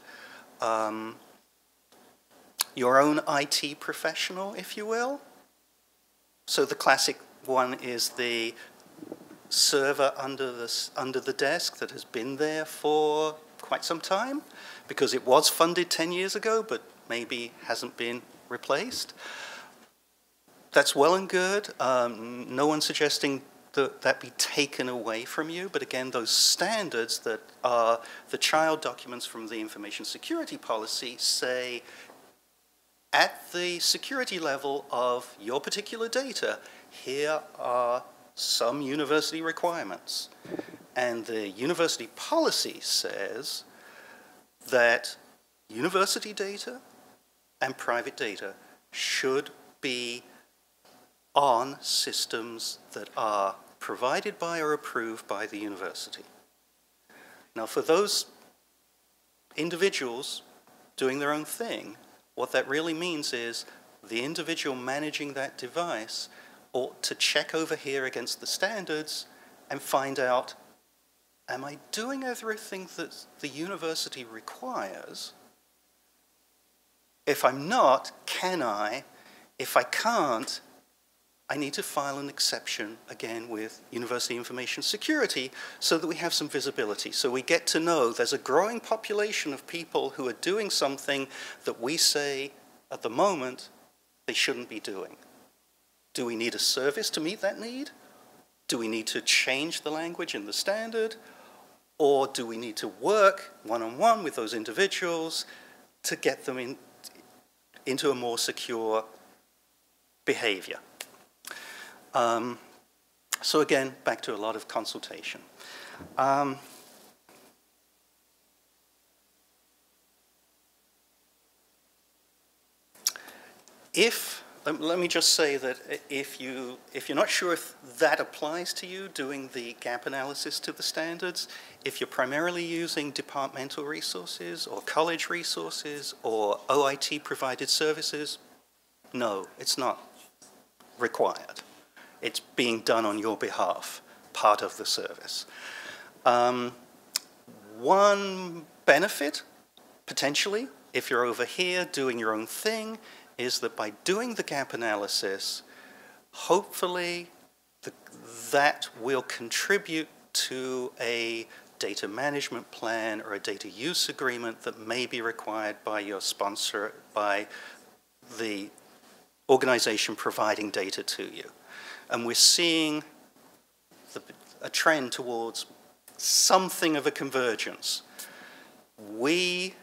your own IT professional, if you will. So the classic one is the server under the desk that has been there for quite some time because it was funded 10 years ago, but maybe hasn't been replaced. That's well and good. No one's suggesting that be taken away from you, but again, those standards that are the child documents from the information security policy say at the security level of your particular data, here are some university requirements. And the university policy says that university data and private data should be on systems that are provided by or approved by the university. Now, for those individuals doing their own thing, what that really means is the individual managing that device ought to check over here against the standards and find out, am I doing everything that the university requires? If I'm not, can I? If I can't, I need to file an exception, again, with University Information Security so that we have some visibility, so we get to know there's a growing population of people who are doing something that we say, at the moment, they shouldn't be doing. Do we need a service to meet that need? Do we need to change the language in the standard? Or do we need to work one-on-one with those individuals to get them into a more secure behavior? So again, back to a lot of consultation. Let me just say that if you're not sure if that applies to you, doing the gap analysis to the standards, if you're primarily using departmental resources or college resources or OIT provided services, no, it's not required. It's being done on your behalf, part of the service. One benefit, potentially, if you're over here doing your own thing, is that by doing the gap analysis, hopefully that will contribute to a data management plan or a data use agreement that may be required by your sponsor, by the organization providing data to you. And we're seeing a trend towards something of a convergence. We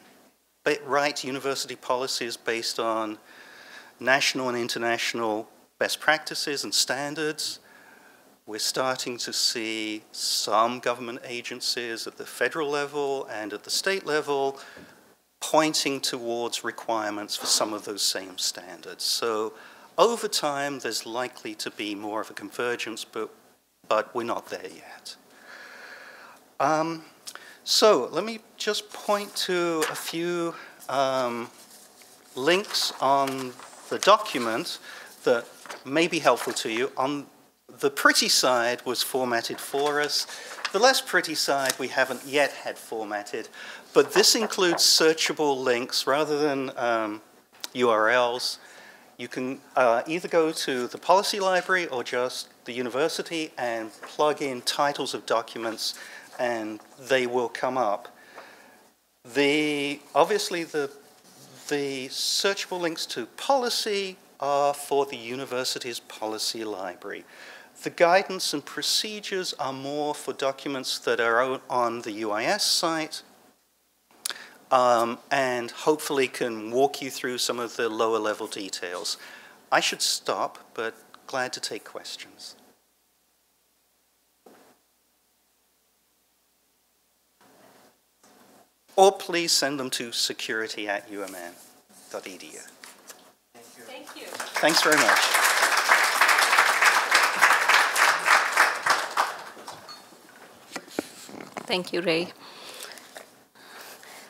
write university policies based on national and international best practices and standards. We're starting to see some government agencies at the federal level and at the state level pointing towards requirements for some of those same standards. So over time, there's likely to be more of a convergence, but we're not there yet. So let me just point to a few links on the document that may be helpful to you. On the pretty side was formatted for us. The less pretty side we haven't yet had formatted, but this includes searchable links rather than URLs. You can either go to the policy library or just the university and plug in titles of documents and they will come up. Obviously the searchable links to policy are for the university's policy library. The guidance and procedures are more for documents that are on the UIS site and hopefully can walk you through some of the lower level details. I should stop, but glad to take questions. Or please send them to security@umn.edu. Thank you. Thanks very much. Thank you, Ray.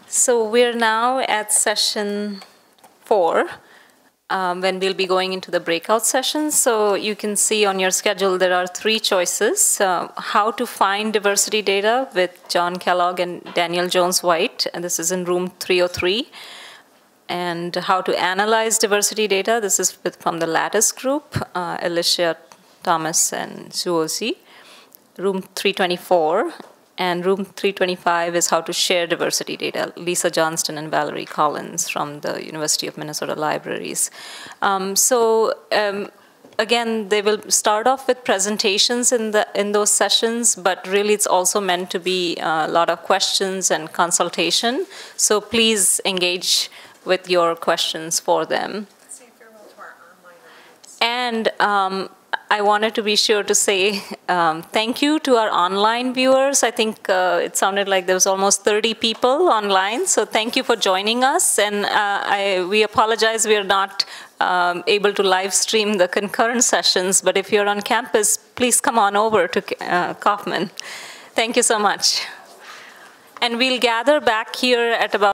So we're now at session 4, when we'll be going into the breakout sessions. So you can see on your schedule there are 3 choices. How to find diversity data with John Kellogg and Daniel Jones-White, and this is in room 303. And how to analyze diversity data, this is from the Lattice group, Alicia Thomas and Suosi. Room 324. And room 325 is how to share diversity data, Lisa Johnston and Valerie Collins from the University of Minnesota Libraries. Again, they will start off with presentations in those sessions, but really it's also meant to be a lot of questions and consultation. So please engage with your questions for them. And I wanted to be sure to say thank you to our online viewers. I think it sounded like there was almost 30 people online, so thank you for joining us. And we apologize we are not able to live stream the concurrent sessions, but if you're on campus, please come on over to Kaufman. Thank you so much. And we'll gather back here at about